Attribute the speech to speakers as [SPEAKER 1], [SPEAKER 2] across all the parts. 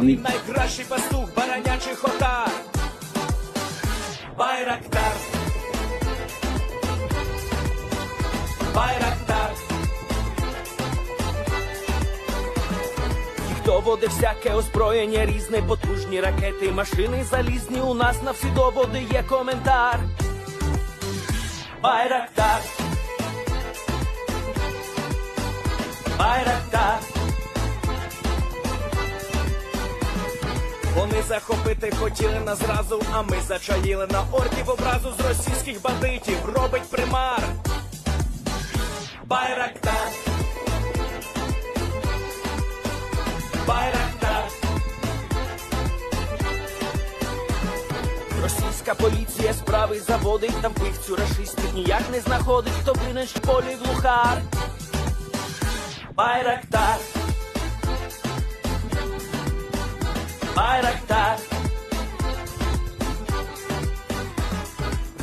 [SPEAKER 1] Він найкращий пастух баранячих отар. Байрактар. Байрактар. Ті, хто воде всяке озброєння різне, потужні ракети, машини залізні, у нас на всі доводи є коментар. Байрактар. Байрактар. Вони захопити хотіли нас зразу, а ми зачаїли на орків образу з російських бандитів. Робить примар. Байрактар. Байрактар. Російська поліція справи заводить, там вбивцю рашистів ніяк не знаходить, хто винен в полі глухар. Байрактар. Байрактар.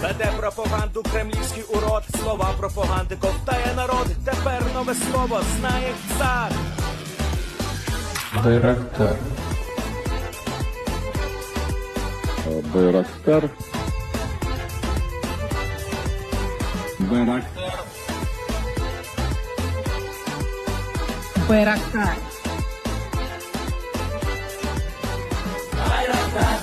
[SPEAKER 1] Веде пропаганду кремлівський урод, слова пропаганди ковтає народ, тепер нове слово знає цар.
[SPEAKER 2] Байрактар.
[SPEAKER 3] Байрактар. Байрактар.
[SPEAKER 4] Байрактар.
[SPEAKER 1] Байрактар.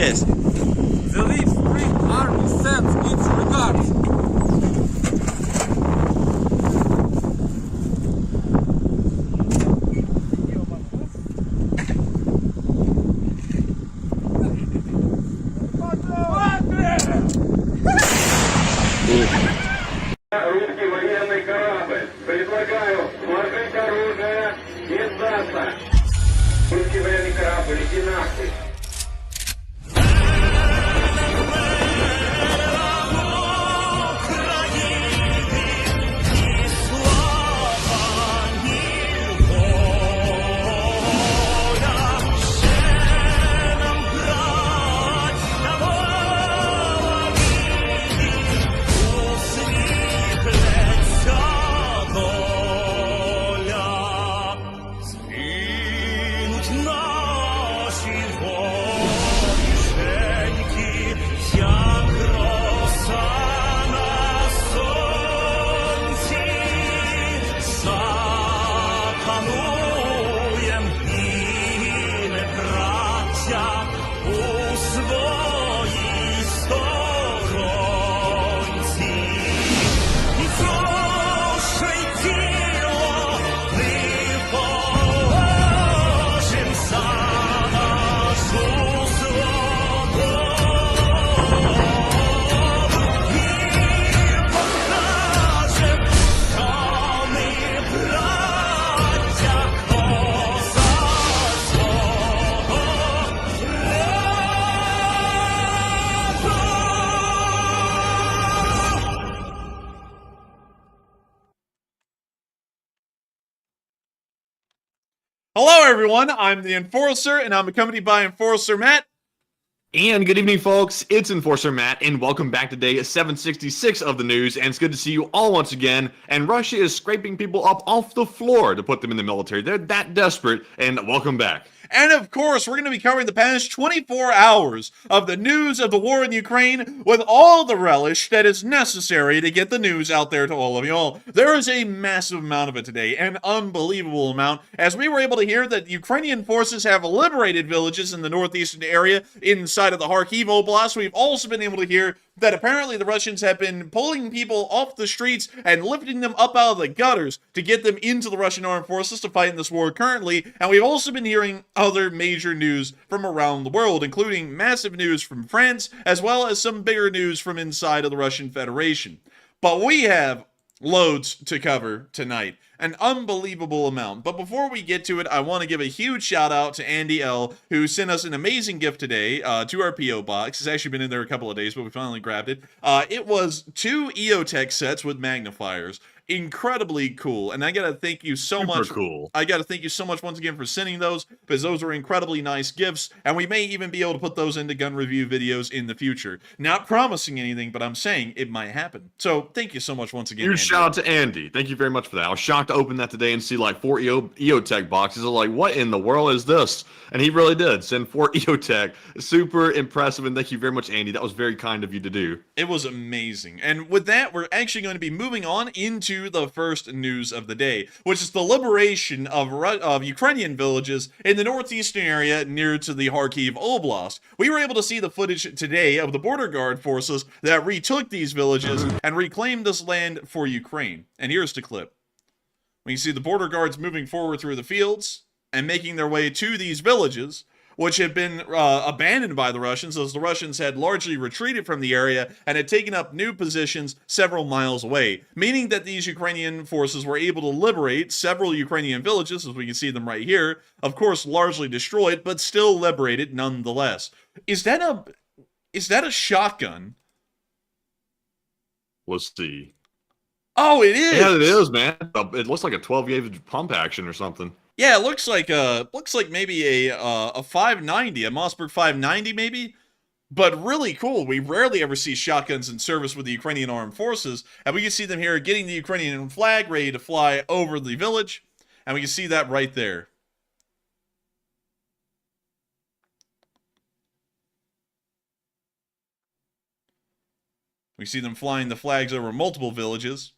[SPEAKER 5] Yes.
[SPEAKER 6] The Leaf Spring Army sends its regards.
[SPEAKER 7] Русский военный корабль. Предлагаю сложить оружие и сдаться. Русский военный корабль, иди нахуй.
[SPEAKER 8] Hello, everyone. I'm the Enforcer, and I'm accompanied by Enforcer Matt.
[SPEAKER 2] And good evening, folks. It's Enforcer Matt, and welcome back to day 766 of the news. And it's good to see you all once again. And Russia is scraping people up off the floor to put them in the military. They're that desperate. And welcome back.
[SPEAKER 3] And of course, we're going to be covering the past 24 hours of the news of the war in Ukraine with all the relish that is necessary to get the news out there to all of y'all. There is a massive amount of it today, an unbelievable amount, as we were able to hear that Ukrainian forces have liberated villages in the northeastern area inside of the Kharkiv Oblast. We've also been able to hear that apparently the Russians have been pulling people off the streets and lifting them up out of the gutters to get them into the Russian armed forces to fight in this war currently. And we've also been hearing other major news from around the world, including massive news from France, as well as some bigger news from inside of the Russian Federation. But we have loads to cover tonight. An unbelievable amount. But before we get to it, I want to give a huge shout out to Andy L, who sent us an amazing gift today to our P.O. box. It's actually been in there a couple of days, but we finally grabbed it. It was 2 EOTech sets with magnifiers. Incredibly cool, and I gotta thank you so much.
[SPEAKER 2] Cool.
[SPEAKER 3] I gotta thank you so much once again for sending those, because those are incredibly nice gifts, and we may even be able to put those into gun review videos in the future. Not promising anything, but I'm saying it might happen. So thank you so much once again.
[SPEAKER 2] Huge shout out to Andy. Thank you very much for that. I was shocked to open that today and see like 4 EOTech boxes. I was like, what in the world is this? And he really did send 4 EOTech. Super impressive, and thank you very much, Andy. That was very kind of you to do.
[SPEAKER 3] It was amazing. And with that, we're actually going to be moving on into the first news of the day, which is the liberation of Ukrainian villages in the northeastern area near to the Kharkiv Oblast. We were able to see the footage today of the border guard forces that retook these villages and reclaimed this land for Ukraine. And here's the clip. We can see the border guards moving forward through the fields and making their way to these villages, which had been abandoned by the Russians, as the Russians had largely retreated from the area and had taken up new positions several miles away, meaning that these Ukrainian forces were able to liberate several Ukrainian villages, as we can see them right here, of course largely destroyed, but still liberated nonetheless. Is that a shotgun?
[SPEAKER 2] Let's see.
[SPEAKER 3] Oh, it is!
[SPEAKER 2] Yeah, it is, man. It looks like a 12-gauge pump action or something.
[SPEAKER 3] Yeah, it looks like maybe a 590, a Mossberg 590 maybe, but really cool. We rarely ever see shotguns in service with the Ukrainian armed forces, and we can see them here getting the Ukrainian flag ready to fly over the village, and we can see that right there. We see them flying the flags over multiple villages.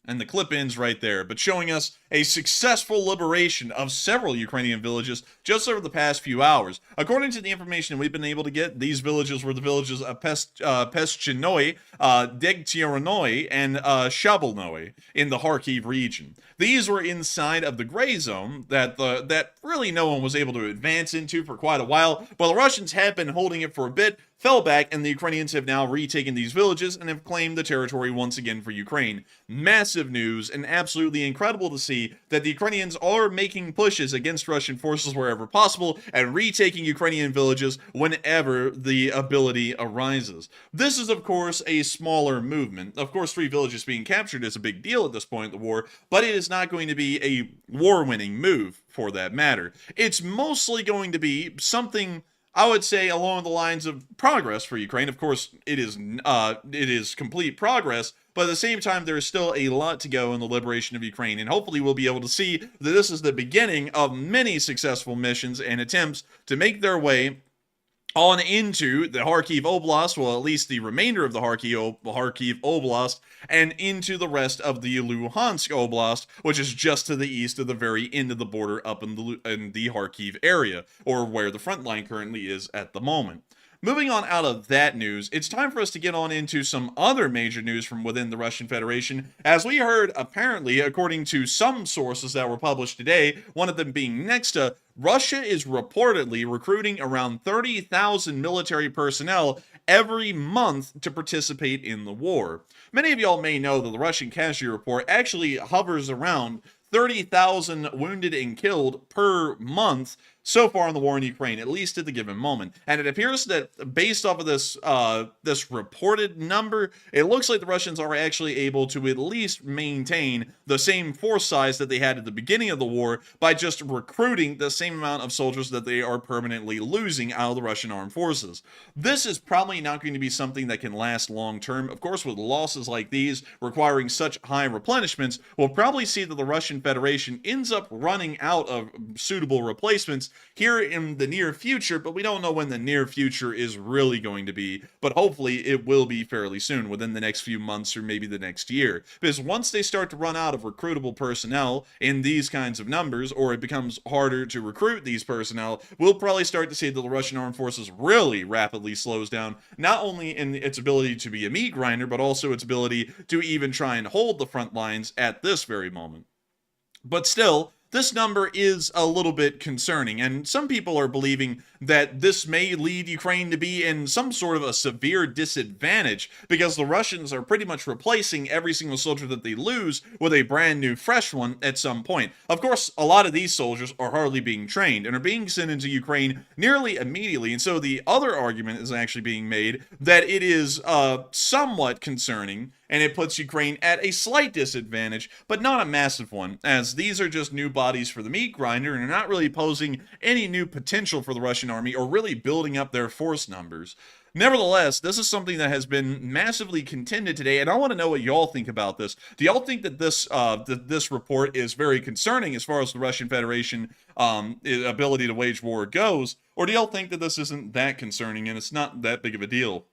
[SPEAKER 3] And the clip ends right there, but showing us a successful liberation of several Ukrainian villages just over the past few hours. According to the information we've been able to get, these villages were the villages of Pestchinoi, Degtyaronoi, and Shabalnoi in the Kharkiv region. These were inside of the gray zone that really no one was able to advance into for quite a while, while the Russians had been holding it for a bit, fell back, and the Ukrainians have now retaken these villages and have claimed the territory once again for Ukraine. Massive news, and absolutely incredible to see that the Ukrainians are making pushes against Russian forces wherever possible and retaking Ukrainian villages whenever the ability arises. This is, of course, a smaller movement. Of course, 3 villages being captured is a big deal at this point in the war, but it is not going to be a war-winning move for that matter. It's mostly going to be something, I would say, along the lines of progress for Ukraine. Of course, it is complete progress, but at the same time, there is still a lot to go in the liberation of Ukraine, and hopefully we'll be able to see that this is the beginning of many successful missions and attempts to make their way on into the Kharkiv Oblast, well, at least the remainder of the Kharkiv Oblast, and into the rest of the Luhansk Oblast, which is just to the east of the very end of the border up in the Kharkiv area, or where the front line currently is at the moment. Moving on out of that news, it's time for us to get on into some other major news from within the Russian Federation. As we heard, apparently, according to some sources that were published today, one of them being Nexta, Russia is reportedly recruiting around 30,000 military personnel every month to participate in the war. Many of y'all may know that the Russian casualty report actually hovers around 30,000 wounded and killed per month, so far in the war in Ukraine, at least at the given moment. And it appears that based off of this reported number, it looks like the Russians are actually able to at least maintain the same force size that they had at the beginning of the war by just recruiting the same amount of soldiers that they are permanently losing out of the Russian armed forces. This is probably not going to be something that can last long term. Of course, with losses like these requiring such high replenishments, we'll probably see that the Russian Federation ends up running out of suitable replacements here in the near future, but we don't know when the near future is really going to be. But hopefully it will be fairly soon, within the next few months or maybe the next year. Because once they start to run out of recruitable personnel in these kinds of numbers, or it becomes harder to recruit these personnel, we'll probably start to see that the Russian armed forces really rapidly slows down, not only in its ability to be a meat grinder, but also its ability to even try and hold the front lines at this very moment. But still, this number is a little bit concerning, and some people are believing that this may lead Ukraine to be in some sort of a severe disadvantage because the Russians are pretty much replacing every single soldier that they lose with a brand new fresh one at some point. Of course, a lot of these soldiers are hardly being trained and are being sent into Ukraine nearly immediately, and so the other argument is actually being made that it is somewhat concerning, and it puts Ukraine at a slight disadvantage, but not a massive one, as these are just new bodies for the meat grinder and are not really posing any new potential for the Russian army or really building up their force numbers. Nevertheless, this is something that has been massively contended today, and I want to know what y'all think about this. Do y'all think that this report is very concerning as far as the Russian Federation ability to wage war goes, or do y'all think that this isn't that concerning and it's not that big of a deal?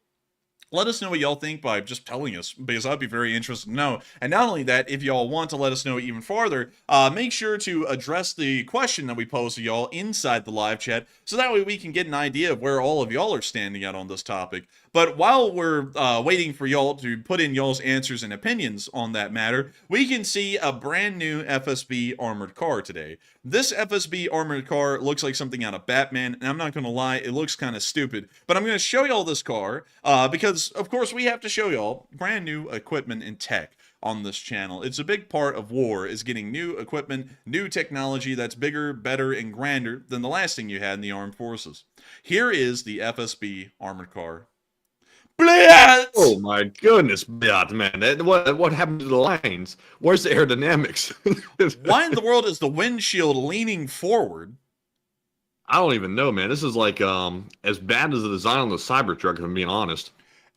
[SPEAKER 3] Let us know what y'all think by just telling us, because I'd be very interested to know. And not only that, if y'all want to let us know even farther, make sure to address the question that we posed to y'all inside the live chat, so that way we can get an idea of where all of y'all are standing out on this topic. But while we're waiting for y'all to put in y'all's answers and opinions on that matter, we can see a brand new FSB armored car today. This FSB armored car looks like something out of Batman, and I'm not going to lie, it looks kind of stupid. But I'm going to show y'all this car, because, of course, we have to show y'all brand new equipment and tech on this channel. It's a big part of war, is getting new equipment, new technology that's bigger, better, and grander than the last thing you had in the armed forces. Here is the FSB armored car. Blitz!
[SPEAKER 2] Oh my goodness, Blitz, man. What happened to the lines? Where's the aerodynamics?
[SPEAKER 3] Why in the world is the windshield leaning forward?
[SPEAKER 2] I don't even know, man. This is like as bad as the design on the Cybertruck, if I'm being honest.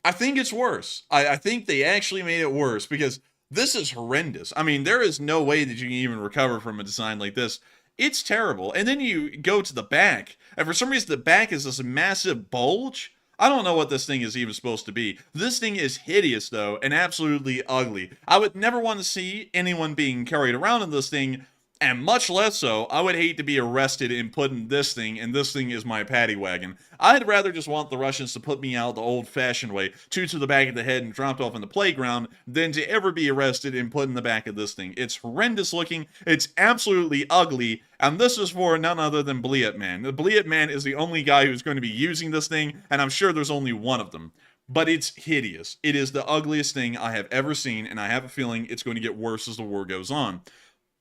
[SPEAKER 3] I think it's worse. I think they actually made it worse, because this is horrendous. I mean, there is no way that you can even recover from a design like this. It's terrible. And then you go to the back, and for some reason the back is this massive bulge. I don't know what this thing is even supposed to be. This thing is hideous, though, and absolutely ugly. I would never want to see anyone being carried around in this thing, and much less so, I would hate to be arrested and put in this thing, and this thing is my paddy wagon. I'd rather just want the Russians to put me out the old-fashioned way, two to the back of the head and dropped off in the playground, than to ever be arrested and put in the back of this thing. It's horrendous looking, it's absolutely ugly, and this is for none other than Blitz Man. The Blitz Man is the only guy who's going to be using this thing, and I'm sure there's only one of them. But it's hideous. It is the ugliest thing I have ever seen, and I have a feeling it's going to get worse as the war goes on.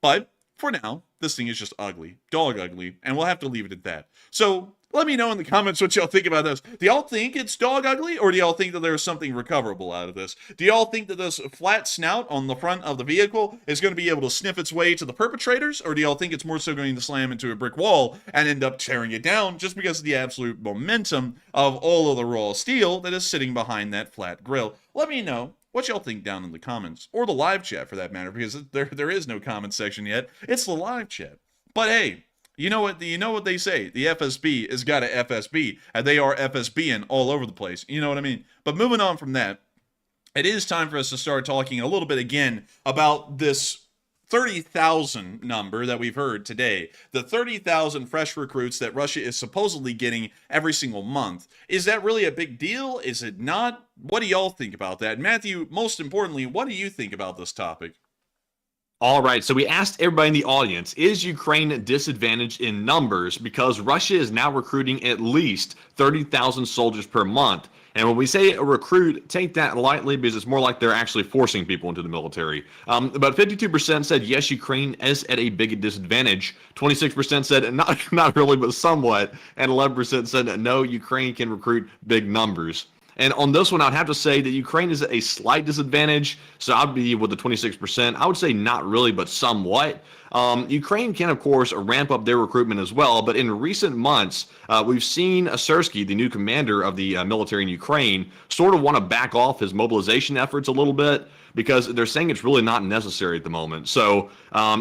[SPEAKER 3] But for now, this thing is just ugly. Dog ugly. And we'll have to leave it at that. So, let me know in the comments what y'all think about this. Do y'all think it's dog ugly? Or do y'all think that there's something recoverable out of this? Do y'all think that this flat snout on the front of the vehicle is going to be able to sniff its way to the perpetrators? Or do y'all think it's more so going to slam into a brick wall and end up tearing it down just because of the absolute momentum of all of the raw steel that is sitting behind that flat grill? Let me know what y'all think down in the comments, or the live chat for that matter, because there is no comment section yet. It's the live chat. But hey, you know what they say? The FSB has got a FSB, and they are FSBing all over the place. You know what I mean? But moving on from that, it is time for us to start talking a little bit again about this 30,000 number that we've heard today. The 30,000 fresh recruits that Russia is supposedly getting every single month. Is that really a big deal? Is it not? What do y'all think about that? Matthew, most importantly, what do you think about this topic?
[SPEAKER 2] All right, so we asked everybody in the audience, is Ukraine disadvantaged in numbers because Russia is now recruiting at least 30,000 soldiers per month? And when we say a recruit, take that lightly because it's more like they're actually forcing people into the military. About 52% said yes, Ukraine is at a big disadvantage. 26% said not really, but somewhat. And 11% said no, Ukraine can recruit big numbers. And on this one, I'd have to say that Ukraine is at a slight disadvantage. So I'd be with the 26%. I would say not really, but somewhat. Ukraine can, of course, ramp up their recruitment as well. But in recent months, we've seen Sersky, the new commander of the military in Ukraine, sort of want to back off his mobilization efforts a little bit because they're saying it's really not necessary at the moment. So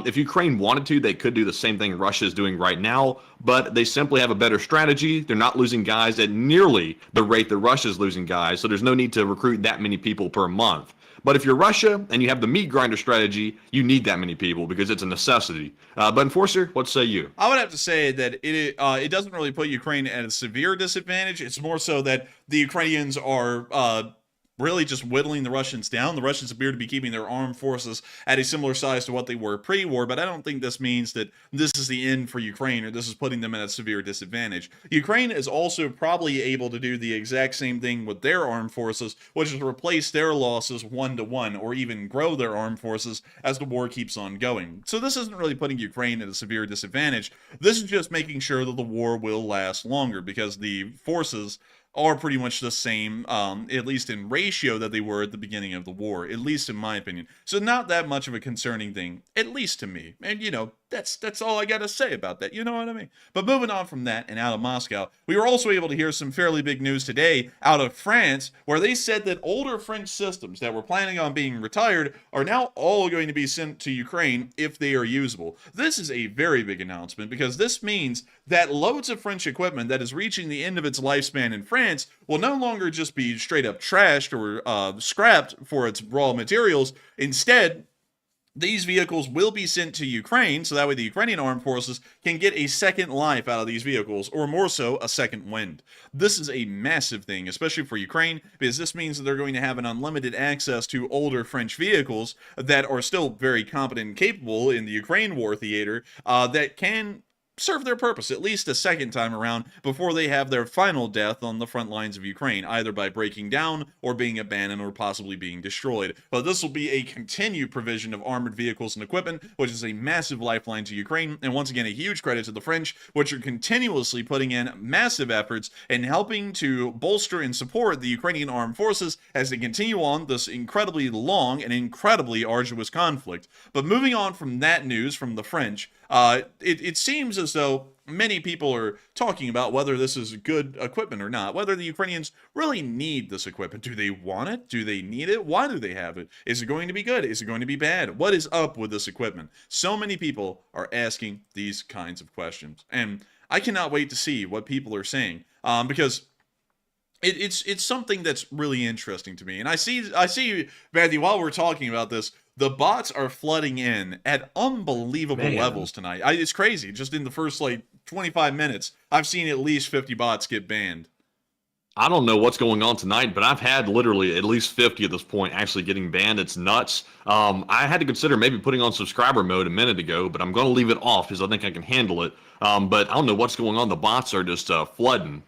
[SPEAKER 2] if Ukraine wanted to, they could do the same thing Russia is doing right now, but they simply have a better strategy. They're not losing guys at nearly the rate that Russia is losing guys, so there's no need to recruit that many people per month. But if you're Russia and you have the meat grinder strategy, you need that many people because it's a necessity. But Enforcer, what say you?
[SPEAKER 3] I would have to say that it doesn't really put Ukraine at a severe disadvantage. It's more so that the Ukrainians are really just whittling the Russians down. The Russians appear to be keeping their armed forces at a similar size to what they were pre-war, but I don't think this means that this is the end for Ukraine or this is putting them at a severe disadvantage. Ukraine is also probably able to do the exact same thing with their armed forces, which is replace their losses 1-to-1 or even grow their armed forces as the war keeps on going. So this isn't really putting Ukraine at a severe disadvantage. This is just making sure that the war will last longer because the forces are pretty much the same, at least in ratio that they were at the beginning of the war, at least in my opinion. So not that much of a concerning thing, at least to me. And, you know, that's all I got to say about that. You know what I mean? But moving on from that and out of Moscow, we were also able to hear some fairly big news today out of France, where they said that older French systems that were planning on being retired are now all going to be sent to Ukraine if they are usable. This is a very big announcement because this means that loads of French equipment that is reaching the end of its lifespan in France will no longer just be straight up trashed or scrapped for its raw materials. Instead, these vehicles will be sent to Ukraine, so that way the Ukrainian armed forces can get a second life out of these vehicles, or more so, a second wind. This is a massive thing, especially for Ukraine, because this means that they're going to have an unlimited access to older French vehicles that are still very competent and capable in the Ukraine war theater, that can serve their purpose at least a second time around before they have their final death on the front lines of Ukraine, either by breaking down or being abandoned or possibly being destroyed. But this will be a continued provision of armored vehicles and equipment, which is a massive lifeline to Ukraine, and once again a huge credit to the French, which are continuously putting in massive efforts in helping to bolster and support the Ukrainian armed forces as they continue on this incredibly long and incredibly arduous conflict. But moving on from that news from the French, it seems as though many people are talking about whether this is good equipment or not, whether the Ukrainians really need this equipment. Do they want it? Do they need it? Why do they have it? Is it going to be good? Is it going to be bad? What is up with this equipment? So many people are asking these kinds of questions, and I cannot wait to see what people are saying, because it's something that's really interesting to me. And I see, Matthew, while we're talking about this, the bots are flooding in at unbelievable levels tonight. It's crazy. Just in the first, 25 minutes, I've seen at least 50 bots get banned.
[SPEAKER 2] I don't know what's going on tonight, but I've had literally at least 50 at this point actually getting banned. It's nuts. I had to consider maybe putting on subscriber mode a minute ago, but I'm going to leave it off because I think I can handle it. But I don't know what's going on. The bots are just flooding.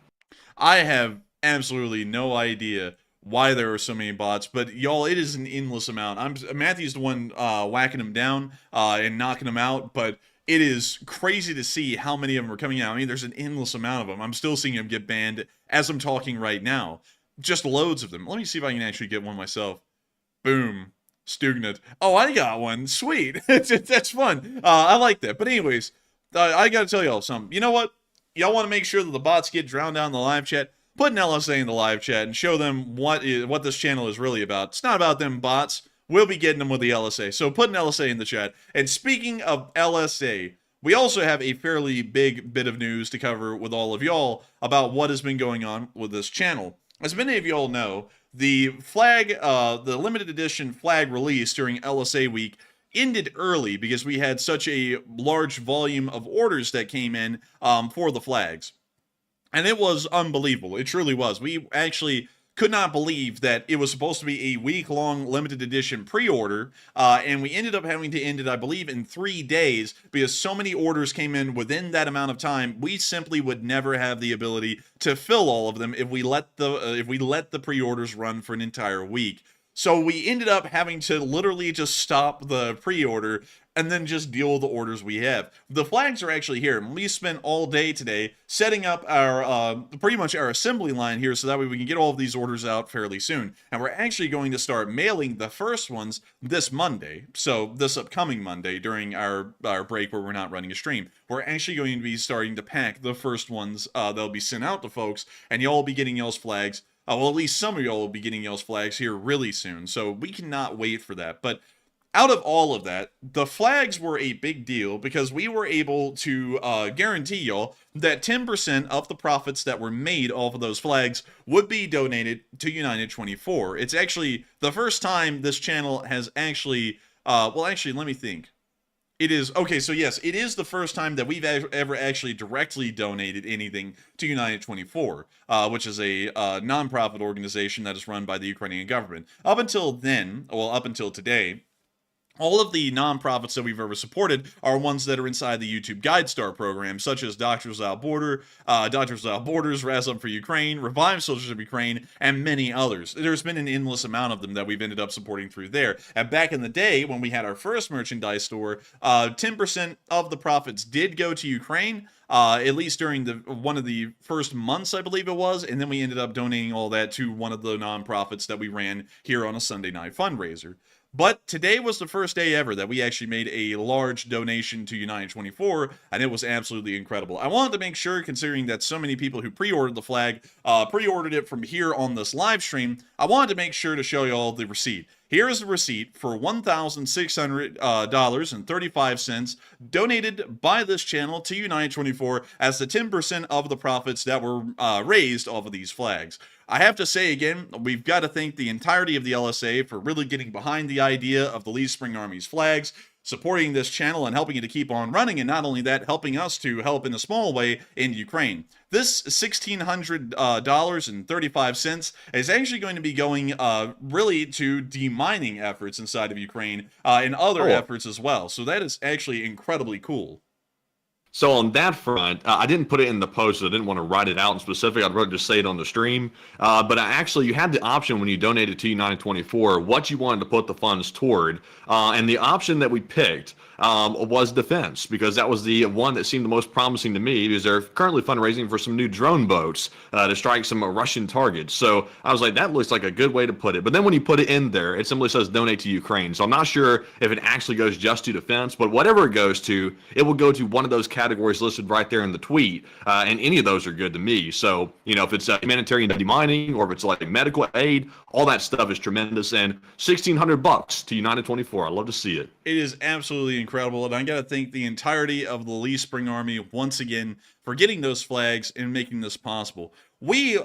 [SPEAKER 3] I have absolutely no idea why there are so many bots, but y'all, it is an endless amount. Matthew's the one whacking them down and knocking them out, but it is crazy to see how many of them are coming out. I mean, there's an endless amount of them. I'm still seeing them get banned as I'm talking right now. Just loads of them. Let me see if I can actually get one myself. Boom. Stugnut. Oh, I got one. Sweet. That's fun. I like that. But anyways, I got to tell y'all something. You know what? Y'all want to make sure that the bots get drowned down in the live chat? Put an LSA in the live chat and show them what this channel is really about. It's not about them bots. We'll be getting them with the LSA. So put an LSA in the chat. And speaking of LSA, we also have a fairly big bit of news to cover with all of y'all about what has been going on with this channel. As many of y'all know, the limited edition flag release during LSA week ended early because we had such a large volume of orders that came in for the flags. And it was unbelievable. It truly was. We actually could not believe that it was supposed to be a week-long limited edition pre-order, and we ended up having to end it, I believe, in 3 days because so many orders came in within that amount of time. We simply would never have the ability to fill all of them if we let the pre-orders run for an entire week. So we ended up having to literally just stop the pre-order and then just deal with the orders we have. The flags are actually here. We spent all day today setting up our pretty much our assembly line here so that way we can get all of these orders out fairly soon. And we're actually going to start mailing the first ones this Monday. So this upcoming Monday during our break where we're not running a stream. We're actually going to be starting to pack the first ones that'll be sent out to folks, and y'all will be getting y'all's flags. Well, at least some of y'all will be getting y'all's flags here really soon. So we cannot wait for that. But out of all of that, the flags were a big deal because we were able to guarantee y'all that 10% of the profits that were made off of those flags would be donated to United 24. It's actually the first time this channel has actually, well, actually, let me think. It is, okay, so yes, it is the first time that we've ever actually directly donated anything to United 24, which is a nonprofit organization that is run by the Ukrainian government. Up until then, well, up until today, all of the nonprofits that we've ever supported are ones that are inside the YouTube Guide Star program, such as Doctors Without Borders, Rise Up for Ukraine, Revive Soldiers of Ukraine, and many others. There's been an endless amount of them that we've ended up supporting through there. And back in the day, when we had our first merchandise store, 10% of the profits did go to Ukraine, at least during one of the first months, I believe it was, and then we ended up donating all that to one of the nonprofits that we ran here on a Sunday night fundraiser. But today was the first day ever that we actually made a large donation to United 24, and it was absolutely incredible. I wanted to make sure, considering that so many people who pre-ordered the flag pre-ordered it from here on this live stream, I wanted to make sure to show you all the receipt. Here is the receipt for $1,600.35 donated by this channel to United 24 as the 10% of the profits that were raised off of these flags. I have to say again, we've got to thank the entirety of the LSA for really getting behind the idea of the Lee Spring Army's flags, supporting this channel and helping it to keep on running, and not only that, helping us to help in a small way in Ukraine. This $1,600.35 is actually going to be going really to demining efforts inside of Ukraine and other efforts as well. So that is actually incredibly cool.
[SPEAKER 2] So on that front, I didn't put it in the post. I didn't want to write it out in specific. I'd rather just say it on the stream. But you had the option when you donated to United 24 what you wanted to put the funds toward. And the option that we picked was defense, because that was the one that seemed the most promising to me, because they're currently fundraising for some new drone boats to strike some Russian targets. So I was like, that looks like a good way to put it. But then when you put it in there, it simply says donate to Ukraine. So I'm not sure if it actually goes just to defense, but whatever it goes to, it will go to one of those categories listed right there in the tweet. And any of those are good to me. So, you know, if it's humanitarian demining or if it's like medical aid, all that stuff is tremendous. And $1,600 to United 24. I love to see it.
[SPEAKER 3] It is absolutely incredible, and I got to thank the entirety of the Lee Spring Army once again for getting those flags and making this possible. We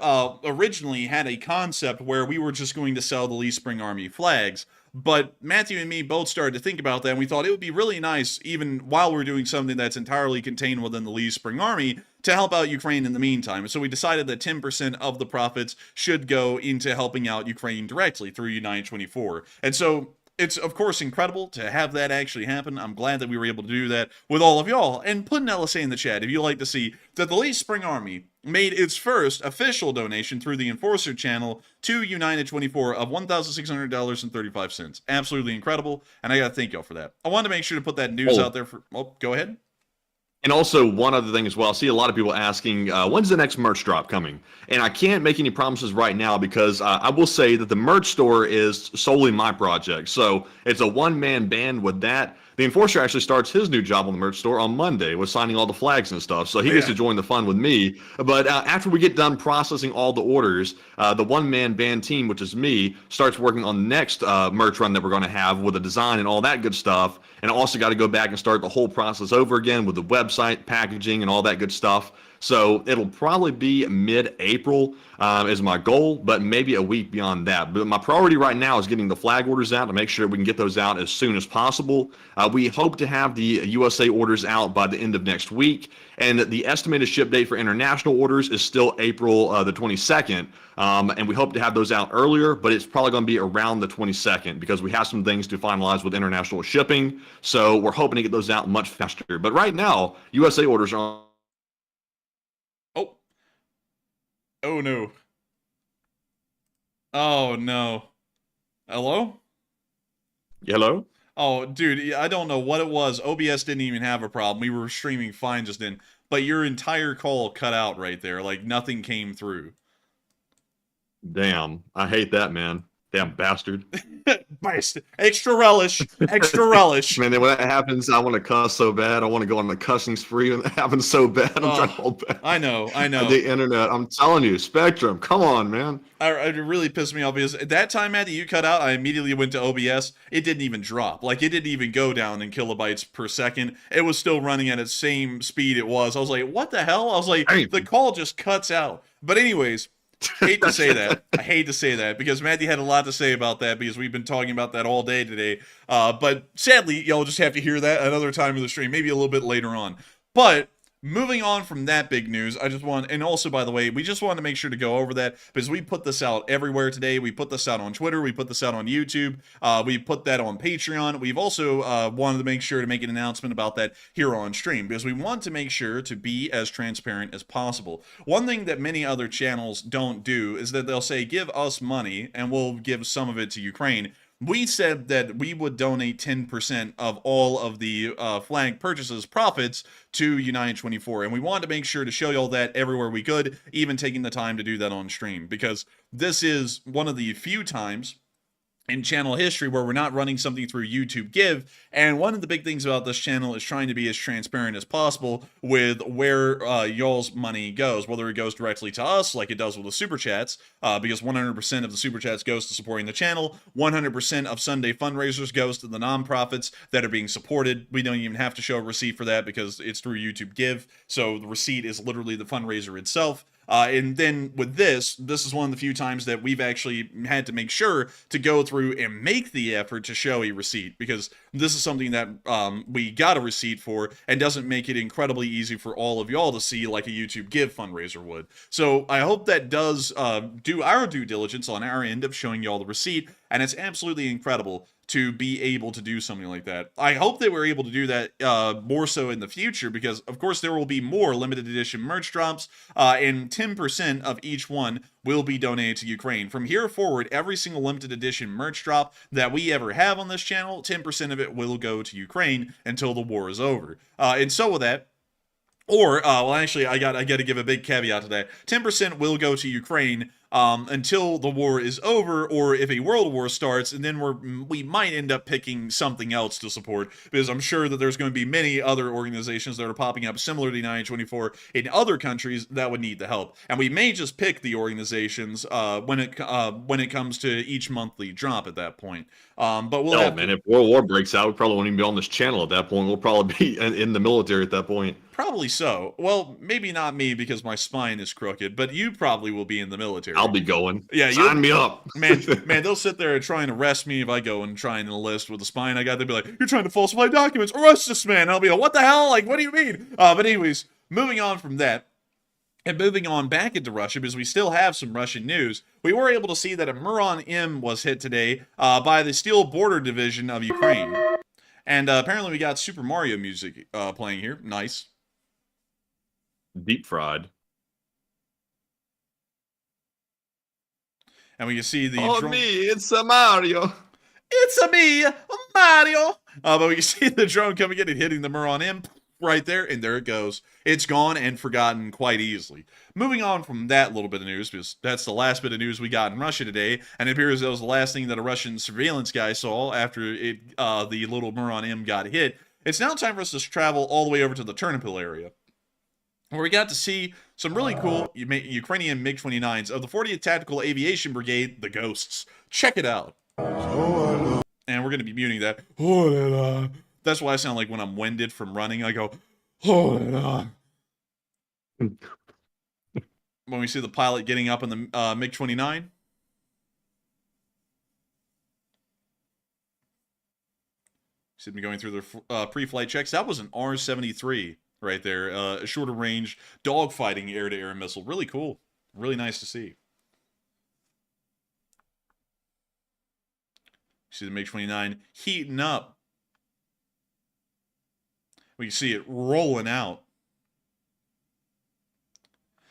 [SPEAKER 3] originally had a concept where we were just going to sell the Lee Spring Army flags, but Matthew and me both started to think about that, and we thought it would be really nice, even while we're doing something that's entirely contained within the Lee Spring Army, to help out Ukraine in the meantime. So we decided that 10% of the profits should go into helping out Ukraine directly through United 24. And so it's, of course, incredible to have that actually happen. I'm glad that we were able to do that with all of y'all. And put an LSA in the chat if you'd like to see that the Lee Spring Army made its first official donation through the Enforcer channel to United 24 of $1,600.35. Absolutely incredible, and I got to thank y'all for that. I wanted to make sure to put that news out there for... Oh, go ahead.
[SPEAKER 2] And also, one other thing as well, I see a lot of people asking, when's the next merch drop coming? And I can't make any promises right now because I will say that the merch store is solely my project. So it's a one-man band with that. The Enforcer actually starts his new job on the merch store on Monday with signing all the flags and stuff. So he gets to join the fun with me. But after we get done processing all the orders, the one-man band team, which is me, starts working on the next merch run that we're going to have with the design and all that good stuff. And I also got to go back and start the whole process over again with the website, packaging, and all that good stuff. So it'll probably be mid-April is my goal, but maybe a week beyond that. But my priority right now is getting the flag orders out to make sure we can get those out as soon as possible. We hope to have the USA orders out by the end of next week, and the estimated ship date for international orders is still April the 22nd. And we hope to have those out earlier, but it's probably going to be around the 22nd because we have some things to finalize with international shipping. So we're hoping to get those out much faster. But right now, USA orders are.
[SPEAKER 3] Oh no. Oh no. Hello?
[SPEAKER 2] Hello?
[SPEAKER 3] Oh, dude, I don't know what it was. OBS didn't even have a problem. We were streaming fine just then. But your entire call cut out right there. Like, nothing came through.
[SPEAKER 2] Damn. I hate that, man. Damn bastard.
[SPEAKER 3] Extra relish. Extra relish.
[SPEAKER 2] Man, when that happens, I want to cuss so bad. I want to go on the cussing spree when that happens so bad. I'm trying to hold back.
[SPEAKER 3] I know.
[SPEAKER 2] The internet. I'm telling you, Spectrum. Come on, man.
[SPEAKER 3] It really pissed me off because at that time, Matt, that you cut out, I immediately went to OBS. It didn't even drop. Like, it didn't even go down in kilobytes per second. It was still running at its same speed it was. I was like, what the hell? I was like, the call just cuts out. But anyways, hate to say that. I hate to say that because Matthew had a lot to say about that because we've been talking about that all day today. But sadly, y'all just have to hear that another time of the stream, maybe a little bit later on. But moving on from that big news, I just want, and also, by the way, we just wanted to make sure to go over that because we put this out everywhere today. We put this out on Twitter. We put this out on YouTube. We put that on Patreon. We've also wanted to make sure to make an announcement about that here on stream because we want to make sure to be as transparent as possible. One thing that many other channels don't do is that they'll say, give us money and we'll give some of it to Ukraine. We said that we would donate 10% of all of the flag purchases profits to United 24, and we wanted to make sure to show y'all that everywhere we could, even taking the time to do that on stream, because this is one of the few times in channel history where we're not running something through YouTube Give, and one of the big things about this channel is trying to be as transparent as possible with where y'all's money goes, whether it goes directly to us like it does with the super chats, because 100% of the super chats goes to supporting the channel, 100% of Sunday fundraisers goes to the nonprofits that are being supported. We don't even have to show a receipt for that because it's through YouTube Give, so the receipt is literally the fundraiser itself. And then with this is one of the few times that we've actually had to make sure to go through and make the effort to show a receipt, because this is something that we got a receipt for and doesn't make it incredibly easy for all of y'all to see like a YouTube Give fundraiser would. So I hope that does do our due diligence on our end of showing y'all the receipt, and it's absolutely incredible to be able to do something like that. I hope that we're able to do that more so in the future, because of course there will be more limited edition merch drops, and 10% of each one will be donated to Ukraine. From here forward, every single limited edition merch drop that we ever have on this channel, 10% of it will go to Ukraine until the war is over. And so with that, or, well, actually, I got to give a big caveat to that. 10% will go to Ukraine until the war is over, or if a world war starts, and then we might end up picking something else to support, because I'm sure that there's going to be many other organizations that are popping up similar to United 24 in other countries that would need the help, and we may just pick the organizations when it comes to each monthly drop at that point. But we'll have
[SPEAKER 2] man, if World War breaks out, we probably won't even be on this channel at that point. We'll probably be in the military at that point.
[SPEAKER 3] Probably so. Well, maybe not me because my spine is crooked, but you probably will be in the military.
[SPEAKER 2] I'll be going.
[SPEAKER 3] Yeah,
[SPEAKER 2] sign me up.
[SPEAKER 3] man, they'll sit there and try and arrest me if I go and try and enlist with the spine I got. They'll be like, "You're trying to falsify documents. Arrest this man." And I'll be like, "What the hell? Like, what do you mean?" But anyways, moving on from that, and moving on back into Russia, because we still have some Russian news, we were able to see that a Muron M was hit today by the Steel Border Division of Ukraine. And apparently we got Super Mario music playing here. Nice.
[SPEAKER 2] Deep fried.
[SPEAKER 3] And we can see the
[SPEAKER 2] Oh,
[SPEAKER 3] drone.
[SPEAKER 2] me, it's a Mario.
[SPEAKER 3] It's a me, Mario. But we can see the drone coming in and hitting the Muron M right there, and there it goes. It's gone and forgotten quite easily. Moving on from that little bit of news, because that's the last bit of news we got in Russia today, and it appears that was the last thing that a Russian surveillance guy saw after the little Muron M got hit. It's now time for us to travel all the way over to the Ternopil area, where we got to see some really cool Ukrainian MiG-29s of the 40th Tactical Aviation Brigade, the Ghosts. Check it out. And we're going to be muting that. That's why I sound like when I'm winded from running. I go, hold it on. When we see the pilot getting up in the MiG-29. See them going through their pre-flight checks. That was an R-73 right there. A shorter range dogfighting air-to-air missile. Really cool. Really nice to see. See the MiG-29 heating up. We can see it rolling out.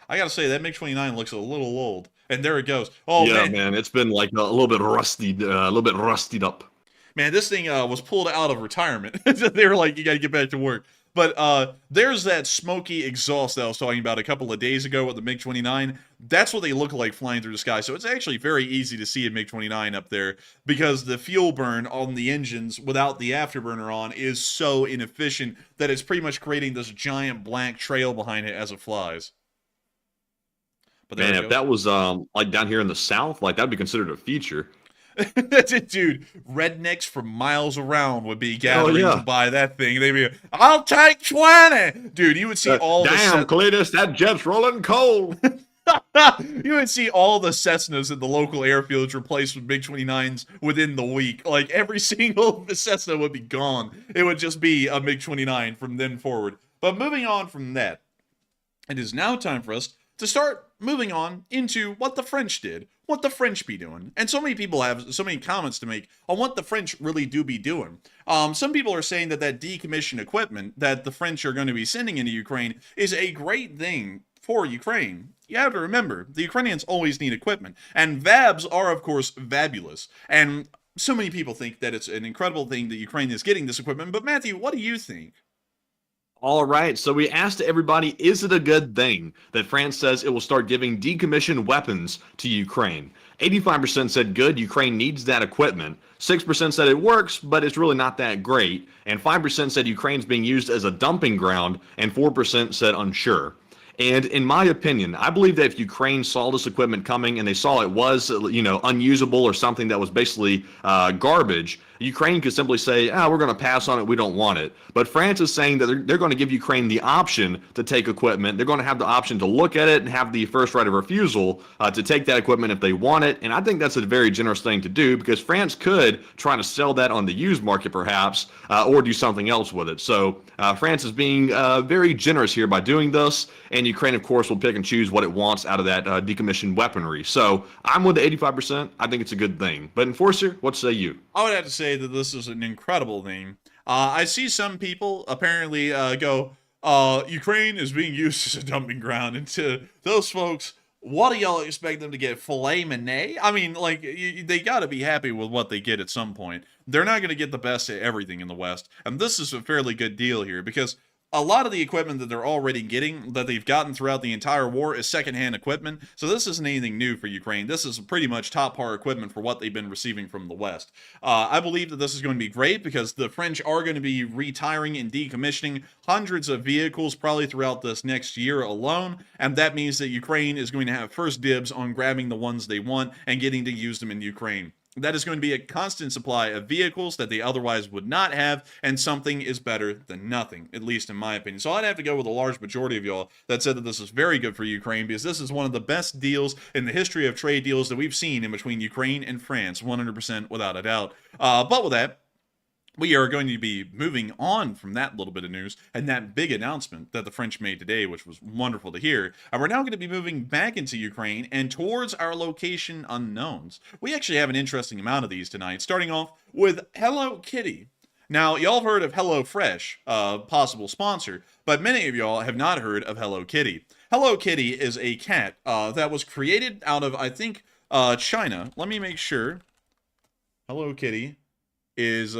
[SPEAKER 3] I gotta say, that MiG-29 looks a little old. And there it goes. Oh,
[SPEAKER 2] yeah, man, it's been like a little bit rustied up.
[SPEAKER 3] Man, this thing was pulled out of retirement. They were like, you gotta get back to work. But there's that smoky exhaust that I was talking about a couple of days ago with the MiG-29. That's what they look like flying through the sky. So it's actually very easy to see a MiG-29 up there because the fuel burn on the engines without the afterburner on is so inefficient that it's pretty much creating this giant black trail behind it as it flies. But
[SPEAKER 2] man, if that was like down here in the South, like that'd be considered a feature.
[SPEAKER 3] That's it, dude. Rednecks from miles around would be gathering to buy that thing. They'd be, I'll take 20. Dude, you would see all
[SPEAKER 2] damn, Cletus, that jet's rolling cold.
[SPEAKER 3] You would see all the Cessnas at the local airfields replaced with MiG-29s within the week. Like, every single Cessna would be gone. It would just be a MiG-29 from then forward. But moving on from that, it is now time for us to start moving on into what the French did. What the French be doing. And so many people have so many comments to make on what the French really do be doing. Some people are saying that decommissioned equipment that the French are going to be sending into Ukraine is a great thing for Ukraine. You have to remember, the Ukrainians always need equipment. And VABs are, of course, fabulous. And so many people think that it's an incredible thing that Ukraine is getting this equipment. But Matthew, what do you think?
[SPEAKER 2] All right, so we asked everybody, is it a good thing that France says it will start giving decommissioned weapons to Ukraine? 85% said good, Ukraine needs that equipment. 6% said it works, but it's really not that great. And 5% said Ukraine's being used as a dumping ground, and 4% said unsure. And in my opinion, I believe that if Ukraine saw this equipment coming and they saw it was, unusable or something that was basically garbage, Ukraine could simply say, we're going to pass on it, we don't want it. But France is saying that they're going to give Ukraine the option to take equipment. They're going to have the option to look at it and have the first right of refusal to take that equipment if they want it. And I think that's a very generous thing to do because France could try to sell that on the used market perhaps or do something else with it. So France is being very generous here by doing this. And Ukraine, of course, will pick and choose what it wants out of that decommissioned weaponry. So I'm with the 85%. I think it's a good thing. But Enforcer, what say you? I
[SPEAKER 3] would have to say that this is an incredible thing. I see some people apparently go, Ukraine is being used as a dumping ground. And to those folks, what do y'all expect them to get? Filet mignon? I mean, like, they got to be happy with what they get at some point. They're not going to get the best of everything in the West. And this is a fairly good deal here because a lot of the equipment that they're already getting, that they've gotten throughout the entire war, is secondhand equipment. So this isn't anything new for Ukraine. This is pretty much top par equipment for what they've been receiving from the West. I believe that this is going to be great because the French are going to be retiring and decommissioning hundreds of vehicles probably throughout this next year alone. And that means that Ukraine is going to have first dibs on grabbing the ones they want and getting to use them in Ukraine. That is going to be a constant supply of vehicles that they otherwise would not have, and something is better than nothing, at least in my opinion. So I'd have to go with a large majority of y'all that said that this is very good for Ukraine because this is one of the best deals in the history of trade deals that we've seen in between Ukraine and France, 100% without a doubt. But with that, we are going to be moving on from that little bit of news and that big announcement that the French made today, which was wonderful to hear. And we're now going to be moving back into Ukraine and towards our location unknowns. We actually have an interesting amount of these tonight, starting off with Hello Kitty. Now, y'all have heard of HelloFresh, possible sponsor, but many of y'all have not heard of Hello Kitty. Hello Kitty is a cat that was created out of, I think, China. Let me make sure. Hello Kitty is...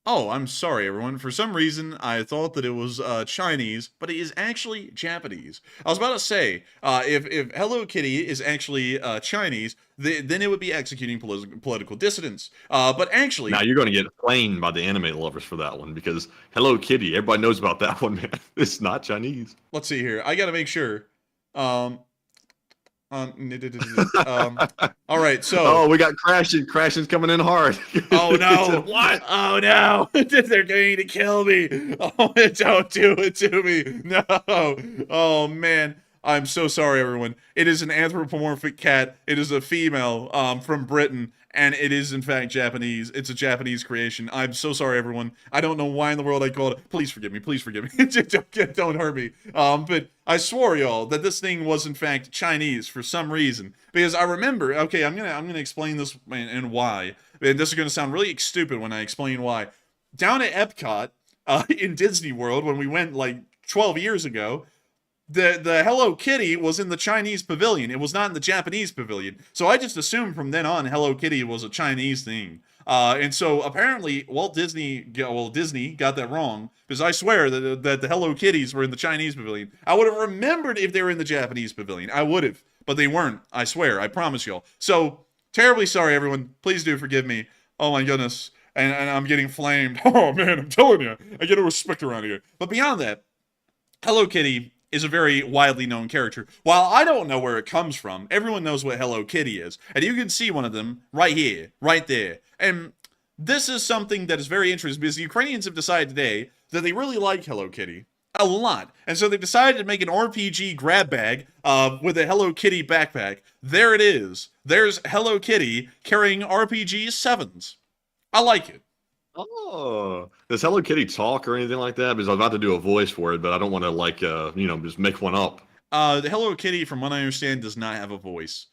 [SPEAKER 3] Oh, I'm sorry, everyone. For some reason, I thought that it was Chinese, but it is actually Japanese. I was about to say, if Hello Kitty is actually Chinese, then it would be executing political dissidents. But actually...
[SPEAKER 2] Now, you're going to get flamed by the anime lovers for that one, because Hello Kitty, everybody knows about that one, man. It's not Chinese.
[SPEAKER 3] Let's see here. I got to make sure. All right, so.
[SPEAKER 2] Oh, we got crashing. Crashing's coming in hard.
[SPEAKER 3] Oh no!
[SPEAKER 2] What?
[SPEAKER 3] Oh no! They're going to kill me! Oh, don't do it to me! No! Oh man, I'm so sorry, everyone. It is an anthropomorphic cat. It is a female, from Britain, and it is in fact Japanese. It's a Japanese creation. I'm so sorry, everyone. I don't know why in the world I called it. Please forgive me. Please forgive me. Don't hurt me. But I swore, y'all, that this thing was in fact Chinese for some reason. Because I remember. Okay, I'm gonna explain this and why. And this is gonna sound really stupid when I explain why. Down at Epcot, in Disney World, when we went like 12 years ago, the Hello Kitty was in the Chinese pavilion. It was not in the Japanese pavilion. So I just assumed from then on Hello Kitty was a Chinese thing. And so apparently Disney got that wrong, because I swear that the Hello Kitties were in the Chinese pavilion. I would have remembered if they were in the Japanese pavilion. I would have, but they weren't. I swear. I promise y'all. So terribly sorry, everyone. Please do forgive me. Oh my goodness. And I'm getting flamed. Oh man, I'm telling you. I get a respect around here. But beyond that, Hello Kitty is a very widely known character. While I don't know where it comes from, everyone knows what Hello Kitty is. And you can see one of them right here, right there. And this is something that is very interesting, because the Ukrainians have decided today that they really like Hello Kitty a lot. And so they decided to make an RPG grab bag with a Hello Kitty backpack. There it is. There's Hello Kitty carrying RPG 7s. I like it.
[SPEAKER 2] Oh, does Hello Kitty talk or anything like that? Because I was about to do a voice for it, but I don't want to just make one up.
[SPEAKER 3] The Hello Kitty, from what I understand, does not have a voice.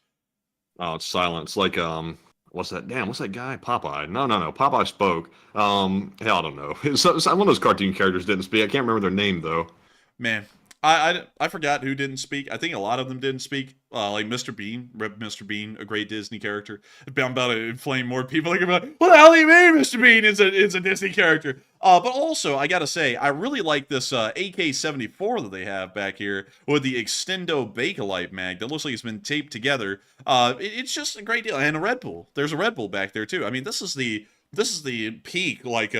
[SPEAKER 2] Oh, it's silent. It's like what's that? Damn, what's that guy? Popeye. No. Popeye spoke. Hell, I don't know. One of those cartoon characters didn't speak. I can't remember their name though.
[SPEAKER 3] Man, I forgot who didn't speak. I think a lot of them didn't speak. Like Mr. Bean, Rip Mr. Bean, a great Disney character. I'm about to inflame more people. Like, what the hell do you mean, Mr. Bean is a Disney character? But also, I gotta say, I really like this AK-74 that they have back here with the Extendo Bakelite mag that looks like it's been taped together. It's just a great deal. And a Red Bull. There's a Red Bull back there too. I mean, this is the peak, like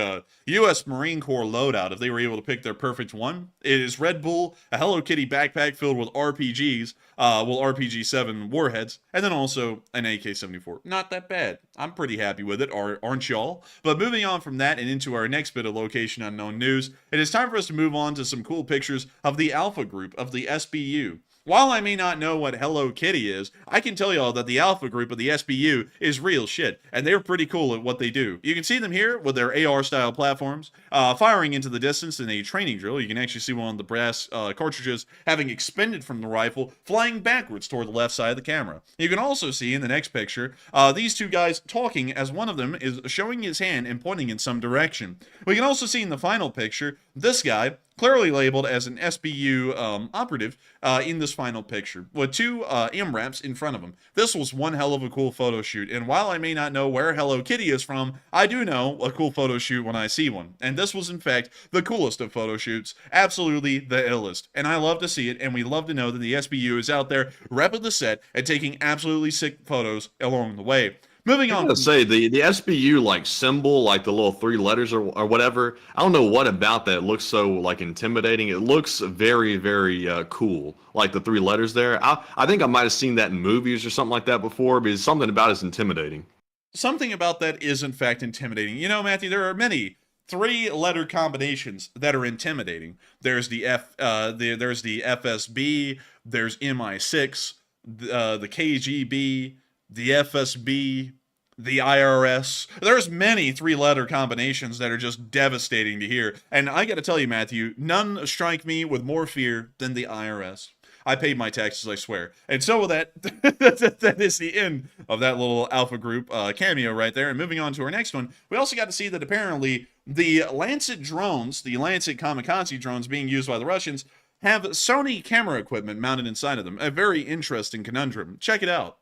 [SPEAKER 3] U.S. Marine Corps loadout. If they were able to pick their perfect one, it is Red Bull, a Hello Kitty backpack filled with RPGs, RPG-7 warheads, and then also an AK-74. Not that bad. I'm pretty happy with it, aren't y'all? But moving on from that and into our next bit of location unknown news, it is time for us to move on to some cool pictures of the Alpha Group of the SBU. While I may not know what Hello Kitty is, I can tell y'all that the Alpha Group of the SBU is real shit, and they're pretty cool at what they do. You can see them here with their AR-style platforms, firing into the distance in a training drill. You can actually see one of the brass cartridges having expended from the rifle, flying backwards toward the left side of the camera. You can also see in the next picture, these two guys talking as one of them is showing his hand and pointing in some direction. We can also see in the final picture, this guy, clearly labeled as an SBU operative in this final picture, with two MRAPs in front of him. This was one hell of a cool photo shoot, and while I may not know where Hello Kitty is from, I do know a cool photo shoot when I see one. And this was, in fact, the coolest of photo shoots, absolutely the illest. And I love to see it, and we love to know that the SBU is out there repping the set and taking absolutely sick photos along the way. Moving on.
[SPEAKER 2] I gotta say, the SBU like symbol, like the little 3 letters or whatever, I don't know what about that looks so like intimidating. It looks very, very cool, like the 3 letters there. I think I might have seen that in movies or something like that before, because something about it's intimidating.
[SPEAKER 3] Something about that is in fact intimidating. You know, Matthew, there are many 3-letter combinations that are intimidating. There's the there's the FSB, there's MI6, the KGB, the FSB, the IRS. There's many 3-letter combinations that are just devastating to hear. And I gotta tell you, Matthew, none strike me with more fear than the IRS. I paid my taxes, I swear. And so with that, that is the end of that little Alpha Group cameo right there. And moving on to our next one, we also got to see that apparently the Lancet drones, the Lancet kamikaze drones being used by the Russians, have Sony camera equipment mounted inside of them. A very interesting conundrum. Check it out.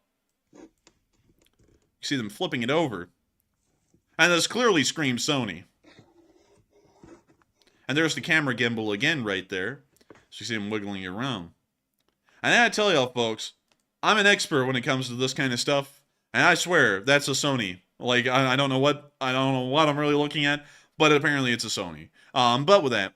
[SPEAKER 3] You see them flipping it over. And this clearly screams Sony. And there's the camera gimbal again right there. So you see them wiggling it around. And I gotta tell y'all, folks, I'm an expert when it comes to this kind of stuff. And I swear, that's a Sony. Like, I don't know what I'm really looking at, but apparently it's a Sony. But with that,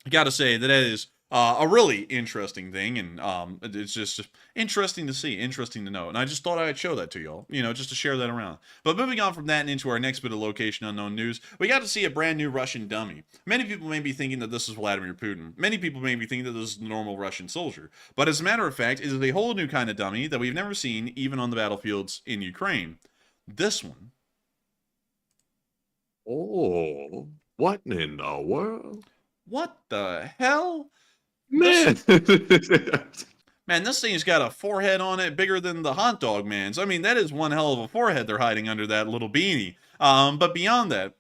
[SPEAKER 3] I gotta say that is A really interesting thing, and it's just interesting to see, interesting to know. And I just thought I'd show that to y'all, just to share that around. But moving on from that and into our next bit of location unknown news, we got to see a brand new Russian dummy. Many people may be thinking that this is Vladimir Putin. Many people may be thinking that this is the normal Russian soldier. But as a matter of fact, it is a whole new kind of dummy that we've never seen even on the battlefields in Ukraine. This one.
[SPEAKER 2] Oh, what in the world?
[SPEAKER 3] What the hell?
[SPEAKER 2] Man.
[SPEAKER 3] Man, this thing's got a forehead on it bigger than the hot dog man's. I mean, that is one hell of a forehead they're hiding under that little beanie. But beyond that,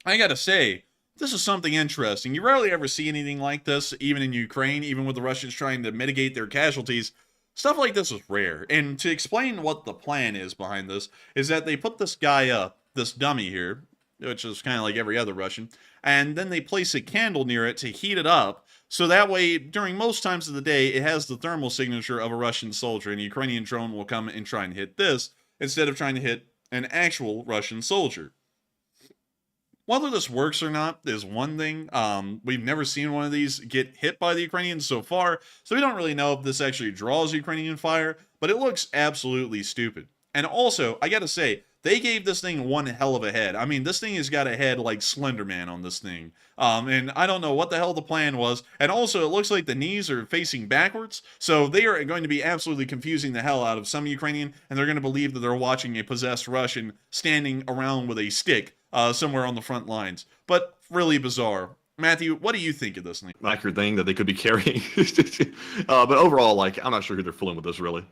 [SPEAKER 3] I gotta say, this is something interesting. You rarely ever see anything like this, even in Ukraine, even with the Russians trying to mitigate their casualties. Stuff like this is rare. And to explain what the plan is behind this, is that they put this guy up, this dummy here, which is kind of like every other Russian, and then they place a candle near it to heat it up, so that way, during most times of the day, it has the thermal signature of a Russian soldier, and a Ukrainian drone will come and try and hit this, instead of trying to hit an actual Russian soldier. Whether this works or not is one thing. We've never seen one of these get hit by the Ukrainians so far, so we don't really know if this actually draws Ukrainian fire, but it looks absolutely stupid. And also, I gotta say, they gave this thing one hell of a head. I mean, this thing has got a head like Slender Man on this thing. And I don't know what the hell the plan was. And also, it looks like the knees are facing backwards. So they are going to be absolutely confusing the hell out of some Ukrainian. And they're going to believe that they're watching a possessed Russian standing around with a stick somewhere on the front lines. But really bizarre. Matthew, what do you think of this thing?
[SPEAKER 2] Accurate thing that they could be carrying. But overall, I'm not sure who they're fooling with this, really.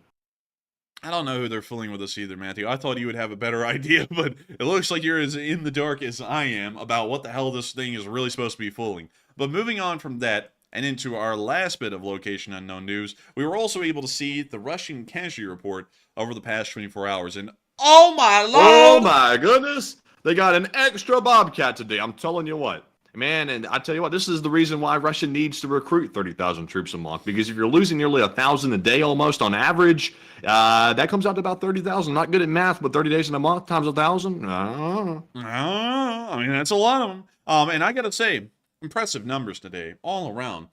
[SPEAKER 3] I don't know who they're fooling with this either, Matthew. I thought you would have a better idea, but it looks like you're as in the dark as I am about what the hell this thing is really supposed to be fooling. But moving on from that and into our last bit of location unknown news, we were also able to see the Russian casualty report over the past 24 hours. And oh my lord!
[SPEAKER 2] Oh my goodness! They got an extra Bobcat today. I'm telling you what. Man, and I tell you what, this is the reason why Russia needs to recruit 30,000 troops a month. Because if you're losing nearly 1,000 a day almost on average, that comes out to about 30,000. Not good at math, but 30 days in a month times 1,000?
[SPEAKER 3] I mean, that's a lot of them. And I gotta say, impressive numbers today, all around.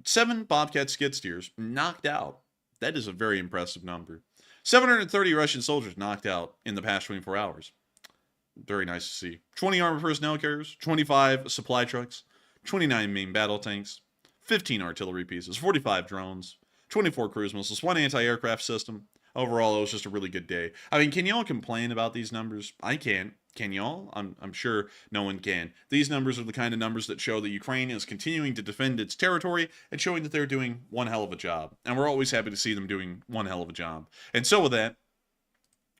[SPEAKER 3] 7 Bobcat skid steers knocked out. That is a very impressive number. 730 Russian soldiers knocked out in the past 24 hours. Very nice to see. 20 armored personnel carriers, 25 supply trucks, 29 main battle tanks, 15 artillery pieces, 45 drones, 24 cruise missiles, 1 anti-aircraft system. Overall, it was just a really good day. I mean, can y'all complain about these numbers? I can't. Can y'all? I'm sure no one can. These numbers are the kind of numbers that show that Ukraine is continuing to defend its territory and showing that they're doing one hell of a job. And we're always happy to see them doing one hell of a job. And so with that,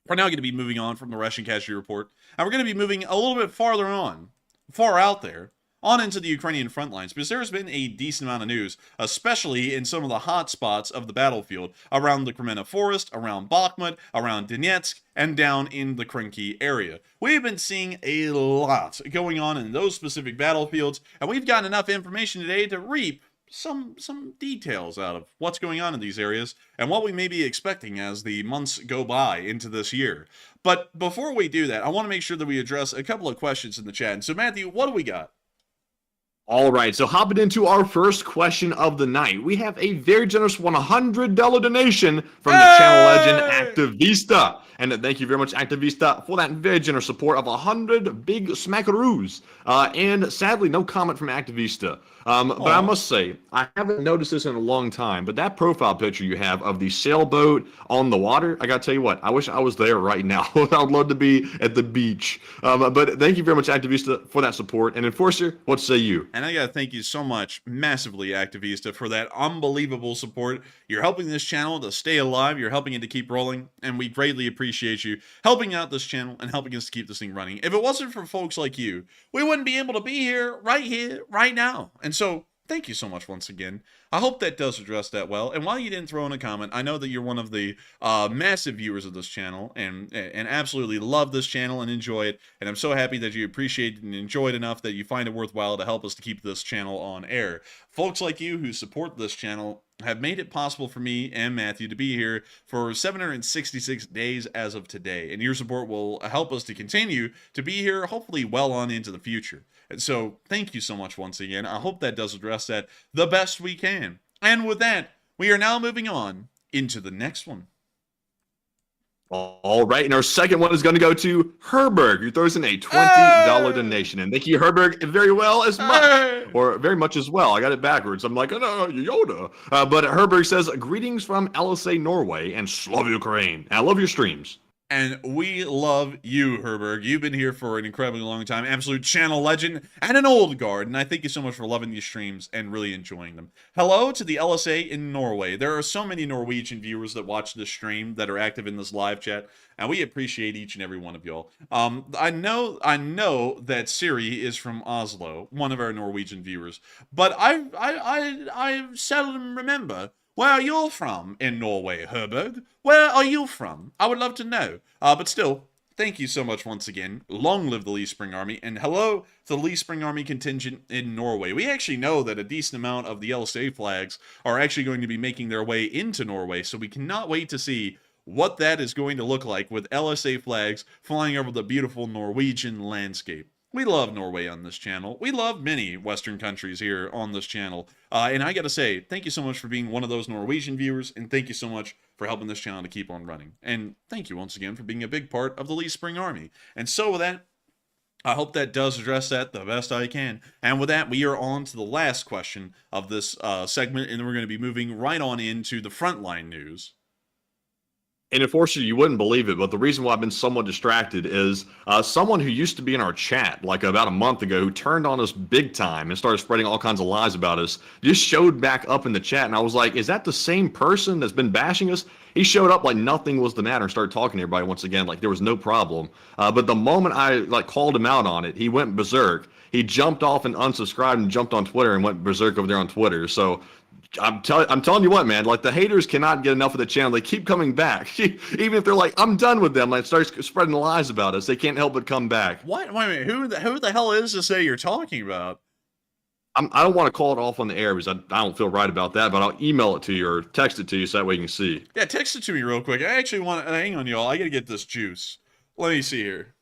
[SPEAKER 3] we're now going to be moving on from the Russian casualty report, and we're going to be moving a little bit far out there, on into the Ukrainian front lines, because there's been a decent amount of news, especially in some of the hot spots of the battlefield, around the Kremenna Forest, around Bakhmut, around Donetsk, and down in the Krinky area. We've been seeing a lot going on in those specific battlefields, and we've gotten enough information today to reap some details out of what's going on in these areas and what we may be expecting as the months go by into this year. But before we do that, I want to make sure that we address a couple of questions in the chat. So Matthew, what do we got?
[SPEAKER 2] All right, so hopping into our first question of the night, we have a very generous $100 donation from the channel legend Activista. And thank you very much, Activista, for that very generous support of 100 big smackaroos. And sadly, no comment from Activista. But I must say, I haven't noticed this in a long time, but that profile picture you have of the sailboat on the water, I gotta tell you what, I wish I was there right now. I would love to be at the beach. But thank you very much, Activista, for that support. And Enforcer, what say you?
[SPEAKER 3] And I gotta thank you so much, massively, Activista, for that unbelievable support. You're helping this channel to stay alive, you're helping it to keep rolling, and we greatly appreciate you helping out this channel and helping us to keep this thing running. If it wasn't for folks like you, we wouldn't be able to be here, right now. And so, thank you so much once again. I hope that does address that well. And while you didn't throw in a comment, I know that you're one of the massive viewers of this channel and absolutely love this channel and enjoy it. And I'm so happy that you appreciate it and enjoy it enough that you find it worthwhile to help us to keep this channel on air. Folks like you who support this channel have made it possible for me and Matthew to be here for 766 days as of today. And your support will help us to continue to be here, hopefully well on into the future. And so thank you so much once again. I hope that does address that the best we can. And with that, we are now moving on into the next one.
[SPEAKER 2] All right, and our second one is going to go to Herberg, who throws in a $20 donation. And thank you, Herberg, very well as much, or very much as well. I got it backwards. I'm like, oh, no, Yoda. But Herberg says, greetings from LSA, Norway, and Slav Ukraine. And I love your streams.
[SPEAKER 3] And we love you, Herberg. You've been here for an incredibly long time. Absolute channel legend and an old guard. And I thank you so much for loving these streams and really enjoying them. Hello to the LSA in Norway. There are so many Norwegian viewers that watch this stream that are active in this live chat. And we appreciate each and every one of y'all. I know that Siri is from Oslo, one of our Norwegian viewers. But I seldom remember where you're from in Norway, Herberg. Where are you from? I would love to know. But still, thank you so much once again. Long live the Lee Spring Army, and hello to the Lee Spring Army contingent in Norway. We actually know that a decent amount of the LSA flags are actually going to be making their way into Norway, so we cannot wait to see what that is going to look like with LSA flags flying over the beautiful Norwegian landscape. We love Norway on this channel. We love many Western countries here on this channel. And I gotta say, thank you so much for being one of those Norwegian viewers, and thank you so much for helping this channel to keep on running. And thank you once again for being a big part of the Lee Spring Army. And so with that, I hope that does address that the best I can. And with that, we are on to the last question of this segment, and then we're going to be moving right on into the frontline news.
[SPEAKER 2] And unfortunately, you wouldn't believe it, but the reason why I've been somewhat distracted is someone who used to be in our chat like about a month ago who turned on us big time and started spreading all kinds of lies about us just showed back up in the chat. And I was like, is that the same person that's been bashing us? He showed up like nothing was the matter and started talking to everybody once again like there was no problem. But the moment I called him out on it, he went berserk. He jumped off and unsubscribed and jumped on Twitter and went berserk over there on Twitter. So I'm telling you what, man, like the haters cannot get enough of the channel. They keep coming back. Even if they're like, I'm done with them, like start spreading lies about us, they can't help but come back.
[SPEAKER 3] What? Wait a minute. Who the hell is this that you're talking about?
[SPEAKER 2] I don't want to call it off on the air because I don't feel right about that, but I'll email it to you or text it to you so that way you can see.
[SPEAKER 3] Yeah, text it to me real quick. I actually want to, hang on, y'all. I got to get this juice. Let me see here.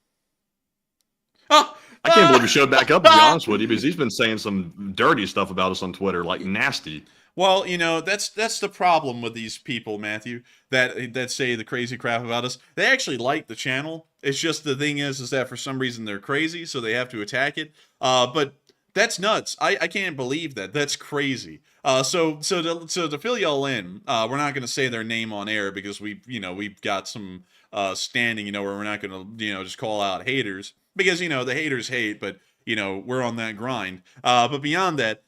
[SPEAKER 3] Oh!
[SPEAKER 2] I can't believe he showed back up, to be honest with you, because he's been saying some dirty stuff about us on Twitter, like nasty.
[SPEAKER 3] Well, you know, that's the problem with these people, Matthew, that say the crazy crap about us. They actually like the channel. It's just the thing is that for some reason they're crazy, so they have to attack it. But that's nuts. I can't believe that. That's crazy. So to fill y'all in, we're not going to say their name on air because we've got some standing, where we're not going to, just call out haters because, the haters hate, but, we're on that grind. But beyond that,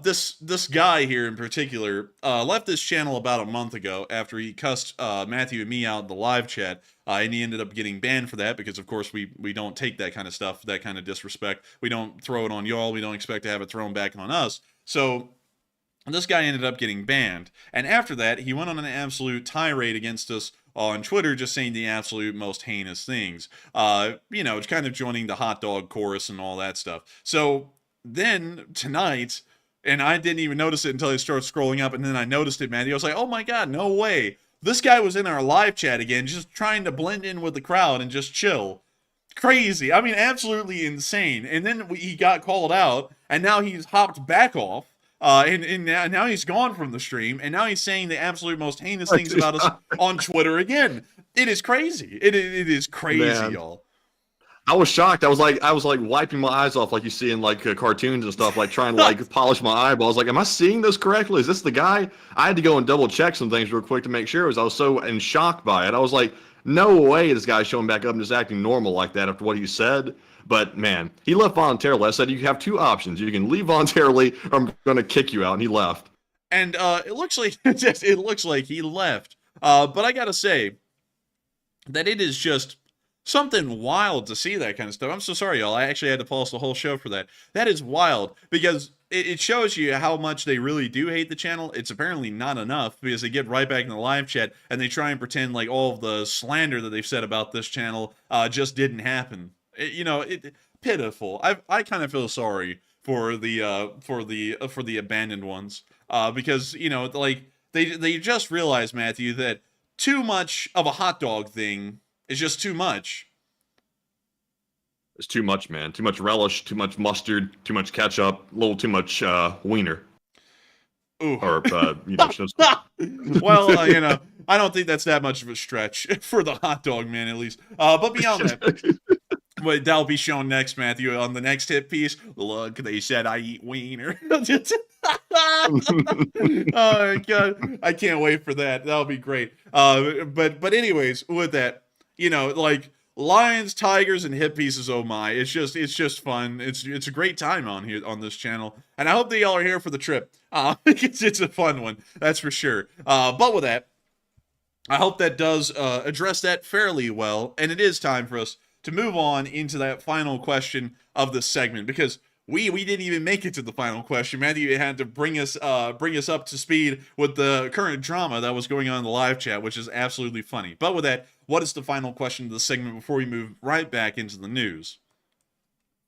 [SPEAKER 3] this guy here in particular left this channel about a month ago after he cussed Matthew and me out in the live chat, and he ended up getting banned for that because, of course, we don't take that kind of stuff, that kind of disrespect. We don't throw it on y'all. We don't expect to have it thrown back on us. So this guy ended up getting banned, and after that, he went on an absolute tirade against us on Twitter, just saying the absolute most heinous things. Kind of joining the hot dog chorus and all that stuff. So then tonight, and I didn't even notice it until I started scrolling up, and then I noticed it, Matthew. I was like, oh my god, no way. This guy was in our live chat again, just trying to blend in with the crowd and just chill. Crazy. I mean, absolutely insane. And then he got called out, and now he's hopped back off. And now he's gone from the stream, and now he's saying the absolute most heinous things about us on Twitter again. It is crazy. It is crazy, y'all.
[SPEAKER 2] I was shocked. I was like wiping my eyes off like you see in cartoons and stuff, like trying to polish my eyeballs. Like, am I seeing this correctly? Is this the guy? I had to go and double check some things real quick to make sure. I was so in shock by it. I was like, no way this guy's showing back up and just acting normal like that after what he said. But man, he left voluntarily. I said you have two options. You can leave voluntarily, or I'm going to kick you out. And he left.
[SPEAKER 3] And it looks like he left. But I gotta say that it is just something wild to see that kind of stuff. I'm so sorry, y'all. I actually had to pause the whole show for that. That is wild because it shows you how much they really do hate the channel. It's apparently not enough because they get right back in the live chat and they try and pretend like all of the slander that they've said about this channel just didn't happen. Pitiful. I kind of feel sorry for the abandoned ones because like they just realized, Matthew, that too much of a hot dog thing is just too much.
[SPEAKER 2] It's too much, man. Too much relish, too much mustard, too much ketchup, a little too much wiener.
[SPEAKER 3] Ooh.
[SPEAKER 2] Or,
[SPEAKER 3] well, I don't think that's that much of a stretch for the hot dog man, at least. But beyond that, wait, that'll be shown next, Matthew, on the next hit piece. Look, they said I eat wiener. Oh my God, I can't wait for that. That'll be great. But anyways, with that, like lions, tigers, and hit pieces. Oh my! It's just fun. It's a great time on here on this channel, and I hope that y'all are here for the trip. It's a fun one, that's for sure. But with that, I hope that does address that fairly well, and it is time for us to move on into that final question of this segment because we didn't even make it to the final question. Matthew had to bring us up to speed with the current drama that was going on in the live chat, which is absolutely funny. But with that, what is the final question of the segment before we move right back into the news?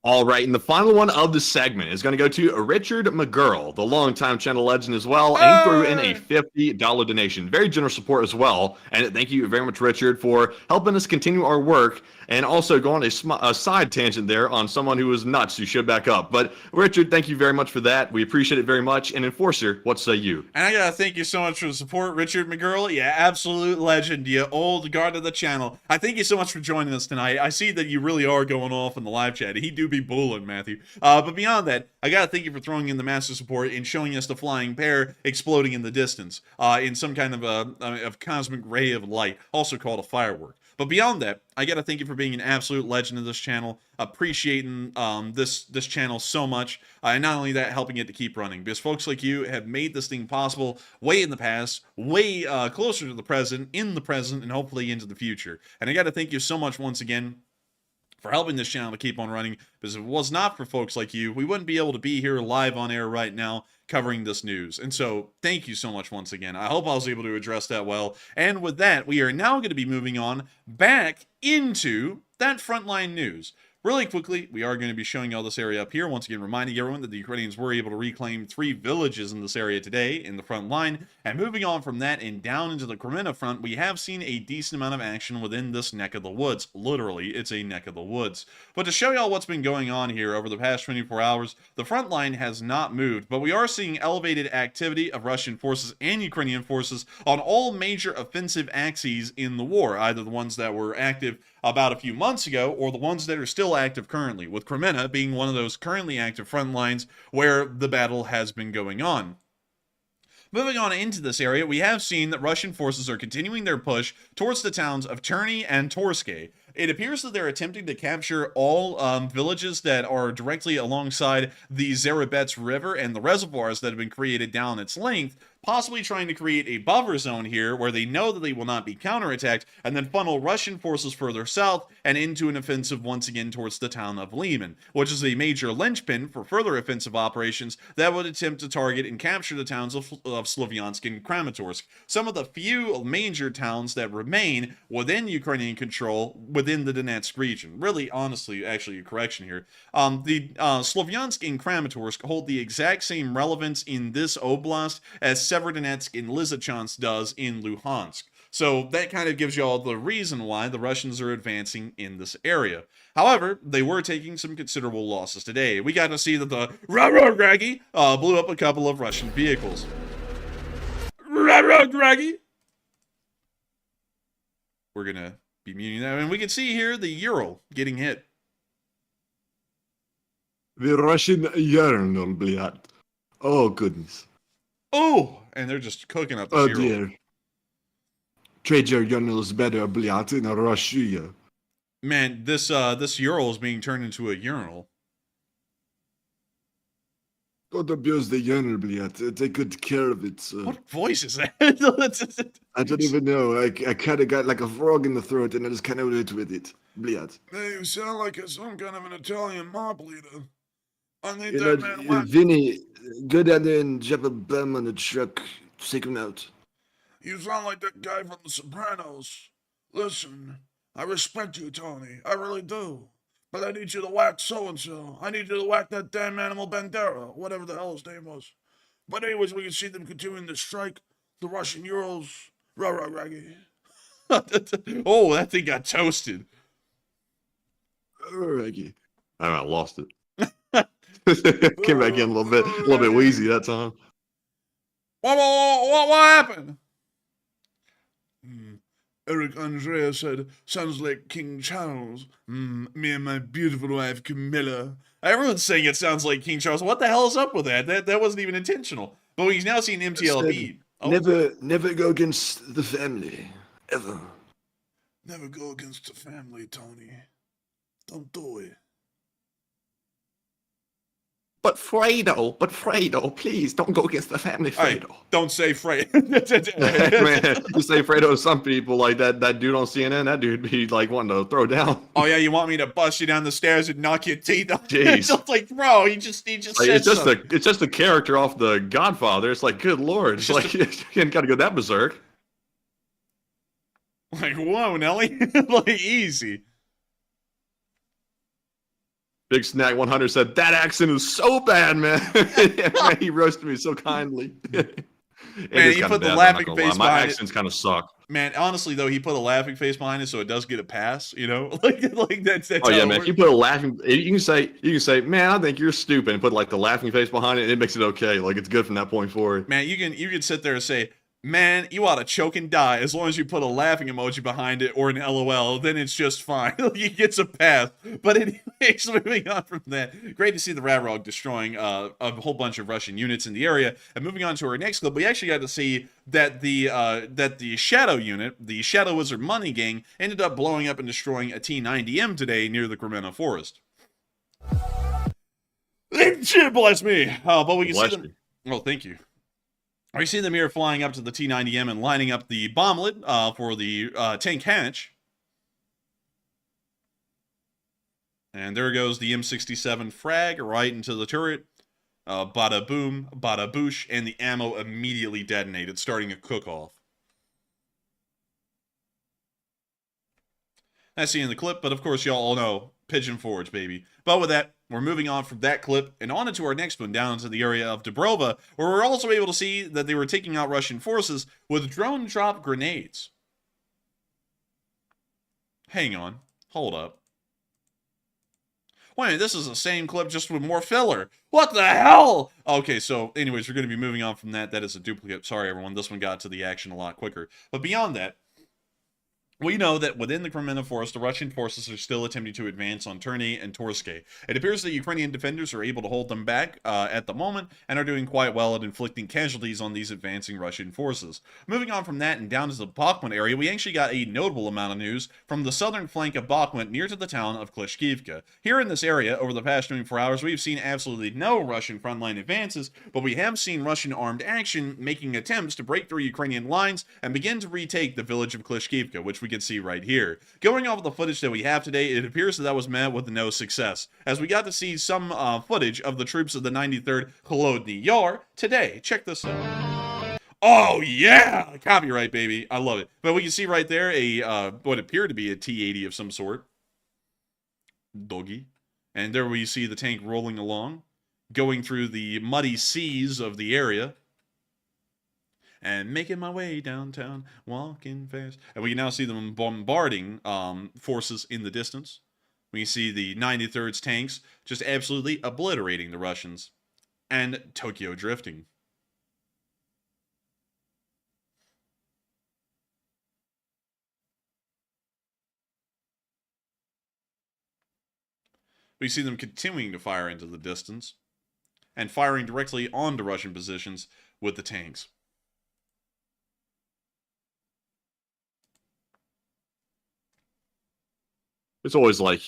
[SPEAKER 2] All right, and the final one of the segment is going to go to Richard McGurl, the longtime channel legend as well, and threw in a $50 donation. Very generous support as well, and thank you very much, Richard, for helping us continue our work, and also go on a side tangent there on someone who was nuts who showed back up. But Richard, thank you very much for that. We appreciate it very much. And Enforcer, what say you?
[SPEAKER 3] And I gotta thank you so much for the support, Richard McGurl. Yeah, absolute legend, you old guard of the channel. I thank you so much for joining us tonight. I see that you really are going off in the live chat. He do be bullying, Matthew. But beyond that, I gotta thank you for throwing in the massive support and showing us the flying pear exploding in the distance in some kind of a cosmic ray of light, also called a firework. But beyond that, I gotta thank you for being an absolute legend of this channel, appreciating this channel so much, and not only that, helping it to keep running, because folks like you have made this thing possible way in the past, way closer to the present, in the present, and hopefully into the future. And I gotta thank you so much once again for helping this channel to keep on running, because if it was not for folks like you, we wouldn't be able to be here live on air right now covering this news. And so thank you so much once again. I hope I was able to address that well. And with that, we are now going to be moving on back into that frontline news. Really quickly, we are going to be showing all this area up here. Once again, reminding everyone that the Ukrainians were able to reclaim 3 villages in this area today in the front line. And moving on from that and down into the Crimea front, we have seen a decent amount of action within this neck of the woods. Literally, it's a neck of the woods. But to show y'all what's been going on here over the past 24 hours, the front line has not moved, but we are seeing elevated activity of Russian forces and Ukrainian forces on all major offensive axes in the war, either the ones that were active about a few months ago or the ones that are still active currently, with Crimea being one of those currently active front lines where the battle has been going on. Moving on into this area, we have seen that Russian forces are continuing their push towards the towns of Cherny and Torske. It appears that they're attempting to capture all villages that are directly alongside the Zarabets River and the reservoirs that have been created down its length, possibly trying to create a buffer zone here where they know that they will not be counterattacked, and then funnel Russian forces further south and into an offensive once again towards the town of Liman, which is a major linchpin for further offensive operations that would attempt to target and capture the towns of Slovyansk and Kramatorsk, some of the few major towns that remain within Ukrainian control within the Donetsk region. Really, honestly, actually a correction here. The Slovyansk and Kramatorsk hold the exact same relevance in this oblast as Severodonetsk and Lysychansk does in Luhansk. So that kind of gives you all the reason why the Russians are advancing in this area. However, they were taking some considerable losses today. We got to see that the Raggy blew up a couple of Russian vehicles. Raggy! We're going to be muting that. And we can see here the Ural getting hit.
[SPEAKER 2] The Russian Ural, bliat. Oh, goodness.
[SPEAKER 3] Oh, and they're just cooking up the Ural.
[SPEAKER 2] Dear. Trade your urinals better, bliat, in Russia.
[SPEAKER 3] Man, this Ural is being turned into a urinal.
[SPEAKER 2] Don't abuse the urinal, bliat. Take good care of it, sir.
[SPEAKER 3] What voice is that?
[SPEAKER 2] I don't even know. I kind of got like a frog in the throat, and I just kind of went with it.
[SPEAKER 4] Bliat.
[SPEAKER 5] Hey, you sound like some kind of an Italian mob leader. I need
[SPEAKER 4] You know,
[SPEAKER 5] that man whacked.
[SPEAKER 4] Vinny, go down there and drop a bum on the truck. Take him out.
[SPEAKER 5] You sound like that guy from The Sopranos. Listen, I respect you, Tony. I really do. But I need you to whack so-and-so. I need you to whack that damn animal Bandera, whatever the hell his name was. But anyways, we can see them continuing to strike the Russian Urals. Rah-rah, raggy.
[SPEAKER 3] Oh, that thing got toasted.
[SPEAKER 4] Alrighty.
[SPEAKER 2] I lost it. Came back in a little bit wheezy that time.
[SPEAKER 3] What happened?
[SPEAKER 5] Eric Andrea said, sounds like King Charles. Me and my beautiful wife Camilla.
[SPEAKER 3] Everyone's saying it sounds like King Charles. What the hell is up with that? That wasn't even intentional. But we've now seen MTLB. Oh.
[SPEAKER 4] Never go against the family. Ever.
[SPEAKER 5] Never go against the family, Tony. Don't do it.
[SPEAKER 2] But Fredo, please don't go against the family,
[SPEAKER 3] Hey,
[SPEAKER 2] Fredo.
[SPEAKER 3] don't say Fredo.
[SPEAKER 2] Man, you say Fredo to some people like that dude on CNN, that dude be like wanting to throw down.
[SPEAKER 3] Oh yeah, you want me to bust you down the stairs and knock your teeth off?
[SPEAKER 2] Jeez.
[SPEAKER 3] It's just like, bro, he just
[SPEAKER 2] Like,
[SPEAKER 3] said
[SPEAKER 2] it's just
[SPEAKER 3] something.
[SPEAKER 2] it's just a character off The Godfather. It's like, good lord, it's like you gotta go that berserk.
[SPEAKER 3] Like, whoa, Nelly. Like, easy.
[SPEAKER 2] Big Snack 100 said that accent is so bad, man. Man, he roasted me so kindly.
[SPEAKER 3] Man, he put the laughing face
[SPEAKER 2] My
[SPEAKER 3] behind it.
[SPEAKER 2] accents kind of suck.
[SPEAKER 3] Man, honestly though, he put a laughing face behind it, so it does get a pass. You know, like that's.
[SPEAKER 2] Oh
[SPEAKER 3] how
[SPEAKER 2] yeah,
[SPEAKER 3] it
[SPEAKER 2] man.
[SPEAKER 3] works.
[SPEAKER 2] If you put a laughing, you can say, man, I think you're stupid, and put like the laughing face behind it, and it makes it okay. Like it's good from that point forward.
[SPEAKER 3] Man, you can sit there and say, man, you ought to choke and die, as long as you put a laughing emoji behind it or an LOL, then it's just fine. He gets a pass. But anyways, moving on from that, great to see the Radrog destroying a whole bunch of Russian units in the area. And moving on to our next clip, we actually got to see that the Shadow unit, the Shadow Wizard Money Gang, ended up blowing up and destroying a T-90M today near the Gromena Forest. Bless me. But we can
[SPEAKER 2] Bless
[SPEAKER 3] see them.
[SPEAKER 2] you.
[SPEAKER 3] Well, thank you. We see them here flying up to the T-90M and lining up the bomblet for the tank hatch. And there goes the M67 frag right into the turret. Bada boom, bada boosh, and the ammo immediately detonated, starting a cook-off. That's the end of the clip, but of course y'all all know Pigeon Forge, baby. But with that, we're moving on from that clip and on into our next one, down into the area of Dubrova, where we're also able to see that they were taking out Russian forces with drone-drop grenades. Hang on. Hold up. Wait, this is the same clip just with more filler. What the hell? Okay, so anyways, we're going to be moving on from that. That is a duplicate. Sorry, everyone. This one got to the action a lot quicker. But beyond that, we know that within the Gromena Forest, the Russian forces are still attempting to advance on Terney and Torske. It appears that Ukrainian defenders are able to hold them back at the moment and are doing quite well at inflicting casualties on these advancing Russian forces. Moving on from that and down to the Bakhmut area, we actually got a notable amount of news from the southern flank of Bakhmut near to the town of Klishkivka. Here in this area, over the past 24 hours, we've seen absolutely no Russian frontline advances, but we have seen Russian armed action making attempts to break through Ukrainian lines and begin to retake the village of Klishkivka, which we can see right here. Going off of the footage that we have today, it appears that was met with no success, as we got to see some footage of the troops of the 93rd Kholodny Yar today. Check this out. Oh yeah! Copyright, baby. I love it. But we can see right there a what appeared to be a T-80 of some sort. Doggy. And there we see the tank rolling along, going through the muddy seas of the area. And making my way downtown, walking fast. And we can now see them bombarding forces in the distance. We see the 93rd's tanks just absolutely obliterating the Russians. And Tokyo drifting. We see them continuing to fire into the distance. And firing directly onto Russian positions with the tanks.
[SPEAKER 2] It's always like,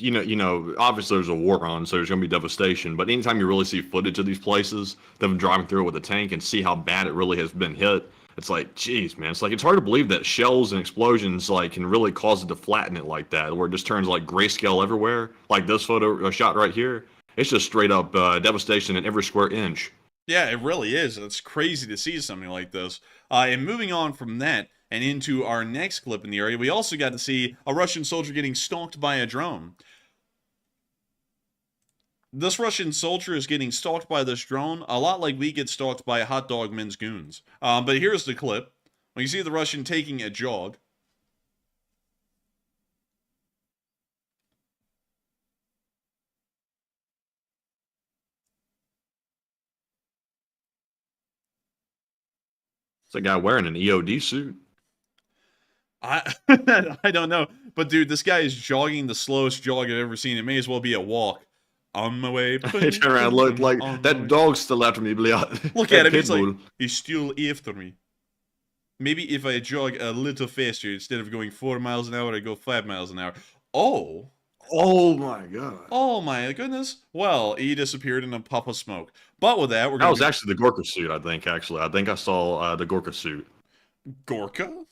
[SPEAKER 2] obviously there's a war on, so there's going to be devastation. But anytime you really see footage of these places, them driving through it with a tank and see how bad it really has been hit, It's like, geez, man. It's like it's hard to believe that shells and explosions like can really cause it to flatten it like that, where it just turns like grayscale everywhere. Like this photo shot right here, it's just straight up devastation in every square inch.
[SPEAKER 3] Yeah, it really is. It's crazy to see something like this. And moving on from that and into our next clip in the area, we also got to see a Russian soldier getting stalked by a drone. This Russian soldier is getting stalked by this drone, a lot like we get stalked by hot dog men's goons. But here's the clip. When you see the Russian taking a jog.
[SPEAKER 2] It's a guy wearing an EOD suit.
[SPEAKER 3] I I don't know. But dude, this guy is jogging the slowest jog I've ever seen. It may as well be a walk. On my way.
[SPEAKER 2] He turned around, looked like that dog's still after me.
[SPEAKER 3] Look at him. He's like, he's still after me. Maybe if I jog a little faster, instead of going 4 miles an hour, I go 5 miles an hour. Oh.
[SPEAKER 4] Oh my god.
[SPEAKER 3] Oh my goodness. Well, he disappeared in a puff of smoke. But with that, we're
[SPEAKER 2] That
[SPEAKER 3] going
[SPEAKER 2] was actually the Gorka suit, I think, actually. I think I saw the Gorka suit.
[SPEAKER 3] Gorka?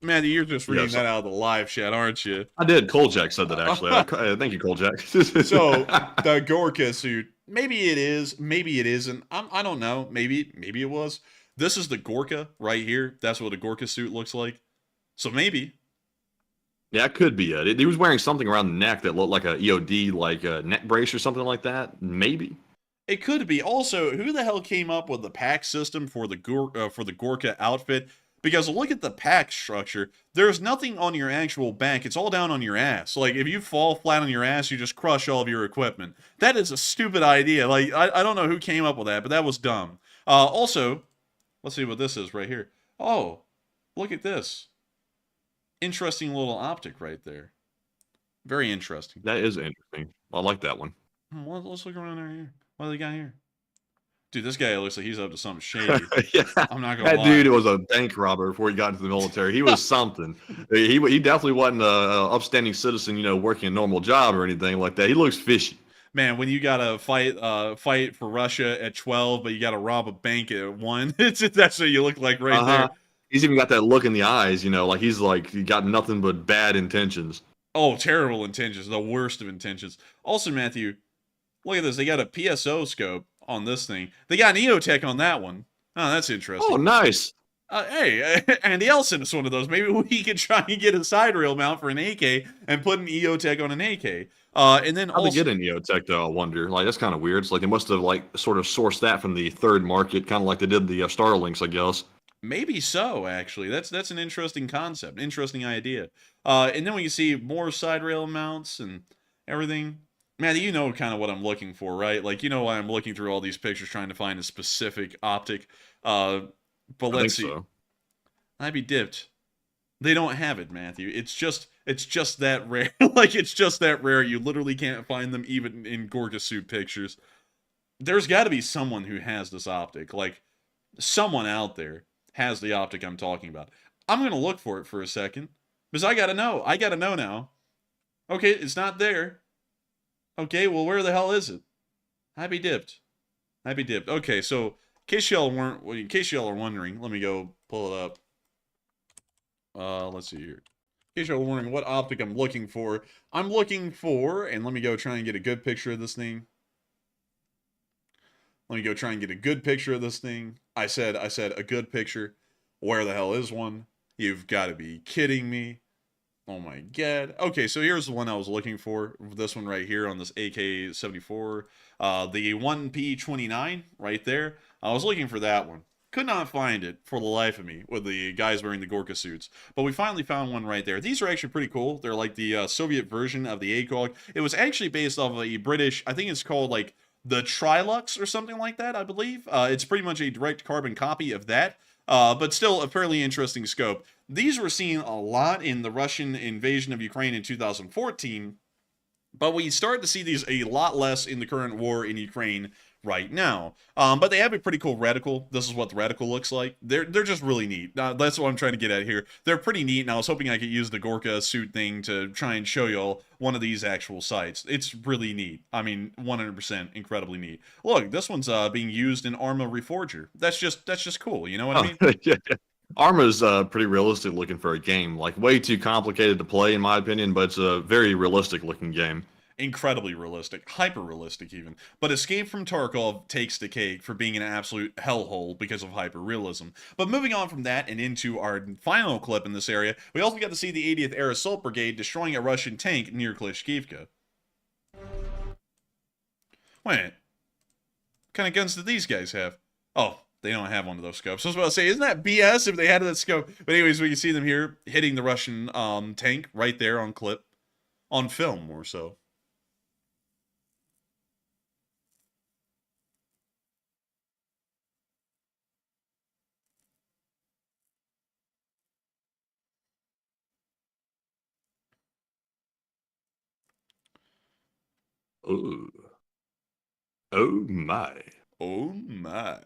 [SPEAKER 3] Man, you're just reading that out of the live chat, aren't you?
[SPEAKER 2] I did. Kolchak said that, actually. Thank you, Kolchak.
[SPEAKER 3] So, the Gorka suit, maybe it is, maybe it isn't. I don't know. Maybe it was. This is the Gorka right here. That's what a Gorka suit looks like. So maybe.
[SPEAKER 2] Yeah, it could be it. He was wearing something around the neck that looked like a EOD, like a neck brace or something like that. Maybe.
[SPEAKER 3] It could be. Also, who the hell came up with the pack system for the Gorka outfit? Because look at the pack structure. There's nothing on your actual back. It's all down on your ass. Like, if you fall flat on your ass, you just crush all of your equipment. That is a stupid idea. Like, I don't know who came up with that, but that was dumb. Also, let's see what this is right here. Oh, look at this. Interesting little optic right there. Very interesting.
[SPEAKER 2] That is interesting. I like that one.
[SPEAKER 3] Let's look around here. What do they got here? Dude, this guy looks like he's up to something shady.
[SPEAKER 2] Yeah.
[SPEAKER 3] I'm not gonna lie.
[SPEAKER 2] That dude was a bank robber before he got into the military. He was something. He definitely wasn't a upstanding citizen, working a normal job or anything like that. He looks fishy.
[SPEAKER 3] Man, when you gotta fight for Russia at 12, but you gotta rob a bank at 1, that's what you look like right there.
[SPEAKER 2] He's even got that look in the eyes, like he's like he got nothing but bad intentions.
[SPEAKER 3] Oh, terrible intentions, the worst of intentions. Also, Matthew, look at this. They got a PSO scope on this thing. They got an EOTech on that one. Oh, that's interesting.
[SPEAKER 2] Oh, nice.
[SPEAKER 3] Hey, Andy L sent us one of those. Maybe we could try and get a side rail mount for an AK and put an EOTech on an AK. And then
[SPEAKER 2] How'd they get an EOTech though? I wonder. Like that's kind of weird. It's like they must have like sort of sourced that from the third market, kind of like they did the Starlinks, I guess.
[SPEAKER 3] Maybe so, actually. That's an interesting concept, interesting idea. And then we can see more side rail mounts and everything. Matty, you know kind of what I'm looking for, right? Like, why I'm looking through all these pictures trying to find a specific optic. But let's see. So. I'd be dipped. They don't have it, Matthew. It's just that rare. Like, it's just that rare. You literally can't find them even in Gorka suit pictures. There's got to be someone who has this optic. Like, someone out there has the optic I'm talking about. I'm going to look for it for a second. Because I got to know. I got to know now. Okay, it's not there. Okay, well, where the hell is it? I'd be dipped. Okay, so in case y'all are wondering, let me go pull it up. Let's see here. In case y'all are wondering what optic I'm looking for, and let me go try and get a good picture of this thing. I said a good picture. Where the hell is one? You've got to be kidding me. Oh my god. Okay, so here's the one I was looking for. This one right here on this AK-74. The 1P29 right there. I was looking for that one. Could not find it for the life of me with the guys wearing the Gorka suits. But we finally found one right there. These are actually pretty cool. They're like the Soviet version of the ACOG. It was actually based off of a British, I think it's called like the Trilux or something like that, I believe. It's pretty much a direct carbon copy of that. But still a fairly interesting scope. These were seen a lot in the Russian invasion of Ukraine in 2014, but we start to see these a lot less in the current war in Ukraine right now. But they have a pretty cool reticle. This is what the reticle looks like. They're just really neat. That's what I'm trying to get at here. They're pretty neat, and I was hoping I could use the Gorka suit thing to try and show y'all one of these actual sites. It's really neat. I mean, 100% incredibly neat. Look, this one's being used in Arma Reforger. That's just cool. You know what I mean?
[SPEAKER 2] Yeah. Arma's pretty realistic looking for a game. Like, way too complicated to play, in my opinion, but it's a very realistic looking game.
[SPEAKER 3] Incredibly realistic, hyper realistic even. But Escape from Tarkov takes the cake for being an absolute hellhole because of hyper realism. But moving on from that and into our final clip in this area, we also got to see the 80th Air Assault Brigade destroying a Russian tank near Klishkivka. Wait, what kind of guns did these guys have? Oh, they don't have one of those scopes. I was about to say, isn't that BS if they had that scope? But anyways, we can see them here hitting the Russian tank right there on clip. On film, more so.
[SPEAKER 2] Ooh. Oh my.
[SPEAKER 3] Oh my.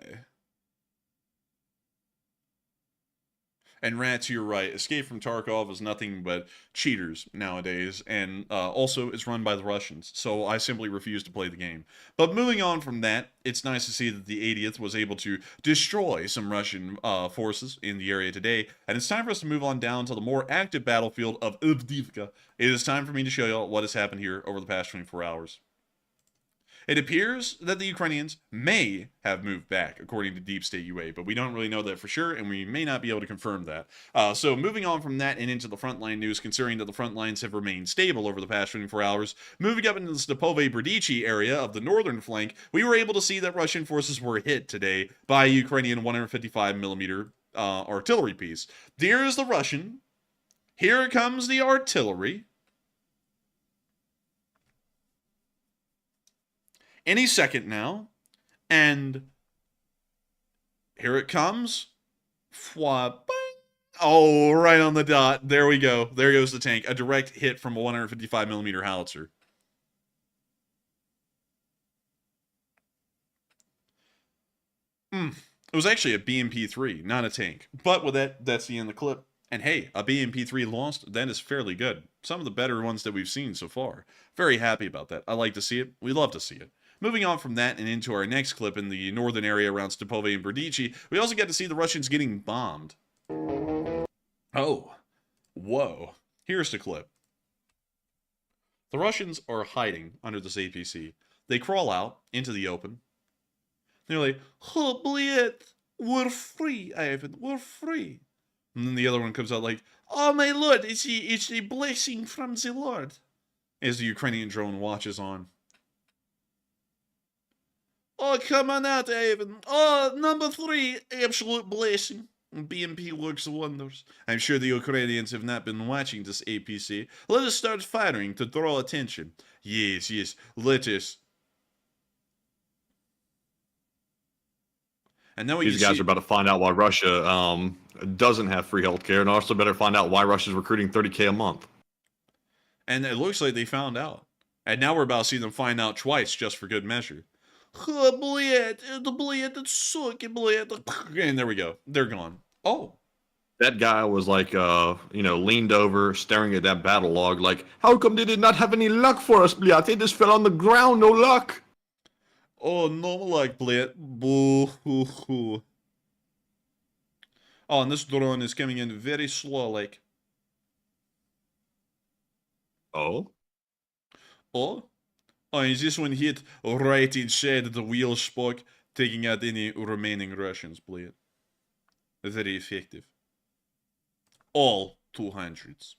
[SPEAKER 3] And Rats, you're right. Escape from Tarkov is nothing but cheaters nowadays, and also it's run by the Russians, so I simply refuse to play the game. But moving on from that, it's nice to see that the 80th was able to destroy some Russian forces in the area today, and it's time for us to move on down to the more active battlefield of Avdiivka. It is time for me to show y'all what has happened here over the past 24 hours. It appears that the Ukrainians may have moved back, according to Deep State UA, but we don't really know that for sure, and we may not be able to confirm that. So moving on from that and into the frontline news, considering that the front lines have remained stable over the past 24 hours, moving up into the Stepove-Berdichi area of the northern flank, we were able to see that Russian forces were hit today by a Ukrainian 155mm artillery piece. There is the Russian. Here comes the artillery. Any second now, and here it comes. Oh, right on the dot. There we go. There goes the tank. A direct hit from a 155mm howitzer. It was actually a BMP-3, not a tank. But with that, that's the end of the clip. And hey, a BMP-3 lost, that is fairly good. Some of the better ones that we've seen so far. Very happy about that. I like to see it. We love to see it. Moving on from that and into our next clip in the northern area around Stepove and Berdichi, we also get to see the Russians getting bombed. Oh. Whoa. Here's the clip. The Russians are hiding under this APC. They crawl out into the open. They're like, oh, bled, we're free, Ivan, we're free. And then the other one comes out like, oh my lord, it's a blessing from the Lord. As the Ukrainian drone watches on. Oh, come on out, Ivan. Oh, number 3, absolute blessing. BMP works wonders. I'm sure the Ukrainians have not been watching this APC. Let us start firing to draw attention. Yes, let us. And now
[SPEAKER 2] These guys are about to find out why Russia doesn't have free healthcare, and also better find out why Russia's recruiting $30K a month.
[SPEAKER 3] And it looks like they found out. And now we're about to see them find out twice just for good measure. It's sucky, and there we go. They're gone. Oh.
[SPEAKER 2] That guy was like, leaned over, staring at that battle log like, how come they did not have any luck for us, Bliat? They just fell on the ground, no luck.
[SPEAKER 3] Oh, no luck, Bliat. Boo-hoo-hoo. Oh, and this drone is coming in very slow, like.
[SPEAKER 2] Oh?
[SPEAKER 3] Oh? Oh, and this one hit right inside the wheel spoke, taking out any remaining Russians, Bliat. Very effective. All 200s.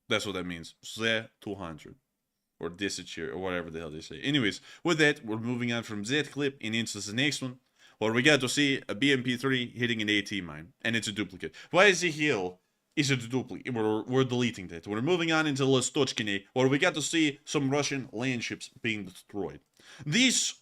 [SPEAKER 3] That's what that means. The 200. Or disappear, or whatever the hell they say. Anyways, with that, we're moving on from that clip and into the next one, where we got to see a BMP-3 hitting an AT mine. And it's a duplicate. Why is the hell is it a duplicate? We're deleting that. We're moving on into Lostochkine, where we got to see some Russian land ships being destroyed. These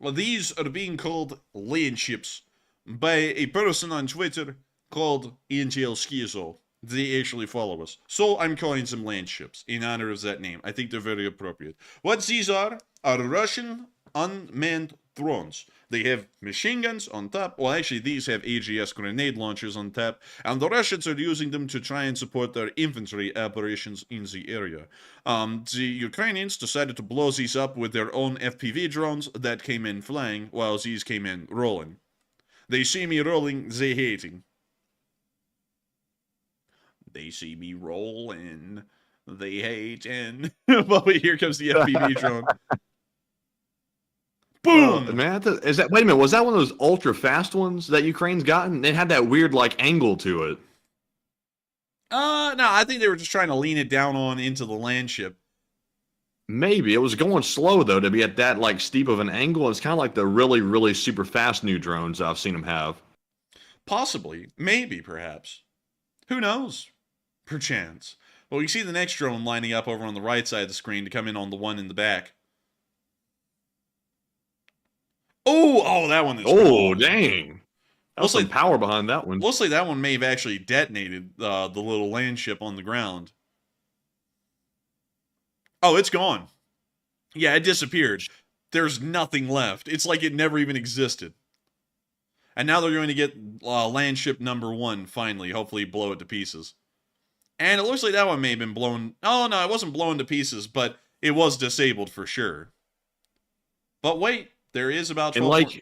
[SPEAKER 3] are being called land ships by a person on Twitter called NTL Skizo. They actually follow us. So I'm calling them land ships in honor of that name. I think they're very appropriate. What these are Russian unmanned drones. They have machine guns on top. Well, actually, these have AGS grenade launchers on top. And the Russians are using them to try and support their infantry operations in the area. The Ukrainians decided to blow these up with their own FPV drones that came in flying, while these came in rolling. They see me rolling, they hating. They see me rolling. They hating. But wait, here comes the FPV drone. Boom!
[SPEAKER 2] Man, is that? Wait a minute. Was that one of those ultra fast ones that Ukraine's gotten? It had that weird like angle to it.
[SPEAKER 3] No, I think they were just trying to lean it down on into the land ship.
[SPEAKER 2] Maybe it was going slow though to be at that like steep of an angle. It's kind of like the really, really super fast new drones I've seen them have.
[SPEAKER 3] Possibly, maybe, perhaps. Who knows? Perchance. But we see the next drone lining up over on the right side of the screen to come in on the one in the back. Oh, that one is
[SPEAKER 2] Oh,
[SPEAKER 3] gone.
[SPEAKER 2] dang. That was some power behind that one.
[SPEAKER 3] Looks like that one may have actually detonated the little land ship on the ground. Oh, it's gone. Yeah, it disappeared. There's nothing left. It's like it never even existed. And now they're going to get land ship number 1, finally. Hopefully blow it to pieces. And it looks like that one may have been blown. Oh, no, it wasn't blown to pieces, but it was disabled for sure. But wait, there is about 12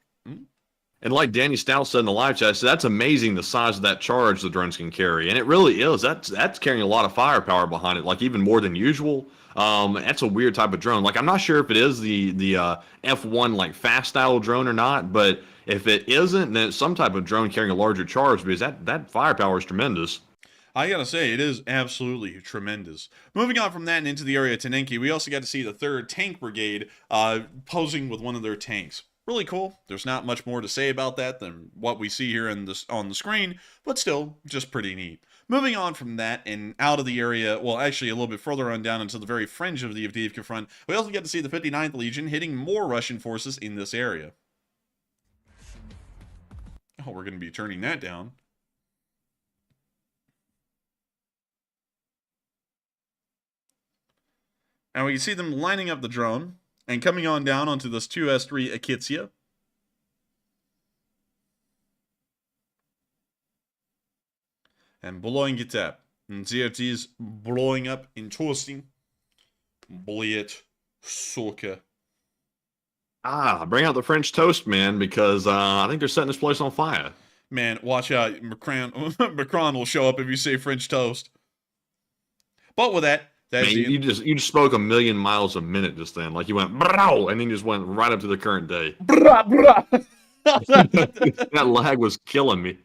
[SPEAKER 2] And like Danny Stout said in the live chat, so that's amazing the size of that charge the drones can carry. And it really is. That's carrying a lot of firepower behind it, like even more than usual. That's a weird type of drone. Like I'm not sure if it is the F1 like fast style drone or not, but if it isn't, then it's some type of drone carrying a larger charge because that firepower is tremendous.
[SPEAKER 3] I gotta say, it is absolutely tremendous. Moving on from that and into the area of Tenenki, we also got to see the 3rd Tank Brigade posing with one of their tanks. Really cool. There's not much more to say about that than what we see here on the screen, but still, just pretty neat. Moving on from that and out of the area, well, actually a little bit further on down into the very fringe of the Avdiivka front, we also get to see the 59th Legion hitting more Russian forces in this area. Oh, we're going to be turning that down. And we can see them lining up the drone and coming on down onto this 2S3 Akitsia. And blowing it up. And there it is, blowing up and toasting. Blét, soka.
[SPEAKER 2] Bring out the French toast, man, because I think they're setting this place on fire.
[SPEAKER 3] Man, watch out. Macron will show up if you say French toast. But with that,
[SPEAKER 2] Man, you just spoke a million miles a minute just then. Like you went, brow, and then you just went right up to the current day. That lag was killing me.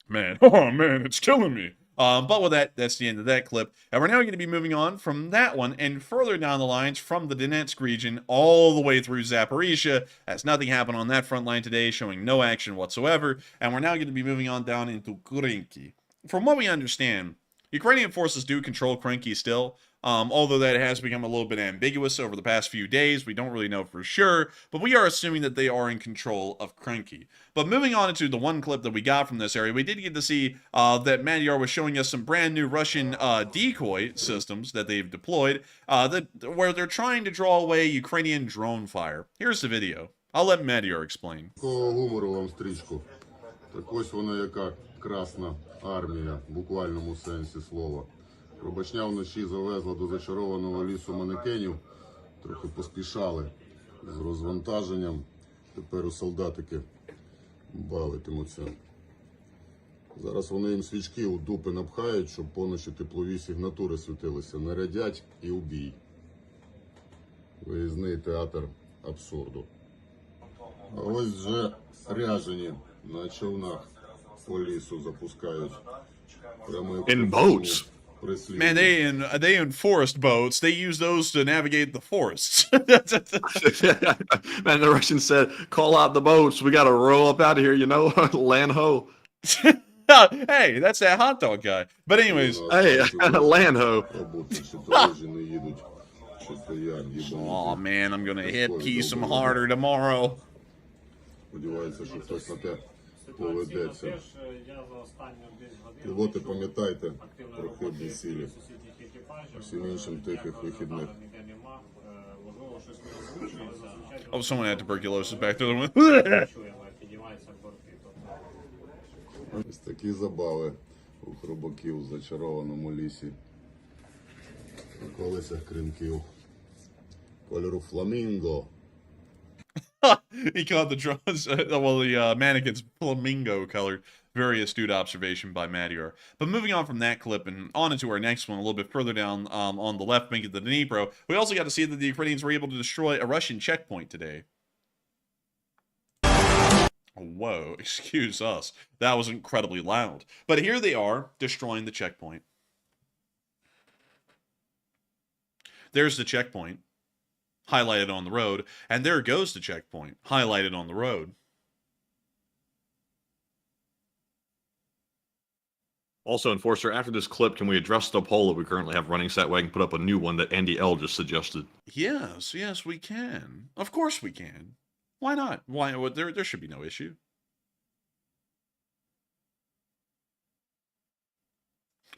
[SPEAKER 3] Man, oh man, it's killing me. But with that, that's the end of that clip. And we're now going to be moving on from that one and further down the lines from the Donetsk region all the way through Zaporizhia. As nothing happened on that front line today, showing no action whatsoever. And we're now going to be moving on down into Krinky. From what we understand, Ukrainian forces do control Krinky still. Although that has become a little bit ambiguous over the past few days. We don't really know for sure, but we are assuming that they are in control of Krinky. But moving on into the one clip that we got from this area, we did get to see that Magyar was showing us some brand new Russian decoy systems that they've deployed, where they're trying to draw away Ukrainian drone fire. Here's the video. I'll let Magyar explain.
[SPEAKER 8] Гумору вам стрічку. Так ось вона яка красна армія, в буквальному сенсі слова. Рубашня вночі завезла до зачарованого лісу манекенів, трохи поспішали з розвантаженням. Тепер у солдатики бавитимуться. Зараз вони їм свічки у дупи напхають, щоб поночі теплові сигнатури світилися. Нарядять і убій. Виїзний театр абсурду. А ось вже ряжені на човнах по лісу запускають.
[SPEAKER 2] In boats.
[SPEAKER 3] Man, they in forest boats. They use those to navigate the forests.
[SPEAKER 2] Man, the Russians said, call out the boats. We got to row up out of here, you know, land ho.
[SPEAKER 3] Hey, that's that hot dog guy. But anyways.
[SPEAKER 2] Hey, land ho.
[SPEAKER 3] Oh man, I'm going to hit P some harder tomorrow.
[SPEAKER 8] Сподіваюся, що хтось на те поведеться. Пілоти, пам'ятайте про хибні сілі. Всім іншим тихих вихідних.
[SPEAKER 3] Oh, someone had tuberculosis back there.
[SPEAKER 8] Ось такі забави у хробаків в зачарованому лісі. На колесах кринків. Кольору фламінго.
[SPEAKER 3] He called the drones, well, the mannequins flamingo colored. Very astute observation by Madior. But moving on from that clip and on into our next one, a little bit further down on the left bank of the Dnipro, we also got to see that the Ukrainians were able to destroy a Russian checkpoint today. Whoa, excuse us. That was incredibly loud. But here they are, destroying the checkpoint. There's the checkpoint, highlighted on the road, and there goes the checkpoint, highlighted on the road.
[SPEAKER 2] Also, Enforcer, after this clip, can we address the poll that we currently have running so that way I can put up a new one that Andy L. just suggested?
[SPEAKER 3] Yes, we can. Of course we can. Why not? Why? Well, there should be no issue.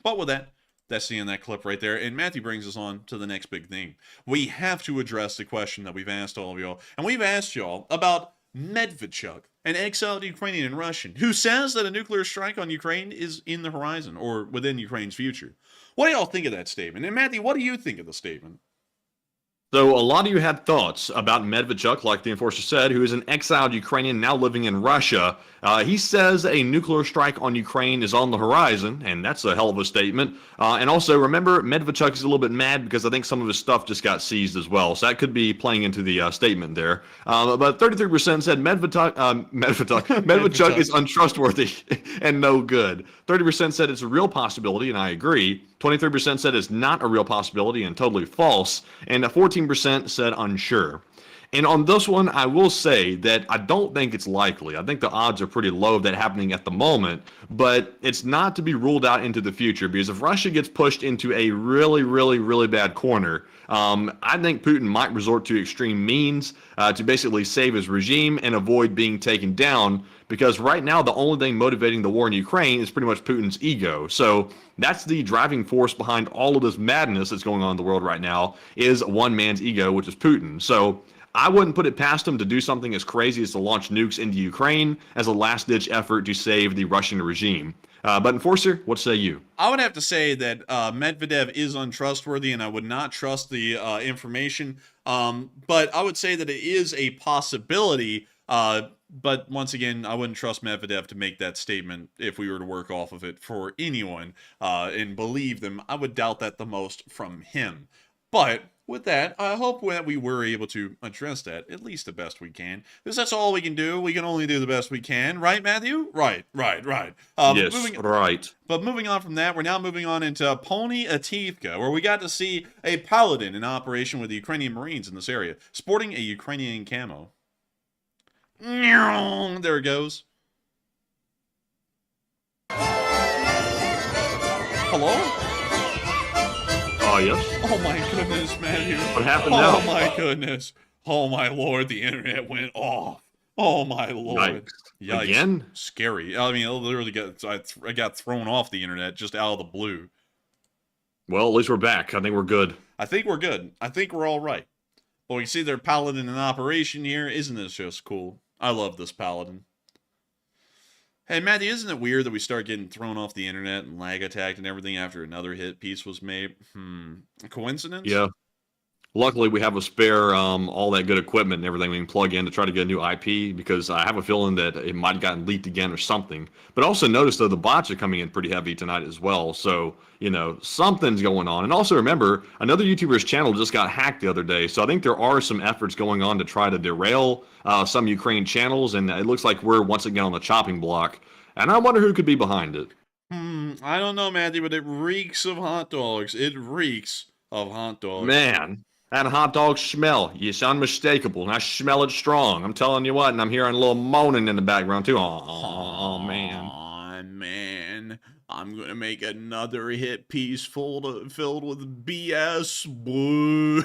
[SPEAKER 3] But with that, that's the end of that clip right there. And Matthew brings us on to the next big thing. We have to address the question that we've asked all of y'all. And we've asked y'all about Medvedchuk, an exiled Ukrainian and Russian, who says that a nuclear strike on Ukraine is in the horizon or within Ukraine's future. What do y'all think of that statement? And Matthew, what do you think of the statement?
[SPEAKER 2] So a lot of you had thoughts about Medvedchuk, like the Enforcer said, who is an exiled Ukrainian now living in Russia. He says a nuclear strike on Ukraine is on the horizon, and that's a hell of a statement. And also, remember, Medvedchuk is a little bit mad because I think some of his stuff just got seized as well. So that could be playing into the statement there. But 33% said Medvedchuk is untrustworthy and no good. 30% said it's a real possibility, and I agree. 23% said it's not a real possibility and totally false. And 14% said unsure. And on this one, I will say that I don't think it's likely. I think the odds are pretty low of that happening at the moment, but it's not to be ruled out into the future, because if Russia gets pushed into a really, really, really bad corner, I think Putin might resort to extreme means to basically save his regime and avoid being taken down, because right now the only thing motivating the war in Ukraine is pretty much Putin's ego. So that's the driving force behind all of this madness that's going on in the world right now, is one man's ego, which is Putin. So I wouldn't put it past him to do something as crazy as to launch nukes into Ukraine as a last-ditch effort to save the Russian regime. But Enforcer, what say you?
[SPEAKER 3] I would have to say that Medvedev is untrustworthy, and I would not trust the information. But I would say that it is a possibility. But once again, I wouldn't trust Medvedev to make that statement if we were to work off of it for anyone and believe them. I would doubt that the most from him. But with that, I hope that we were able to address that at least the best we can, because that's all we can do. We can only do the best we can, right, Matthew? Right.
[SPEAKER 2] Yes, right.
[SPEAKER 3] But moving on from that, we're now moving on into Pony Ativka, where we got to see a paladin in operation with the Ukrainian Marines in this area, sporting a Ukrainian camo. There it goes. Hello?
[SPEAKER 2] Oh, yes.
[SPEAKER 3] Oh my goodness, Matthew.
[SPEAKER 2] What happened now?
[SPEAKER 3] Oh my goodness. Oh my lord, the internet went off. Oh my lord.
[SPEAKER 2] Yikes. Again?
[SPEAKER 3] Scary. I mean, I literally I got thrown off the internet just out of the blue.
[SPEAKER 2] Well, at least we're back. I think we're good.
[SPEAKER 3] I think we're good. I think we're all right. Well, you see their paladin in operation here. Isn't this just cool? I love this paladin. Hey, Matthew, isn't it weird that we start getting thrown off the internet and lag attacked and everything after another hit piece was made? A coincidence?
[SPEAKER 2] Yeah. Luckily, we have a spare, all that good equipment and everything we can plug in to try to get a new IP, because I have a feeling that it might have gotten leaked again or something. But also notice, though, the bots are coming in pretty heavy tonight as well. So, you know, something's going on. And also remember, another YouTuber's channel just got hacked the other day. So I think there are some efforts going on to try to derail some Ukraine channels. And it looks like we're once again on the chopping block. And I wonder who could be behind it.
[SPEAKER 3] I don't know, Matthew, but it reeks of hot dogs. It reeks of hot dogs.
[SPEAKER 2] Man. That hot dog smell, it's unmistakable, and I smell it strong. I'm telling you what, and I'm hearing a little moaning in the background too. Oh man.
[SPEAKER 3] Aw, man. I'm gonna make another hit piece filled with BS. Boo.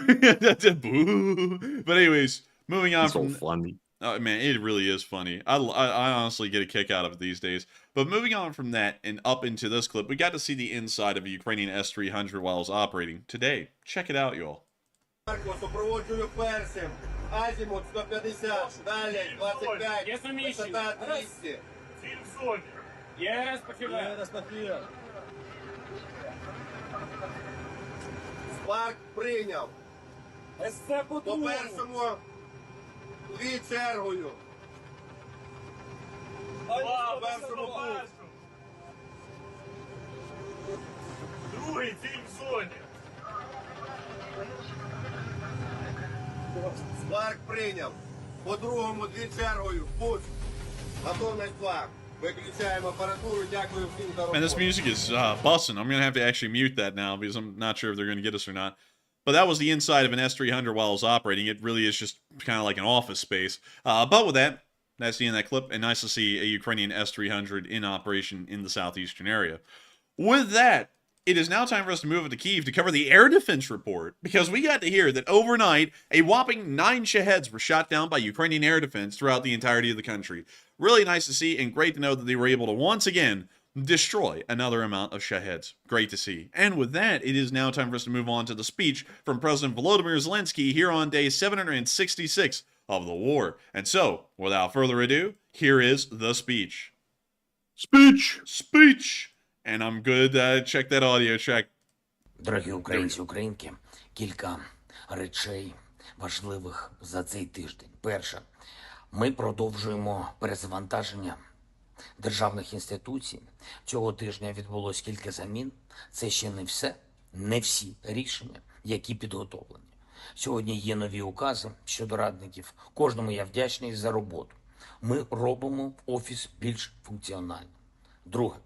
[SPEAKER 3] Boo. But anyways, moving on
[SPEAKER 2] It's
[SPEAKER 3] from...
[SPEAKER 2] so funny.
[SPEAKER 3] Oh, man, it really is funny. I honestly get a kick out of it these days. But moving on from that and up into this clip, we got to see the inside of a Ukrainian S-300 while it was operating today. Check it out, y'all.
[SPEAKER 9] Супроводжую першим. Азімут 150, далі 25, висота 200. Є розпохід. Спак прийняв. По першому дві чергою. Два, першому пункту. Другий ціль в зоні. Флаг прийняв. По другому дві чергою. Пуш. Готовність флаг. Виключаємо апаратуру. Дякую всім за роботу.
[SPEAKER 3] Man, this music is busting. I'm gonna have to actually mute that now because I'm not sure if they're gonna get us or not. But that was the inside of an S300 while it was operating. It really is just kind of like an office space. But with that, that's the end of that clip, and nice to see a Ukrainian S300 in operation in the southeastern area. With that, it is now time for us to move into Kyiv to cover the air defense report, because we got to hear that overnight, a whopping 9 Shaheds were shot down by Ukrainian air defense throughout the entirety of the country. Really nice to see, and great to know that they were able to once again destroy another amount of Shaheds. Great to see. And with that, it is now time for us to move on to the speech from President Volodymyr Zelensky here on day 766 of the war. And so, without further ado, here is the speech. Speech! And I'm good. Check that audio check.
[SPEAKER 10] Дорогі українці, українки, кілька речей важливих за цей тиждень. Перше, ми продовжуємо перезавантаження державних інституцій. Цього тижня відбулось кілька замін. Це ще не все, не всі рішення, які підготовлені. Сьогодні є нові укази щодо радників. Кожному я вдячний за роботу. Ми робимо офіс більш функціональним. Друге,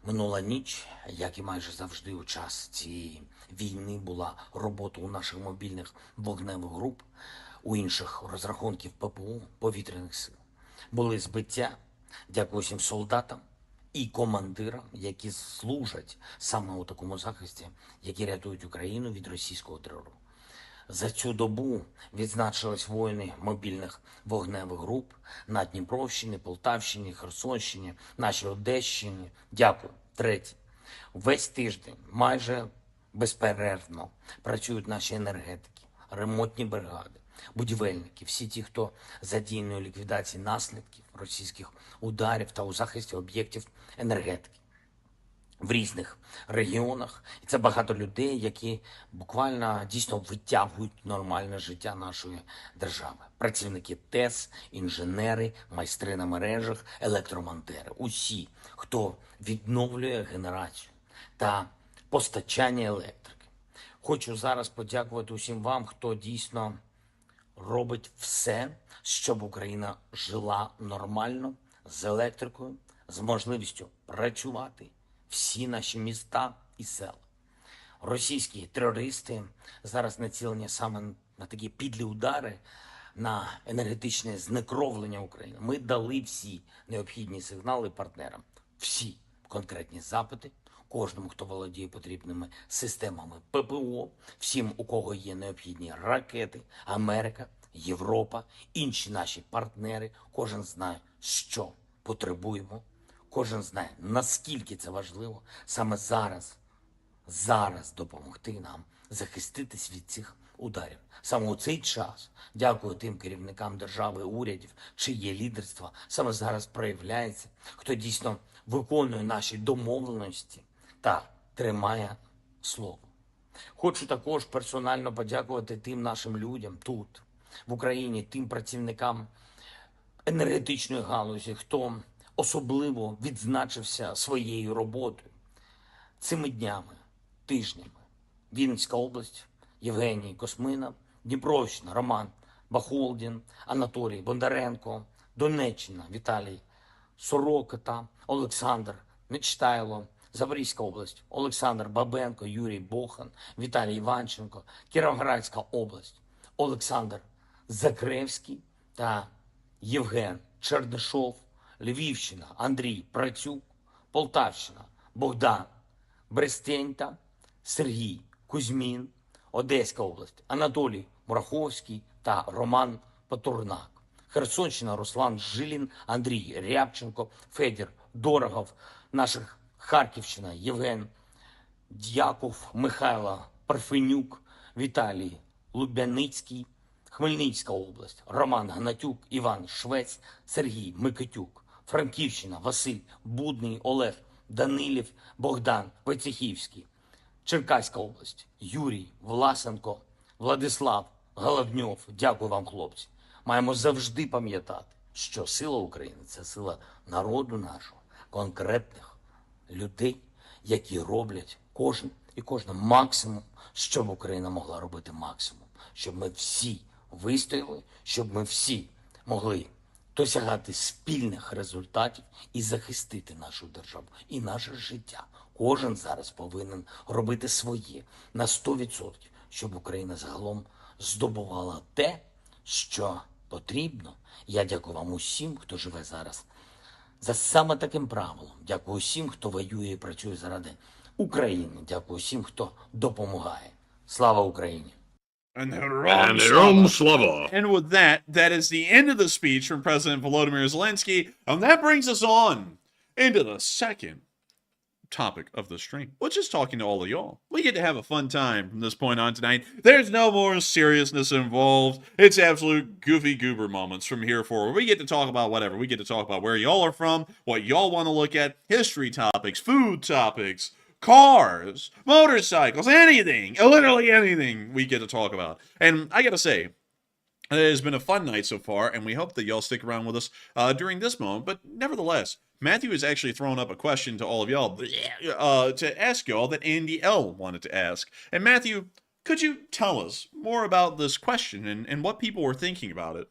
[SPEAKER 10] минула ніч, як і майже завжди у час цієї війни, була робота у наших мобільних вогневих груп, у інших розрахунків ППО, повітряних сил. Були збиття, дякую всім солдатам і командирам, які служать саме у такому захисті, які рятують Україну від російського терору. За цю добу відзначились воїни мобільних вогневих груп на Дніпровщині, Полтавщині, Херсонщині, нашій Одещині. Дякую. Третє. Весь тиждень майже безперервно працюють наші енергетики, ремонтні бригади, будівельники, всі ті, хто задіяний у ліквідації наслідків російських ударів та у захисті об'єктів енергетики в різних регіонах. І це багато людей, які буквально дійсно витягують нормальне життя нашої держави. Працівники ТЕС, інженери, майстри на мережах, електромонтери. Усі, хто відновлює генерацію та постачання електрики. Хочу зараз подякувати усім вам, хто дійсно робить все, щоб Україна жила нормально, з електрикою, з можливістю працювати. Всі наші міста і села. Російські терористи зараз націлені саме на такі підлі удари, на енергетичне знекровлення України. Ми дали всі необхідні сигнали партнерам, всі конкретні запити, кожному, хто володіє потрібними системами ППО, всім, у кого є необхідні ракети, Америка, Європа, інші наші партнери. Кожен знає, що потребуємо. Кожен знає, наскільки це важливо саме зараз допомогти нам захиститись від цих ударів. Саме у цей час, дякую тим керівникам держави, урядів, чиє лідерство саме зараз проявляється, хто дійсно виконує наші домовленості та тримає слово. Хочу також персонально подякувати тим нашим людям тут, в Україні, тим працівникам енергетичної галузі, хто особливо відзначився своєю роботою цими днями, тижнями. Вінницька область, Євгеній Космина, Дніпровщина, Роман Бахолдін, Анатолій Бондаренко, Донеччина, Віталій Сорока та Олександр Нечтайло, Запорізька область, Олександр Бабенко, Юрій Бохан, Віталій Іванченко, Кіровоградська область, Олександр Закревський та Євген Чернишов, Львівщина, Андрій Працюк, Полтавщина, Богдан Брестеньта, Сергій Кузьмін, Одеська область, Анатолій Мураховський та Роман Патурнак, Херсонщина, Руслан Жилін, Андрій Рябченко, Федір Дорогов, наших Харківщина, Євген Дяков, Михайло Парфенюк, Віталій Лубяницький, Хмельницька область, Роман Гнатюк, Іван Швець, Сергій Микитюк, Франківщина, Василь Будний, Олег Данилів, Богдан Войцехівський, Черкаська область, Юрій Власенко, Владислав Головньов, дякую вам, хлопці, Маємо завжди пам'ятати, що сила України – це сила народу нашого, конкретних людей, які роблять кожен і кожна максимум, щоб Україна могла робити максимум, щоб ми всі вистояли, щоб ми всі могли досягати спільних результатів і захистити нашу державу і наше життя. Кожен зараз повинен робити своє на 100%, щоб Україна загалом здобувала те, що потрібно. Я дякую вам усім, хто живе зараз за саме таким правилом. Дякую усім, хто воює і працює заради України. Дякую усім, хто допомагає. Слава Україні!
[SPEAKER 3] And
[SPEAKER 2] Herom Slava.
[SPEAKER 3] And with that, that is the end of the speech from President Volodymyr Zelensky. And that brings us on into the second topic of the stream, which is talking to all of y'all. We get to have a fun time from this point on tonight. There's no more seriousness involved. It's absolute goofy goober moments from here forward. We get to talk about whatever. We get to talk about where y'all are from, what y'all want to look at, history topics, food topics, cars, motorcycles, anything, literally anything we get to talk about. And I gotta say, it has been a fun night so far, and we hope that y'all stick around with us during this moment. But nevertheless, Matthew has actually thrown up a question to all of y'all to ask y'all that Andy L. wanted to ask. And Matthew, could you tell us more about this question and what people were thinking about it?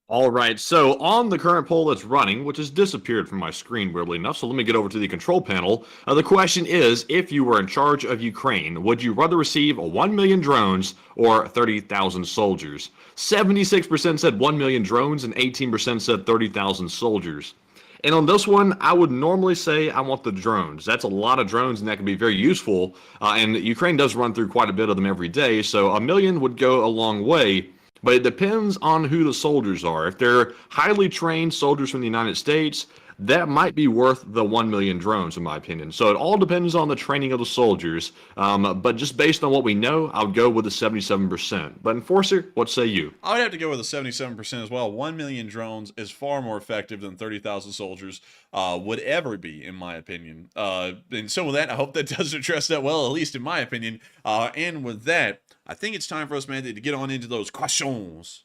[SPEAKER 2] All right, so on the current poll that's running, which has disappeared from my screen, weirdly enough, so let me get over to the control panel. The question is, if you were in charge of Ukraine, would you rather receive 1 million drones or 30,000 soldiers? 76% said 1 million drones and 18% said 30,000 soldiers. And on this one, I would normally say I want the drones. That's a lot of drones, and that can be very useful. And Ukraine does run through quite a bit of them every day, so 1 million would go a long way. But it depends on who the soldiers are. If they're highly trained soldiers from the United States, that might be worth the 1 million drones, in my opinion. So it all depends on the training of the soldiers. But just based on what we know, I would go with the 77%. But Enforcer, what say you?
[SPEAKER 3] I would have to go with the 77% as well. 1 million drones is far more effective than 30,000 soldiers would ever be, in my opinion. And so with that, I hope that does address that well, at least in my opinion. And with that, I think it's time for us, man, to get on into those questions.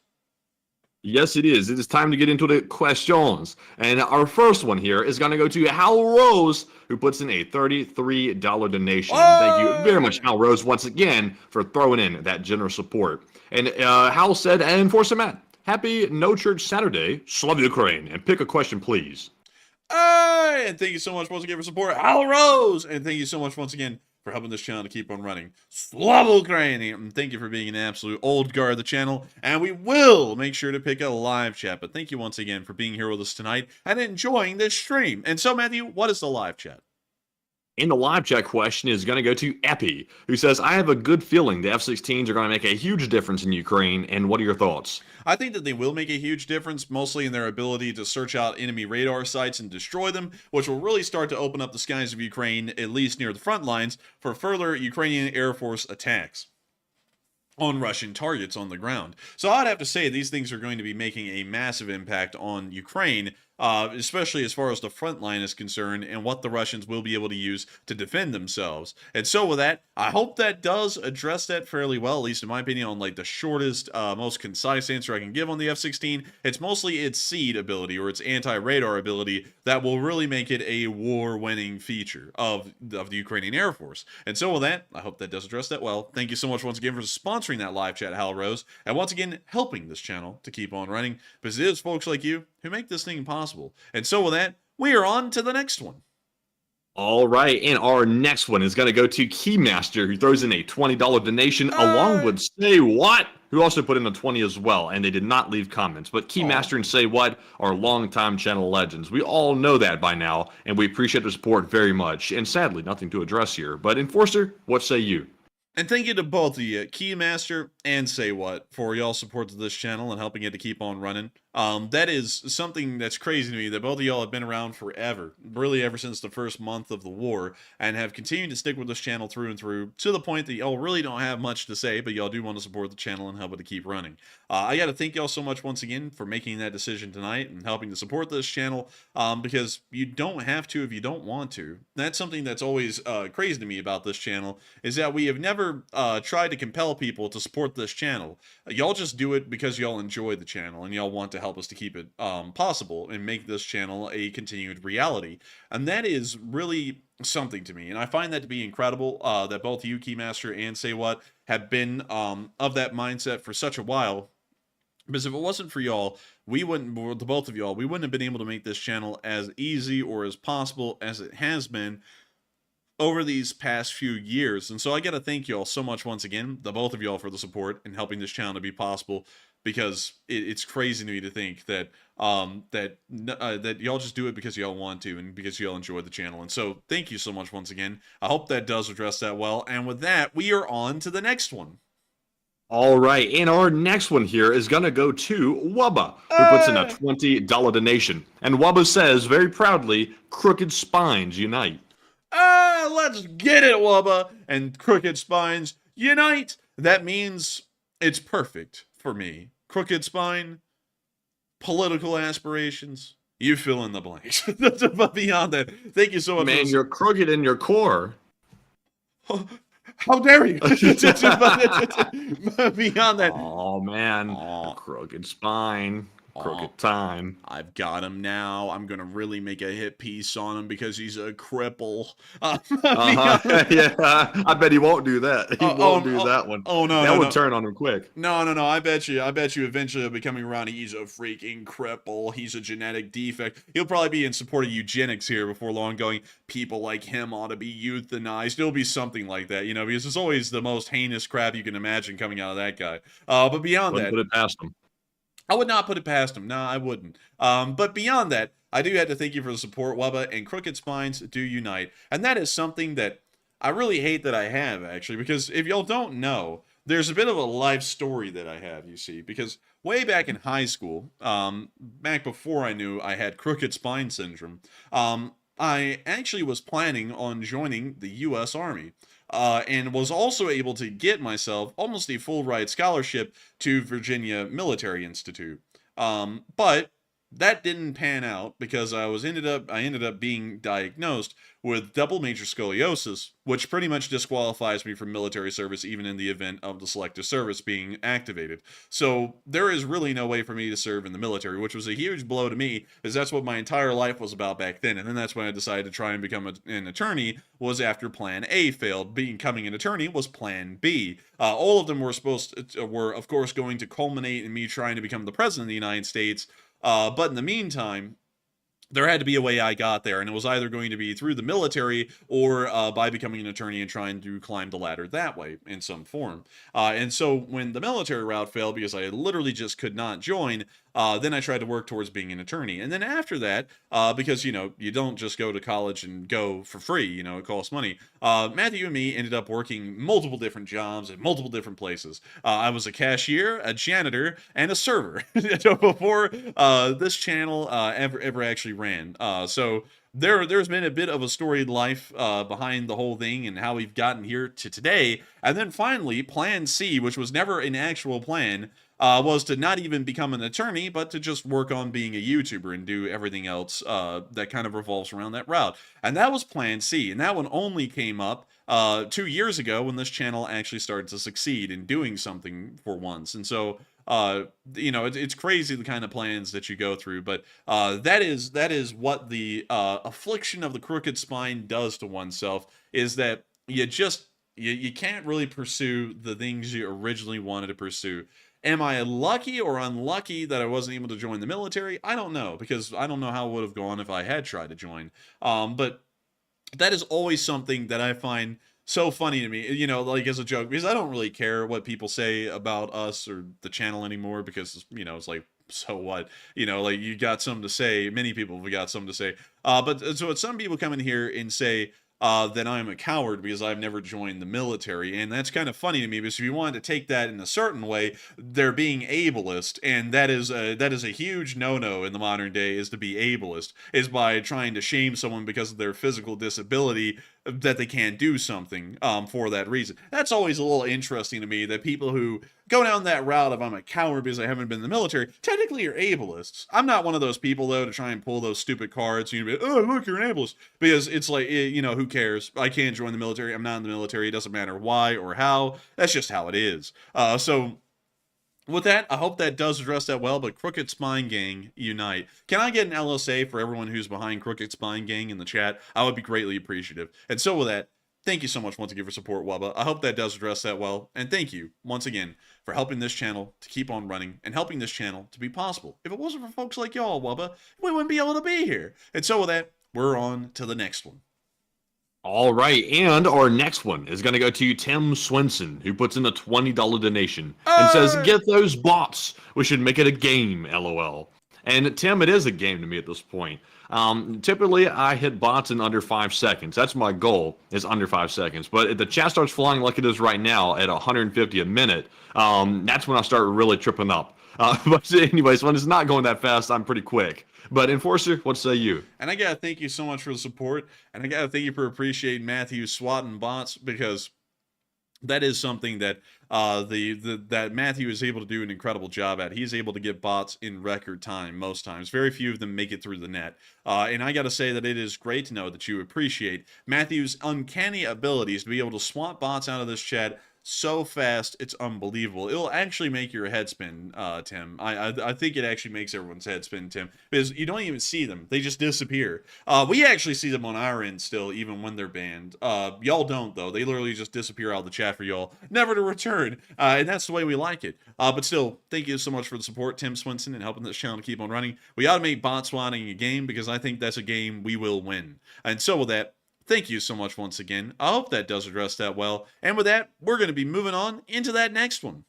[SPEAKER 2] Yes, it is. It is time to get into the questions. And our first one here is going to go to Hal Rose, who puts in a $33 donation. Thank you very much, Hal Rose, once again, for throwing in that generous support. And Hal said, and Enforcer Matt, happy No Church Saturday. Slava Ukraine. And pick a question, please.
[SPEAKER 3] And thank you so much once again for support, Hal Rose. And thank you so much once again for helping this channel to keep on running. Slava Ukraine! And thank you for being an absolute old guard of the channel. And we will make sure to pick a live chat. But thank you once again for being here with us tonight and enjoying this stream. And so, Matthew, what is the live chat?
[SPEAKER 2] In the live chat question is going to go to Epi, who says, I have a good feeling the F-16s are going to make a huge difference in Ukraine. And what are your thoughts?
[SPEAKER 3] I think that they will make a huge difference, mostly in their ability to search out enemy radar sites and destroy them, which will really start to open up the skies of Ukraine, at least near the front lines, for further Ukrainian Air Force attacks on Russian targets on the ground. So I'd have to say these things are going to be making a massive impact on Ukraine, especially as far as the front line is concerned and what the Russians will be able to use to defend themselves. And so with that, I hope that does address that fairly well, at least in my opinion, on like the shortest, most concise answer I can give on the F-16. It's mostly its SEED ability, or its anti-radar ability, that will really make it a war-winning feature of the Ukrainian Air Force. And so with that, I hope that does address that well. Thank you so much once again for sponsoring that live chat, Hal Rose, and once again, helping this channel to keep on running, because it is folks like you who make this thing possible. And so with that, we are on to the next one.
[SPEAKER 2] All right, and our next one is going to go to Keymaster, who throws in a $20 donation, along with Say What, who also put in a 20 as well, and they did not leave comments. But Keymaster and Say What are longtime channel legends. We all know that by now, and we appreciate the support very much. And sadly, nothing to address here. But Enforcer, what say you?
[SPEAKER 3] And thank you to both of you, Keymaster and Say What, for y'all support to this channel and helping it to keep on running. That is something that's crazy to me, that both of y'all have been around forever, really ever since the first month of the war, and have continued to stick with this channel through and through, to the point that y'all really don't have much to say, but y'all do want to support the channel and help it to keep running. I got to thank y'all so much once again for making that decision tonight and helping to support this channel, because you don't have to if you don't want to. That's something that's always crazy to me about this channel, is that we have never tried to compel people to support this channel. Y'all just do it because y'all enjoy the channel and y'all want to help us to keep it possible and make this channel a continued reality. And that is really something to me. And I find that to be incredible, that both you, Keymaster, and Say What, have been of that mindset for such a while. Because if it wasn't for y'all, we wouldn't, the both of y'all, we wouldn't have been able to make this channel as easy or as possible as it has been over these past few years. And so I got to thank y'all so much once again, the both of y'all, for the support and helping this channel to be possible, because it's crazy to me to think that that y'all just do it because y'all want to and because y'all enjoy the channel. And so thank you so much once again. I hope that does address that well. And with that, we are on to the next one.
[SPEAKER 2] All right, and our next one here is going to go to Wubba, who puts in a $20 donation. And Wubba says, very proudly, Crooked Spines Unite.
[SPEAKER 3] Let's get it, Wubba. And Crooked Spines Unite. That means it's perfect for me. Crooked Spine, political aspirations, you fill in the blanks. But beyond that, thank you so much.
[SPEAKER 2] Man, you're crooked in your core.
[SPEAKER 3] How dare you? Beyond that.
[SPEAKER 2] Oh, man. Crooked spine. Crooked time.
[SPEAKER 3] I've got him now. I'm going to really make a hit piece on him because he's a cripple.
[SPEAKER 2] Yeah, I bet he won't do that. He won't do that one.
[SPEAKER 3] Oh, no,
[SPEAKER 2] that
[SPEAKER 3] no,
[SPEAKER 2] would turn on him quick.
[SPEAKER 3] No. I bet you eventually he'll be coming around. He's a freaking cripple. He's a genetic defect. He'll probably be in support of eugenics here before long, going, people like him ought to be euthanized. It'll be something like that, you know, because it's always the most heinous crap you can imagine coming out of that guy. But beyond that,
[SPEAKER 2] put it past him.
[SPEAKER 3] I would not put it past him. No, I wouldn't. But beyond that, I do have to thank you for the support, Wubba, and Crooked Spines do unite. And that is something that I really hate that I have, actually, because if y'all don't know, there's a bit of a life story that I have, you see, because way back in high school, back before I knew I had crooked spine syndrome, I actually was planning on joining the U.S. Army. And was also able to get myself almost a full ride scholarship to Virginia Military Institute. But that didn't pan out because I ended up being diagnosed with double major scoliosis, which pretty much disqualifies me from military service even in the event of the selective service being activated. So there is really no way for me to serve in the military, which was a huge blow to me, because that's what my entire life was about back then. And then that's when I decided to try and become an attorney, was after Plan A failed. Becoming an attorney was Plan B. All of them were of course going to culminate in me trying to become the president of the United States. But in the meantime, there had to be a way I got there, and it was either going to be through the military or by becoming an attorney and trying to climb the ladder that way in some form. And so when the military route failed, because I literally just could not join, then I tried to work towards being an attorney. And then after that, because, you know, you don't just go to college and go for free, you know, it costs money. Matthew and me ended up working multiple different jobs at multiple different places. I was a cashier, a janitor, and a server before this channel ever actually ran. So there's been a bit of a storied life behind the whole thing and how we've gotten here to today. And then finally, Plan C, which was never an actual plan, was to not even become an attorney, but to just work on being a YouTuber and do everything else that kind of revolves around that route. And that was Plan C. And that one only came up 2 years ago when this channel actually started to succeed in doing something for once. And so, you know, it's crazy the kind of plans that you go through, but that is what the affliction of the crooked spine does to oneself, is that you can't really pursue the things you originally wanted to pursue. Am I lucky or unlucky that I wasn't able to join the military? I don't know, because I don't know how it would have gone if I had tried to join. But that is always something that I find so funny to me, you know, like as a joke, because I don't really care what people say about us or the channel anymore, because, you know, it's like, so what, you know, like you got something to say. Many people have got something to say. But so some people come in here and say, then I'm a coward because I've never joined the military. And that's kind of funny to me, because if you wanted to take that in a certain way, they're being ableist, and that is a huge no-no in the modern day, is to be ableist, is by trying to shame someone because of their physical disability, that they can't do something for that reason. That's always a little interesting to me, that people who go down that route of I'm a coward because I haven't been in the military, technically you're ableists. I'm not one of those people, though, to try and pull those stupid cards. You'd be, oh, look, you're an ableist. Because it's like, you know, who cares? I can't join the military. I'm not in the military. It doesn't matter why or how. That's just how it is. So with that, I hope that does address that well, but Crooked Spine Gang, unite. Can I get an LSA for everyone who's behind Crooked Spine Gang in the chat? I would be greatly appreciative. And so with that, thank you so much once again for support, Wubba. I hope that does address that well. And thank you, once again, for helping this channel to keep on running and helping this channel to be possible. If it wasn't for folks like y'all, Wubba, we wouldn't be able to be here. And so with that, we're on to the next one.
[SPEAKER 2] All right, and our next one is going to go to Tim Swenson, who puts in a $20 donation and says, get those bots. We should make it a game, LOL. And Tim, it is a game to me at this point. Typically, I hit bots in under 5 seconds. That's my goal, is under 5 seconds. But if the chat starts flying like it is right now at 150 a minute, that's when I start really tripping up. But anyways, when it's not going that fast, I'm pretty quick. But Enforcer, what say you?
[SPEAKER 3] And I gotta thank you so much for the support, and I gotta thank you for appreciating Matthew swatting bots, because that is something that that Matthew is able to do an incredible job at. He's able to get bots in record time most times. Very few of them make it through the net. And I gotta say that it is great to know that you appreciate Matthew's uncanny abilities to be able to swat bots out of this chat so fast, it's unbelievable. It'll actually make your head spin, Tim. I think it actually makes everyone's head spin, Tim, because you don't even see them. They just disappear. We actually see them on our end still, even when they're banned. Y'all don't, though. They literally just disappear out of the chat for y'all, never to return. And that's the way we like it. But still, thank you so much for the support, Tim Swinson, and helping this channel to keep on running. We ought to make bot swatting a game, because I think that's a game we will win. And so with that, thank you so much once again. I hope that does address that well. And with that, we're going to be moving on into that next one.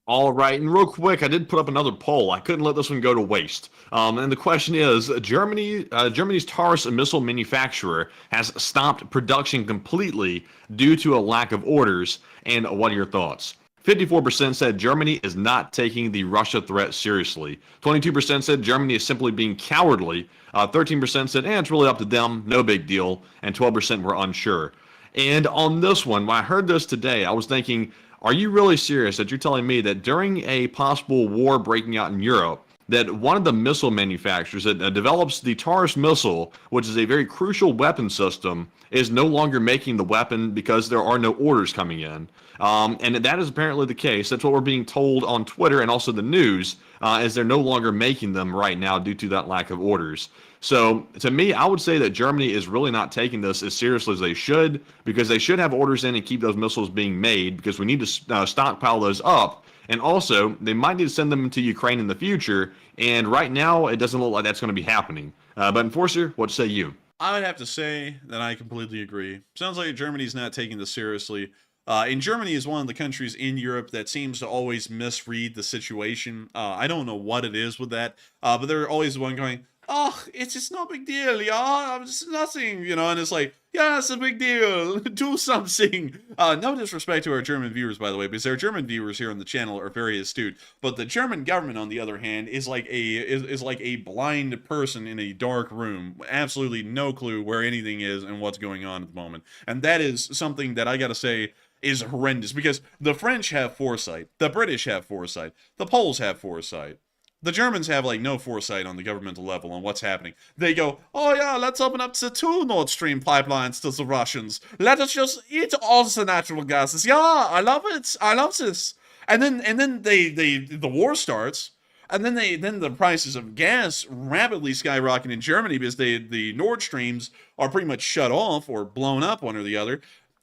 [SPEAKER 2] All right, and real quick, I did put up another poll. I couldn't let this one go to waste. And the question is, Germany's Taurus missile manufacturer has stopped production completely due to a lack of orders. And what are your thoughts? 54% said Germany is not taking the Russia threat seriously. 22% said Germany is simply being cowardly. 13% said, it's really up to them, no big deal. And 12% were unsure. And on this one, when I heard this today, I was thinking, are you really serious that you're telling me that during a possible war breaking out in Europe, that one of the missile manufacturers that develops the Taurus missile, which is a very crucial weapon system, is no longer making the weapon because there are no orders coming in? And that is apparently the case. That's what we're being told on Twitter and also the news, is they're no longer making them right now due to that lack of orders. So to me, I would say that Germany is really not taking this as seriously as they should, because they should have orders in and keep those missiles being made, because we need to stockpile those up. And also, they might need to send them to Ukraine in the future. And right now, it doesn't look like that's going to be happening. But Enforcer, what say you?
[SPEAKER 3] I would have to say that I completely agree. Sounds like Germany's not taking this seriously. And Germany is one of the countries in Europe that seems to always misread the situation. I don't know what it is with that, but they're always the one going, oh, it's no big deal, yeah, it's nothing, you know, and it's like, yeah, it's a big deal, do something. No disrespect to our German viewers, by the way, because our German viewers here on the channel are very astute, but the German government, on the other hand, is like a blind person in a dark room, absolutely no clue where anything is and what's going on at the moment, and that is something that I gotta say is horrendous, because the French have foresight, the British have foresight, the Poles have foresight. The Germans have, like, no foresight on the governmental level on what's happening. They go, oh yeah, let's open up the 2 Nord Stream pipelines to the Russians. Let us just eat all the natural gases. Yeah, I love it. I love this. And then the war starts. And then the prices of gas rapidly skyrocket in Germany, because the Nord Streams are pretty much shut off or blown up, one or the other.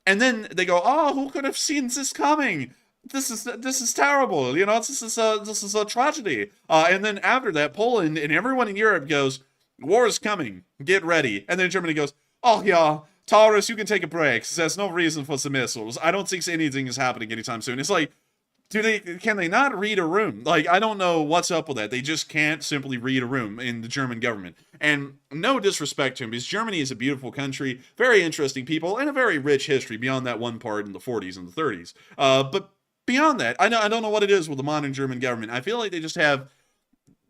[SPEAKER 3] And then they go, oh, who could have seen this coming? This is terrible, you know. This is a tragedy. And then after that, Poland and everyone in Europe goes, war is coming, get ready. And then Germany goes, oh yeah, Taurus, you can take a break. There's no reason for the missiles. I don't think anything is happening anytime soon. It's like, Can they not read a room? Like, I don't know what's up with that. They just can't simply read a room in the German government. And no disrespect to him, because Germany is a beautiful country, very interesting people, and a very rich history beyond that one part in the 40s and the 30s. But beyond that, I don't know what it is with the modern German government. I feel like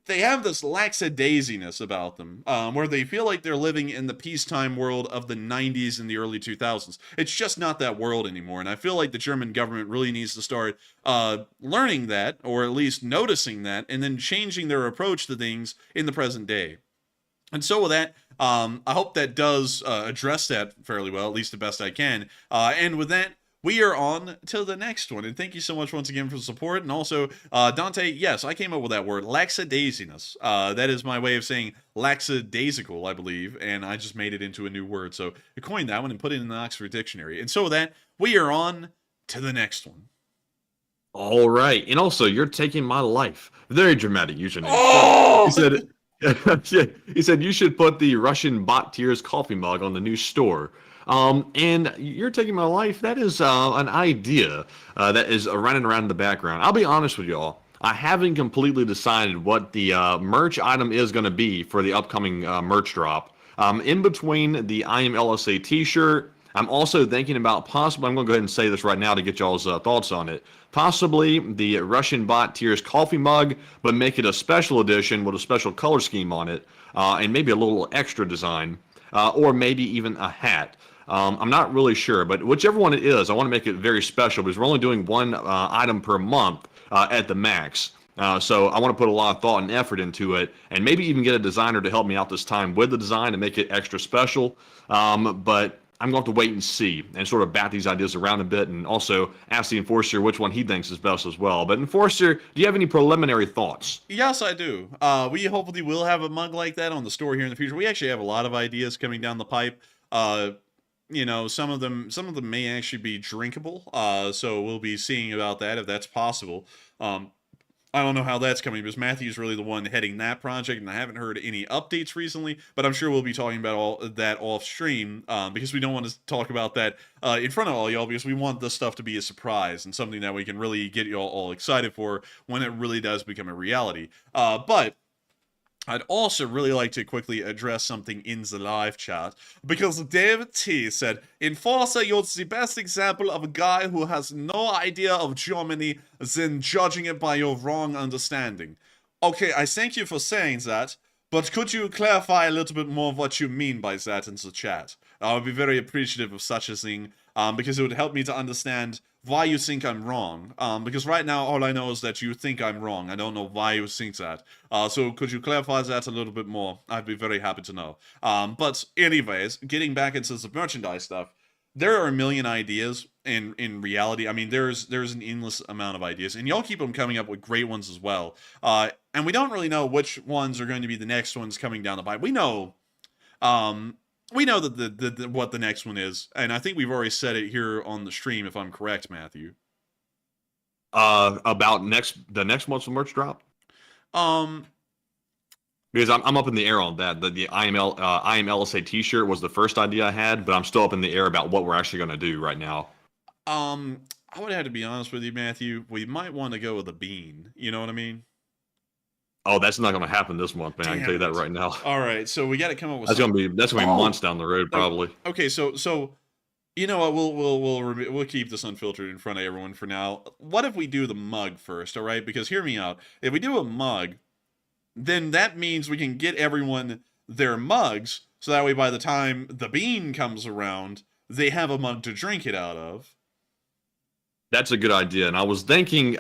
[SPEAKER 3] they have this lackadaisiness about them, where they feel like they're living in the peacetime world of the 90s and the early 2000s. It's just not that world anymore, and I feel like the German government really needs to start learning that, or at least noticing that, and then changing their approach to things in the present day. And so with that, I hope that does address that fairly well, at least the best I can. And with that, we are on to the next one. And thank you so much once again for the support. And also, Dante, yes, I came up with that word, lackadaisiness. That is my way of saying lackadaisical, I believe. And I just made it into a new word. So I coined that one and put it in the Oxford Dictionary. And so with that, we are on to the next one.
[SPEAKER 2] All right. And also, you're taking my life. Very dramatic username.
[SPEAKER 3] Oh!
[SPEAKER 2] He said, he said you should put the Russian bot tears coffee mug on the new store. And you're taking my life. That is an idea that is running around in the background. I'll be honest with y'all. I haven't completely decided what the merch item is going to be for the upcoming merch drop. In between the I Am LSA t-shirt, I'm also thinking about possibly, I'm going to go ahead and say this right now to get y'all's thoughts on it. Possibly the Russian bot tears coffee mug, but make it a special edition with a special color scheme on it, and maybe a little extra design, or maybe even a hat. I'm not really sure, but whichever one it is, I want to make it very special because we're only doing one item per month at the max. So I want to put a lot of thought and effort into it, and maybe even get a designer to help me out this time with the design and make it extra special. But I'm going to have to wait and see and sort of bat these ideas around a bit, and also ask the Enforcer which one he thinks is best as well. But Enforcer, do you have any preliminary thoughts?
[SPEAKER 3] Yes, I do. We hopefully will have a mug like that on the store here in the future. We actually have a lot of ideas coming down the pipe. You know, some of them may actually be drinkable. So we'll be seeing about that if that's possible. I don't know how that's coming because Matthew's really the one heading that project, and I haven't heard any updates recently, but I'm sure we'll be talking about all that off stream, because we don't want to talk about that in front of all y'all, because we want this stuff to be a surprise and something that we can really get y'all all excited for when it really does become a reality. But I'd also really like to quickly address something in the live chat, because David T said, Enforcer, you're the best example of a guy who has no idea of Germany, then judging it by your wrong understanding. Okay, I thank you for saying that, but could you clarify a little bit more what you mean by that in the chat? I would be very appreciative of such a thing, because it would help me to understand why you think I'm wrong. Because right now, all I know is that you think I'm wrong. I don't know why you think that. So could you clarify that a little bit more? I'd be very happy to know. But anyways, getting back into the merchandise stuff, there are a million ideas in reality. I mean, there's an endless amount of ideas, and y'all keep them coming up with great ones as well. And we don't really know which ones are going to be the next ones coming down the pipe. We know that what the next one is, and I think we've already said it here on the stream, if I'm correct, Matthew.
[SPEAKER 2] About the next month's merch drop? Because I'm up in the air on that. The I Am LSA t-shirt was the first idea I had, but I'm still up in the air about what we're actually going to do right now.
[SPEAKER 3] I would have to be honest with you, Matthew. We might want to go with a bean. You know what I mean?
[SPEAKER 2] Oh, that's not going to happen this month, man. I can tell you that right now.
[SPEAKER 3] All right, so we got to come up with.
[SPEAKER 2] That's going to be months down the road, probably.
[SPEAKER 3] Okay, so you know what? We'll keep this unfiltered in front of everyone for now. What if we do the mug first? All right, because hear me out. If we do a mug, then that means we can get everyone their mugs, so that way by the time the bean comes around, they have a mug to drink it out of.
[SPEAKER 2] That's a good idea, and I was thinking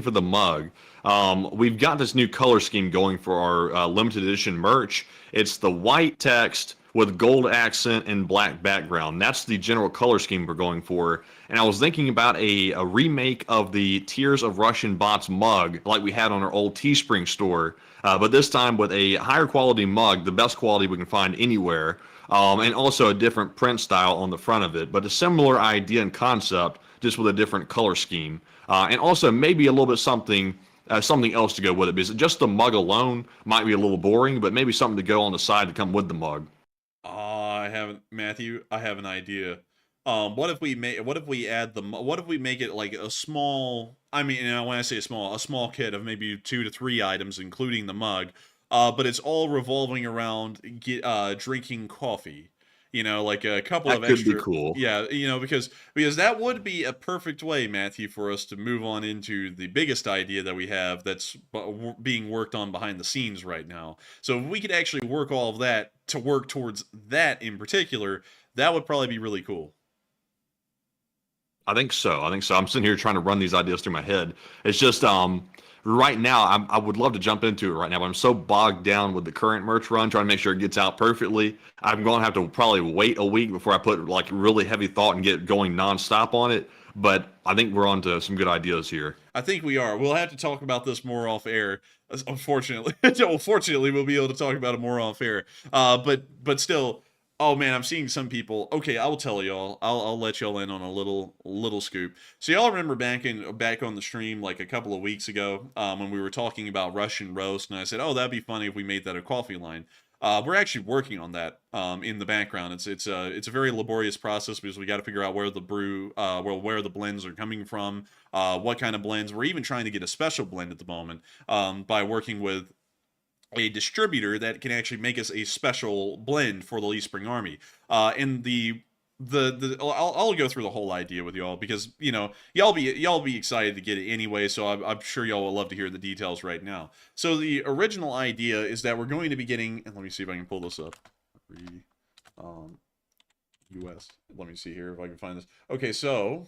[SPEAKER 2] for the mug. We've got this new color scheme going for our limited edition merch. It's the white text with gold accent and black background. That's the general color scheme we're going for. And I was thinking about a remake of the Tears of Russian Bots mug like we had on our old Teespring store, but this time with a higher quality mug, the best quality we can find anywhere, and also a different print style on the front of it, but a similar idea and concept, just with a different color scheme. And also maybe a little bit something else to go with it, because just the mug alone might be a little boring, but maybe something to go on the side to come with the mug.
[SPEAKER 3] Matthew, I have an idea. What if we make it like a small I mean, when I say a small kit of maybe 2 to 3 items, including the mug. But it's all revolving around drinking coffee. You know, like a couple
[SPEAKER 2] That
[SPEAKER 3] of
[SPEAKER 2] could be
[SPEAKER 3] extra,
[SPEAKER 2] cool.
[SPEAKER 3] yeah, you know, because that would be a perfect way, Matthew, for us to move on into the biggest idea that we have that's being worked on behind the scenes right now. So if we could actually work all of that to work towards that in particular, that would probably be really cool.
[SPEAKER 2] I think so. I think so. I'm sitting here trying to run these ideas through my head. It's just right now I would love to jump into it right now, but I'm so bogged down with the current merch run, trying to make sure it gets out perfectly. I'm going to have to probably wait a week before I put like really heavy thought and get going nonstop on it. But I think we're on to some good ideas here.
[SPEAKER 3] I think we are. We'll have to talk about this more off air. Unfortunately, well, fortunately, we'll be able to talk about it more off air. But still, oh man, I'm seeing some people. Okay, I will tell y'all. I'll let y'all in on a little scoop. So y'all remember back on the stream like a couple of weeks ago when we were talking about Russian roast, and I said, oh, that'd be funny if we made that a coffee line. We're actually working on that in the background. It's a very laborious process because we got to figure out where the where the blends are coming from, what kind of blends. We're even trying to get a special blend at the moment by working with a distributor that can actually make us a special blend for the Lee Spring Army. And I'll go through the whole idea with y'all because you know y'all be excited to get it anyway. So I'm sure y'all will love to hear the details right now. So the original idea is that we're going to be getting, and let me see if I can pull this up. US. Let me see here if I can find this. Okay, so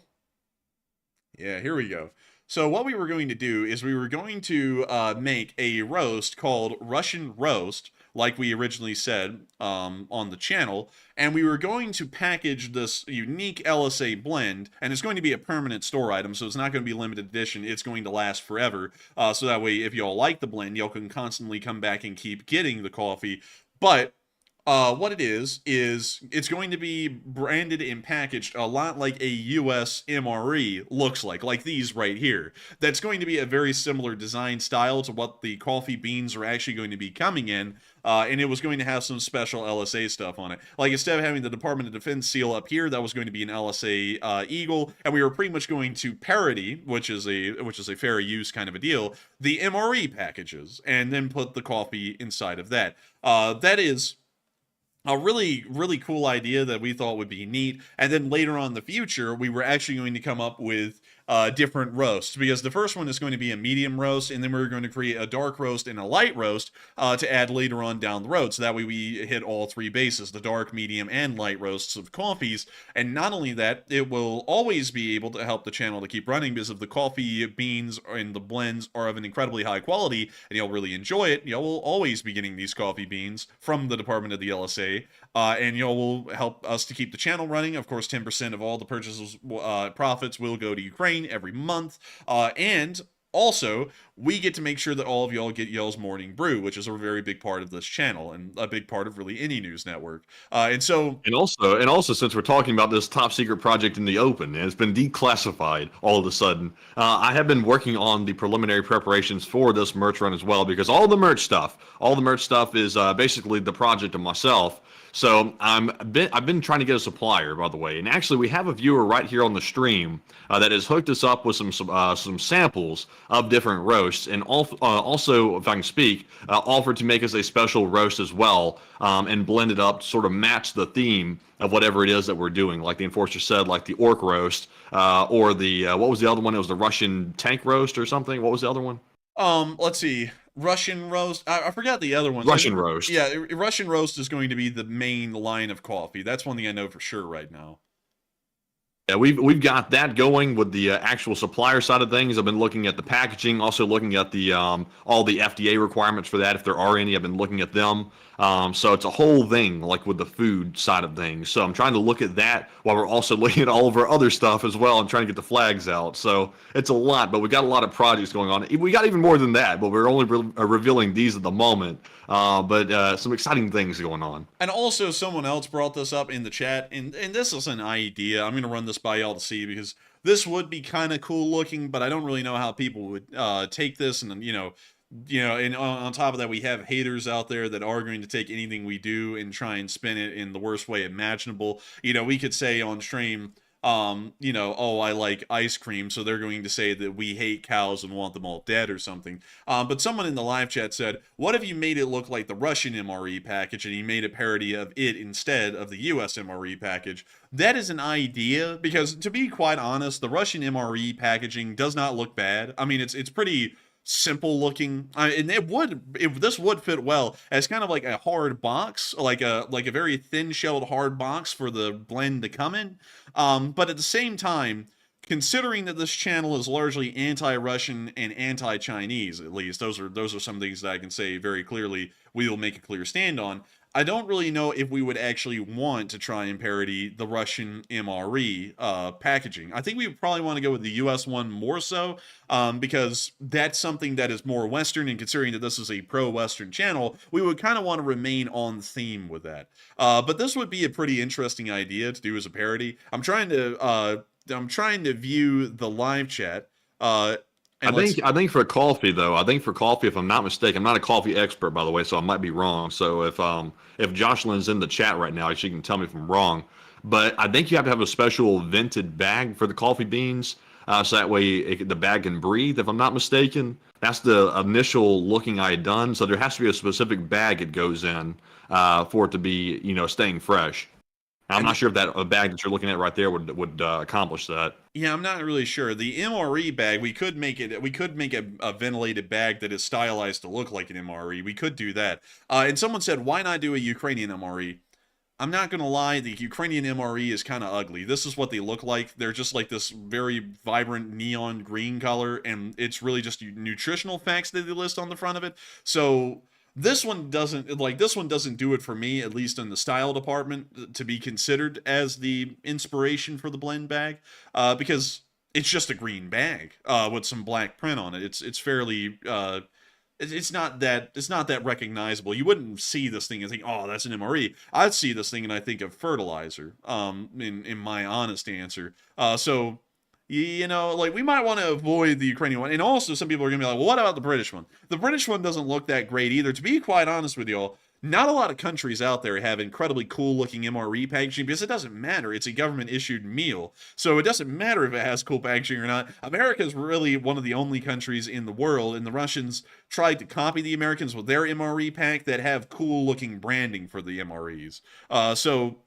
[SPEAKER 3] yeah, here we go. So what we were going to do is we were going to make a roast called Russian Roast, like we originally said on the channel, and we were going to package this unique LSA blend, and it's going to be a permanent store item, so it's not going to be limited edition. It's going to last forever, so that way if y'all like the blend, y'all can constantly come back and keep getting the coffee. But what it is it's going to be branded and packaged a lot like a US MRE looks like these right here. That's going to be a very similar design style to what the coffee beans are actually going to be coming in, and it was going to have some special LSA stuff on it. Like instead of having the Department of Defense seal up here, that was going to be an LSA eagle, and we were pretty much going to parody, which is a fair use kind of a deal, the MRE packages, and then put the coffee inside of that. That is a really cool idea that we thought would be neat. And then later on in the future, we were actually going to come up with different roasts, because the first one is going to be a medium roast, and then we're going to create a dark roast and a light roast to add later on down the road. So that way we hit all three bases, the dark, medium, and light roasts of coffees. And not only that, it will always be able to help the channel to keep running, because if the coffee beans and the blends are of an incredibly high quality and you'll really enjoy it, you will always be getting these coffee beans from the Department of the LSA, and you will help us to keep the channel running. Of course, 10% of all the purchases profits will go to Ukraine every month, and also we get to make sure that all of y'all get y'all's morning brew, which is a very big part of this channel and a big part of really any news network. And also
[SPEAKER 2] since we're talking about this top secret project in the open and it's been declassified all of a sudden, I have been working on the preliminary preparations for this merch run as well, because all the merch stuff is basically the project of myself. So I've been trying to get a supplier, by the way, and actually we have a viewer right here on the stream that has hooked us up with some samples of different roasts, and also, if I can speak, offered to make us a special roast as well, and blend it up to sort of match the theme of whatever it is that we're doing. Like the Enforcer said, like the orc roast, or the what was the other one? It was the Russian tank roast or something. What was the other one?
[SPEAKER 3] Let's see. Russian roast. I forgot the other one.
[SPEAKER 2] Russian roast.
[SPEAKER 3] Yeah, Russian roast is going to be the main line of coffee. That's one thing I know for sure right now.
[SPEAKER 2] Yeah, we've got that going with the actual supplier side of things. I've been looking at the packaging, also looking at the all the FDA requirements for that, if there are any. I've been looking at them. So it's a whole thing, like with the food side of things. So I'm trying to look at that while we're also looking at all of our other stuff as well and trying to get the flags out. So it's a lot, but we got a lot of projects going on. We got even more than that, but we're only revealing these at the moment. But some exciting things going on.
[SPEAKER 3] And also someone else brought this up in the chat, and this is an idea. I'm going to run this by y'all to see, because this would be kind of cool looking, but I don't really know how people would take this. And and on top of that, we have haters out there that are going to take anything we do and try and spin it in the worst way imaginable. We could say on stream, you know, oh, I like ice cream, so they're going to say that we hate cows and want them all dead or something. But someone in the live chat said, what if you made it look like the Russian MRE package and you made a parody of it instead of the US MRE package? That is an idea, because to be quite honest, the Russian MRE packaging does not look bad. I mean, it's pretty simple looking, and this would fit well as kind of like a hard box, like a very thin shelled hard box for the blend to come in. But at the same time, considering that this channel is largely anti-Russian and anti-Chinese, at least those are some things that I can say very clearly we will make a clear stand on. I don't really know if we would actually want to try and parody the Russian MRE packaging. I think we would probably want to go with the US one more so, because that's something that is more Western, and considering that this is a pro-Western channel, we would kind of want to remain on theme with that. But this would be a pretty interesting idea to do as a parody. I'm trying to view the live chat.
[SPEAKER 2] I think for coffee though, if I'm not mistaken, I'm not a coffee expert by the way, so I might be wrong. So if Jocelyn's in the chat right now, she can tell me if I'm wrong. But I think you have to have a special vented bag for the coffee beans, so that way the bag can breathe. If I'm not mistaken, that's the initial looking I had done. So there has to be a specific bag it goes in for it to be, you know, staying fresh. I'm not sure if a bag that you're looking at right there would accomplish that.
[SPEAKER 3] Yeah, I'm not really sure. The MRE bag, we could make a ventilated bag that is stylized to look like an MRE. We could do that. And someone said, why not do a Ukrainian MRE? I'm not going to lie, the Ukrainian MRE is kind of ugly. This is what they look like. They're just like this very vibrant neon green color, and it's really just nutritional facts that they list on the front of it. So this one doesn't do it for me, at least in the style department, to be considered as the inspiration for the blend bag, because it's just a green bag with some black print on it. It's fairly it's not that recognizable. You wouldn't see this thing and think, oh, that's an MRE. I'd see this thing and I think of fertilizer. In my honest answer, so. You know, like, we might want to avoid the Ukrainian one. And also, some people are going to be like, well, what about the British one? The British one doesn't look that great either. To be quite honest with y'all, not a lot of countries out there have incredibly cool-looking MRE packaging, because it doesn't matter. It's a government-issued meal. So it doesn't matter if it has cool packaging or not. America is really one of the only countries in the world, and the Russians tried to copy the Americans with their MRE pack that have cool-looking branding for the MREs. So,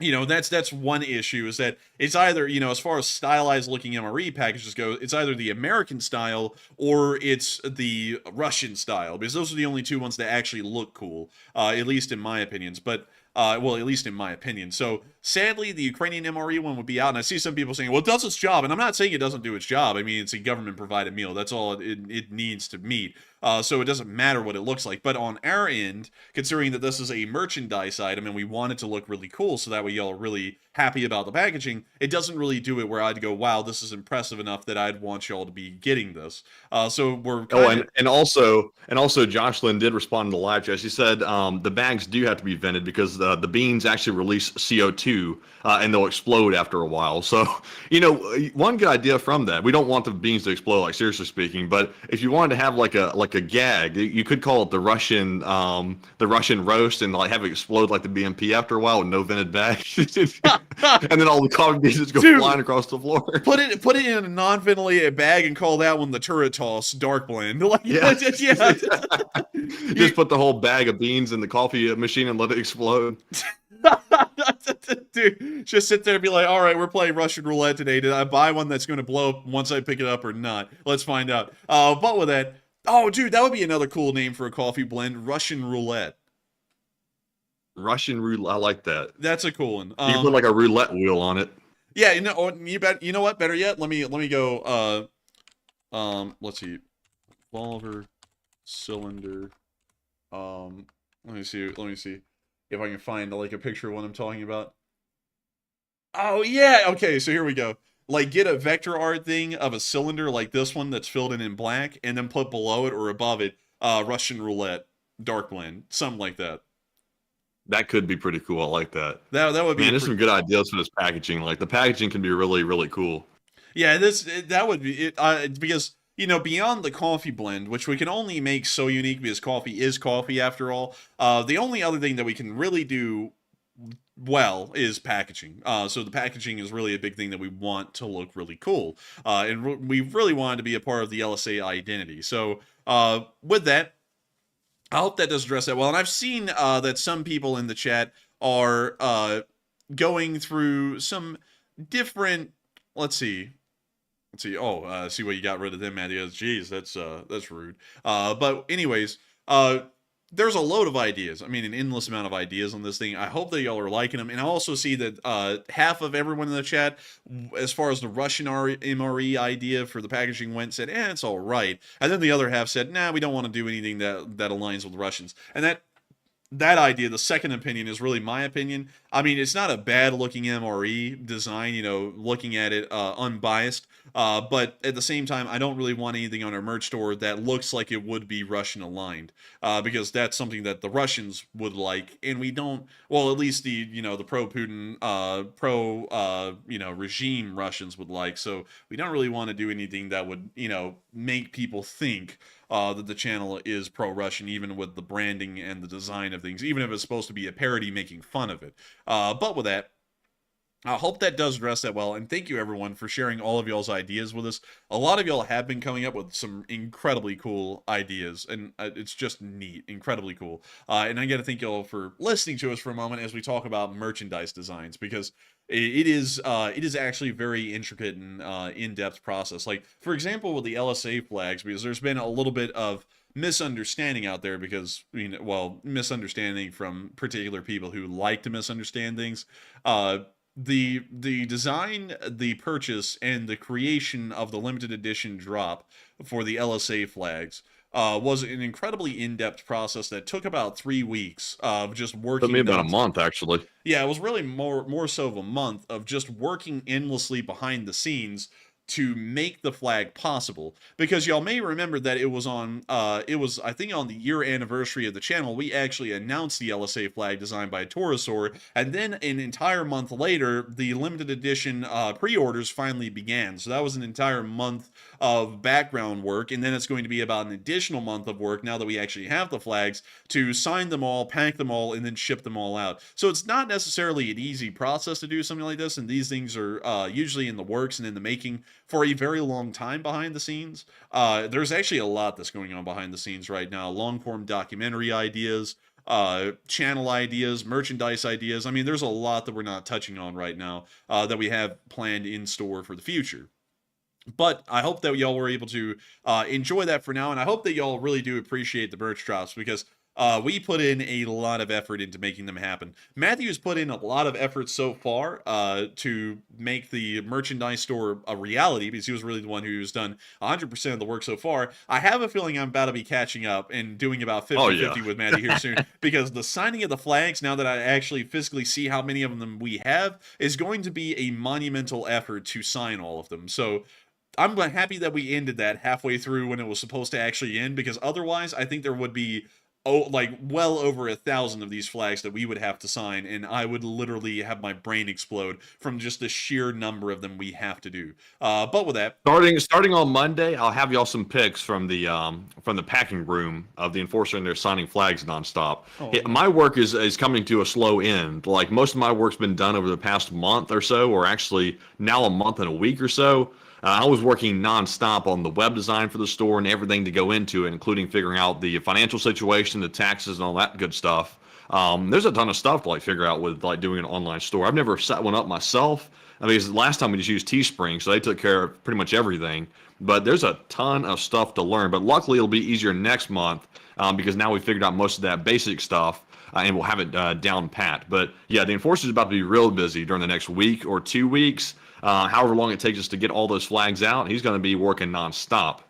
[SPEAKER 3] you know, that's one issue, is that it's either, you know, as far as stylized looking MRE packages go, it's either the American style or it's the Russian style, because those are the only two ones that actually look cool, at least in my opinions. But well, at least in my opinion. So sadly, the Ukrainian MRE one would be out, and I see some people saying, well, it does its job, and I'm not saying it doesn't do its job. I mean, it's a government provided meal. That's all it needs to meet. So it doesn't matter what it looks like. But on our end, considering that this is a merchandise item and we want it to look really cool, so that way y'all are really happy about the packaging, it doesn't really do it where I'd go, wow, this is impressive enough that I'd want y'all to be getting this. So we're
[SPEAKER 2] and also Jocelyn did respond in the live chat. She said the bags do have to be vented because the beans actually release CO2 and they'll explode after a while. So, you know, one good idea from that, we don't want the beans to explode, like, seriously speaking, but if you wanted to have like a gag, you could call it the Russian roast, and like have it explode like the BMP after a while with no vented bag. And then all the coffee beans just go flying across the floor.
[SPEAKER 3] Put it in a non-ventilated bag and call that one the Turret Toss Dark Blend. Like,
[SPEAKER 2] yeah. Just put the whole bag of beans in the coffee machine and let it explode.
[SPEAKER 3] Dude, just sit there and be like, all right, we're playing Russian roulette today. Did I buy one that's going to blow up once I pick it up or not? Let's find out. But with that, oh, dude, that would be another cool name for a coffee blend, Russian roulette.
[SPEAKER 2] Russian roulette, I like that.
[SPEAKER 3] That's a cool one.
[SPEAKER 2] You put like a roulette wheel on it.
[SPEAKER 3] Yeah, you know what? Better yet, let me go. Let's see, revolver, cylinder. Let me see if I can find like a picture of what I'm talking about. Oh yeah, okay. So here we go. Like, get a vector art thing of a cylinder like this one that's filled in black, and then put below it or above it Russian roulette, dark blend, something like that.
[SPEAKER 2] That could be pretty cool. I like that.
[SPEAKER 3] That would be.
[SPEAKER 2] Man, there's some good ideas for this packaging. Like, the packaging can be really, really cool.
[SPEAKER 3] Yeah, that would be it. Because, you know, beyond the coffee blend, which we can only make so unique because coffee is coffee after all. The only other thing that we can really do well, is packaging. So the packaging is really a big thing that we want to look really cool. And we really wanted to be a part of the LSA identity. So with that, I hope that does address that well. And I've seen that some people in the chat are going through some different, let's see. Oh, see what you got rid of them, Matty. Jeez, that's rude. But anyways, there's a load of ideas. I mean, an endless amount of ideas on this thing. I hope that y'all are liking them. And I also see that half of everyone in the chat, as far as the Russian MRE idea for the packaging went, said, it's all right. And then the other half said, nah, we don't want to do anything that aligns with the Russians. And that idea, the second opinion, is really my opinion. I mean, it's not a bad looking MRE design, looking at it unbiased. But at the same time, I don't really want anything on our merch store that looks like it would be Russian aligned, because that's something that the Russians would like, and we don't. Well, at least the pro-Putin, regime Russians would like. So we don't really want to do anything that would make people think that the channel is pro-Russian, even with the branding and the design of things, even if it's supposed to be a parody making fun of it. But with that, I hope that does address that well, and thank you everyone for sharing all of y'all's ideas with us. A lot of y'all have been coming up with some incredibly cool ideas, and it's just neat, incredibly cool. And I got to thank y'all for listening to us for a moment as we talk about merchandise designs, because it is actually very intricate and in-depth process. Like, for example, with the LSA flags, because there's been a little bit of misunderstanding out there, because misunderstanding from particular people who like to misunderstand things. The design, the purchase, and the creation of the limited edition drop for the LSA flags was an incredibly in-depth process that took about 3 weeks of just working.
[SPEAKER 2] Took me about a month, actually.
[SPEAKER 3] Yeah, it was really more so of a month of just working endlessly behind the scenes to make the flag possible, because y'all may remember that it was I think on the year anniversary of the channel, we actually announced the LSA flag designed by Torosaur, and then an entire month later the limited edition pre-orders finally began. So that was an entire month of background work, and then it's going to be about an additional month of work now that we actually have the flags to sign them all, pack them all, and then ship them all out. So it's not necessarily an easy process to do something like this, and these things are usually in the works and in the making for a very long time behind the scenes. There's actually a lot that's going on behind the scenes right now. Long-form documentary ideas, channel ideas, merchandise ideas. I mean, there's a lot that we're not touching on right now that we have planned in store for the future. But I hope that y'all were able to enjoy that for now, and I hope that y'all really do appreciate the merch drops, because we put in a lot of effort into making them happen. Matthew's put in a lot of effort so far to make the merchandise store a reality, because he was really the one who's done 100% of the work so far. I have a feeling I'm about to be catching up and doing about 50-50 with Matthew here soon, because the signing of the flags, now that I actually physically see how many of them we have, is going to be a monumental effort to sign all of them. So I'm happy that we ended that halfway through when it was supposed to actually end, because otherwise I think there would be well over 1,000 of these flags that we would have to sign, and I would literally have my brain explode from just the sheer number of them we have to do. But with that,
[SPEAKER 2] starting on Monday, I'll have y'all some pics from the packing room of the Enforcer, and they're signing flags nonstop. My work is coming to a slow end. Like, most of my work's been done over the past month or so, or actually now a month and a week or so. I was working nonstop on the web design for the store and everything to go into it, including figuring out the financial situation, the taxes, and all that good stuff. There's a ton of stuff to figure out with doing an online store. I've never set one up myself. I mean, last time we just used Teespring, so they took care of pretty much everything. But there's a ton of stuff to learn. But luckily, it'll be easier next month because now we figured out most of that basic stuff. And we'll have it down pat. But yeah, the Enforcer's about to be real busy during the next week or 2 weeks. However long it takes us to get all those flags out, he's going to be working nonstop.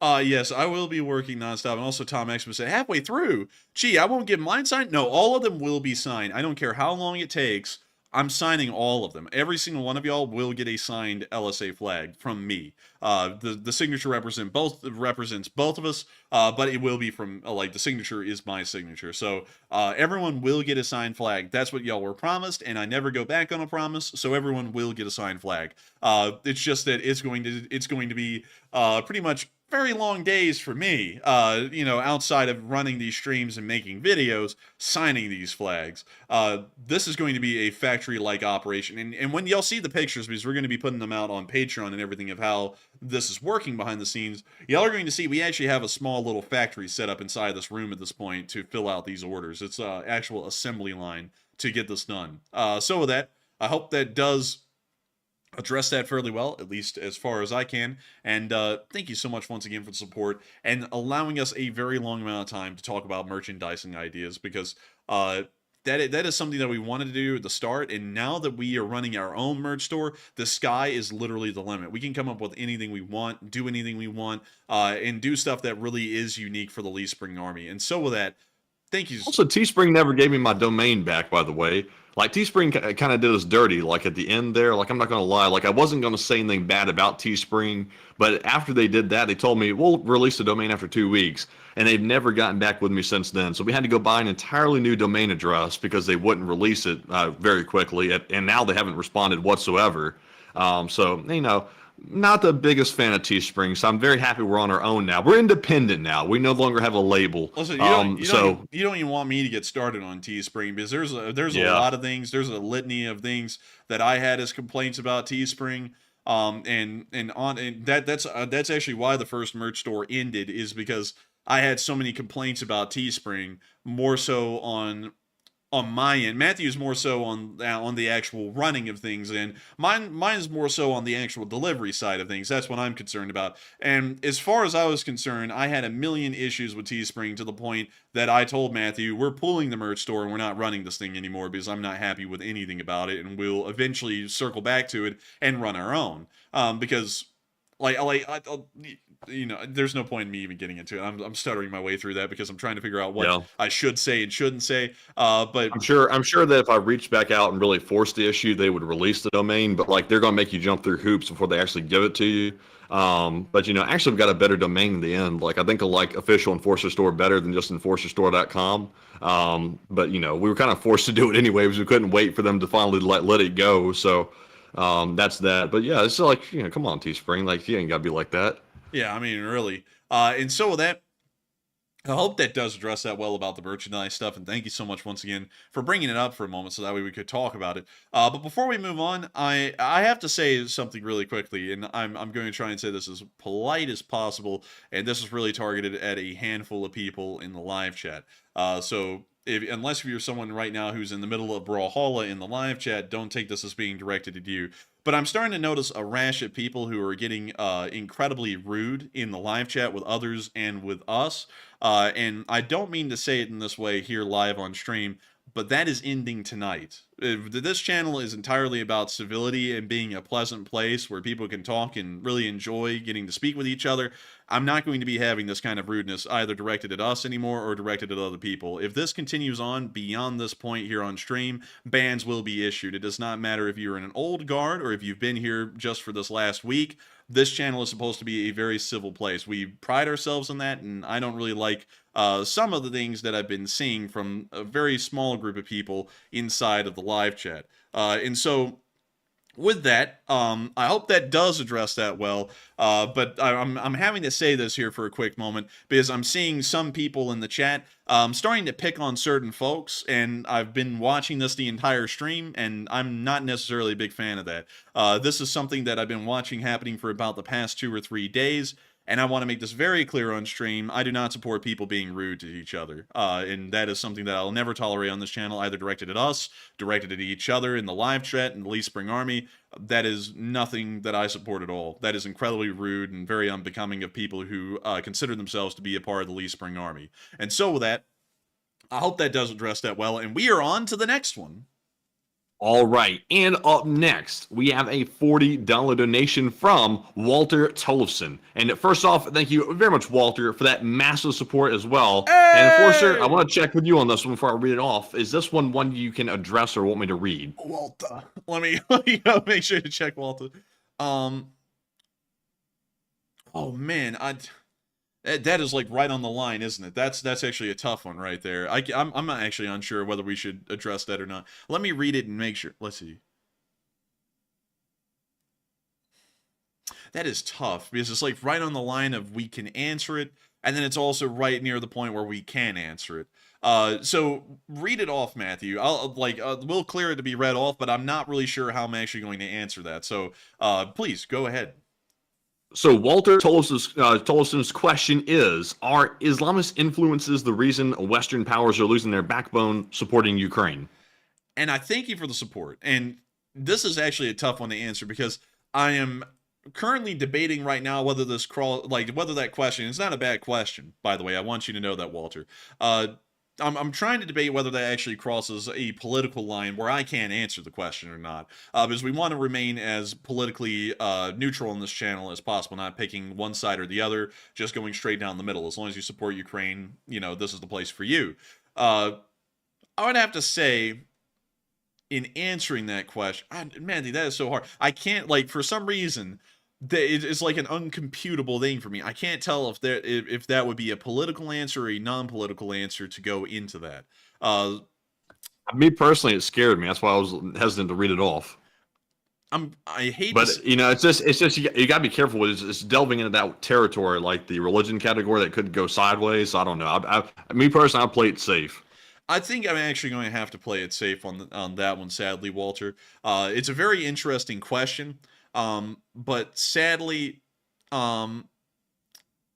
[SPEAKER 3] Yes, I will be working nonstop. And also, Tom Expo said, halfway through, gee, I won't get mine signed? No, all of them will be signed. I don't care how long it takes. I'm signing all of them. Every single one of y'all will get a signed LSA flag from me. The signature represents both of us, but it will be from, the signature is my signature. So everyone will get a signed flag. That's what y'all were promised, and I never go back on a promise, so everyone will get a signed flag. It's just that it's going to be pretty much very long days for me, outside of running these streams and making videos, signing these flags. This is going to be a factory-like operation. And when y'all see the pictures, because we're going to be putting them out on Patreon and everything of how this is working behind the scenes, y'all are going to see we actually have a small little factory set up inside this room at this point to fill out these orders. It's an actual assembly line to get this done. So with that, I hope that does address that fairly well, at least as far as I can. And thank you so much once again for the support and allowing us a very long amount of time to talk about merchandising ideas, because that is something that we wanted to do at the start, and now that we are running our own merch store, the sky is literally the limit. We can come up with anything we want, do anything we want, and do stuff that really is unique for the Lee Spring Army. And so with that, thank you.
[SPEAKER 2] Also, Teespring never gave me my domain back, by the way. Like, Teespring kind of did us dirty, like, at the end there. Like, I'm not going to lie. Like, I wasn't going to say anything bad about Teespring, but after they did that, they told me, we'll release the domain after 2 weeks. And they've never gotten back with me since then. So we had to go buy an entirely new domain address because they wouldn't release it very quickly. And now they haven't responded whatsoever. So, not the biggest fan of Teespring, so I'm very happy we're on our own now. We're independent now. We no longer have a label.
[SPEAKER 3] Listen, you don't even want me to get started on Teespring, because there's a lot of things. There's a litany of things that I had as complaints about Teespring. That's actually why the first merch store ended, is because I had so many complaints about Teespring, more so on my end. Matthew's more so on the actual running of things, and mine's more so on the actual delivery side of things. That's what I'm concerned about. And as far as I was concerned, I had a million issues with Teespring, to the point that I told Matthew, we're pulling the merch store and we're not running this thing anymore because I'm not happy with anything about it, and we'll eventually circle back to it and run our own. Because there's no point in me even getting into it. I'm stuttering my way through that because I'm trying to figure out what I should say and shouldn't say. But
[SPEAKER 2] I'm sure that if I reached back out and really forced the issue, they would release the domain. But like, they're going to make you jump through hoops before they actually give it to you. But actually, we've got a better domain in the end. Like, I think I like Official Enforcer Store better than just enforcerstore.com. But we were kind of forced to do it anyway because we couldn't wait for them to finally let it go. So that's that. But yeah, it's like, come on, Teespring. Like, you ain't got to be like that.
[SPEAKER 3] Yeah, I mean, really. And so with that, I hope that does address that well about the merchandise stuff, and thank you so much once again for bringing it up for a moment so that way we could talk about it. But before we move on, I have to say something really quickly, and I'm going to try and say this as polite as possible, and this is really targeted at a handful of people in the live chat. So unless you're someone right now who's in the middle of brawlhalla in the live chat, don't take this as being directed at you. But I'm starting to notice a rash of people who are getting incredibly rude in the live chat with others and with us. And I don't mean to say it in this way here live on stream, but that is ending tonight. This channel is entirely about civility and being a pleasant place where people can talk and really enjoy getting to speak with each other. I'm not going to be having this kind of rudeness either directed at us anymore or directed at other people. If this continues on beyond this point here on stream, bans will be issued. It does not matter if you're in an old guard or if you've been here just for this last week. This channel is supposed to be a very civil place. We pride ourselves on that, and I don't really like some of the things that I've been seeing from a very small group of people inside of the live chat. And so with that, I hope that does address that well, but I'm having to say this here for a quick moment because I'm seeing some people in the chat starting to pick on certain folks, and I've been watching this the entire stream, and I'm not necessarily a big fan of that. This is something that I've been watching happening for about the past 2 or 3 days, and I want to make this very clear on stream. I do not support people being rude to each other. And that is something that I'll never tolerate on this channel, either directed at us, directed at each other in the live chat, in the Lee Spring Army. That is nothing that I support at all. That is incredibly rude and very unbecoming of people who consider themselves to be a part of the Lee Spring Army. And so with that, I hope that does address that well. And we are on to the next one.
[SPEAKER 2] All right, and up next, we have a $40 donation from Walter Tollefson. And first off, thank you very much, Walter, for that massive support as well.
[SPEAKER 3] Hey!
[SPEAKER 2] And Enforcer, I want to check with you on this one before I read it off. Is this one you can address or want me to read?
[SPEAKER 3] Walter. Let me go make sure to check Walter. Oh, man, that is like right on the line, isn't it? That's actually a tough one right there. I'm not actually unsure whether we should address that or not. Let me read it and make sure. Let's see. that is tough because it's like right on the line of we can answer it, and then it's also right near the point where we can answer it. So read it off, Matthew. We'll clear it to be read off, but I'm not really sure how I'm actually going to answer that. So please go ahead.
[SPEAKER 2] So Walter Tolson's question is, are Islamist influences the reason Western powers are losing their backbone supporting Ukraine?
[SPEAKER 3] And I thank you for the support. And this is actually a tough one to answer because I am currently debating right now whether whether that question, it's not a bad question, by the way. I want you to know that, Walter. I'm trying to debate whether that actually crosses a political line where I can't answer the question or not, because we want to remain as politically neutral on this channel as possible, not picking one side or the other, just going straight down the middle. As long as you support Ukraine, this is the place for you. I would have to say, in answering that question, Mandy, that is so hard. I can't, for some reason, it's like an uncomputable thing for me. I can't tell if that would be a political answer or a non-political answer to go into that.
[SPEAKER 2] Me personally, it scared me. That's why I was hesitant to read it off.
[SPEAKER 3] I hate,
[SPEAKER 2] but it's just you got to be careful with it. It's delving into that territory, like the religion category that could go sideways. I don't know. Me personally, I play it safe.
[SPEAKER 3] I think I'm actually going to have to play it safe on that one, sadly, Walter. It's a very interesting question. But sadly,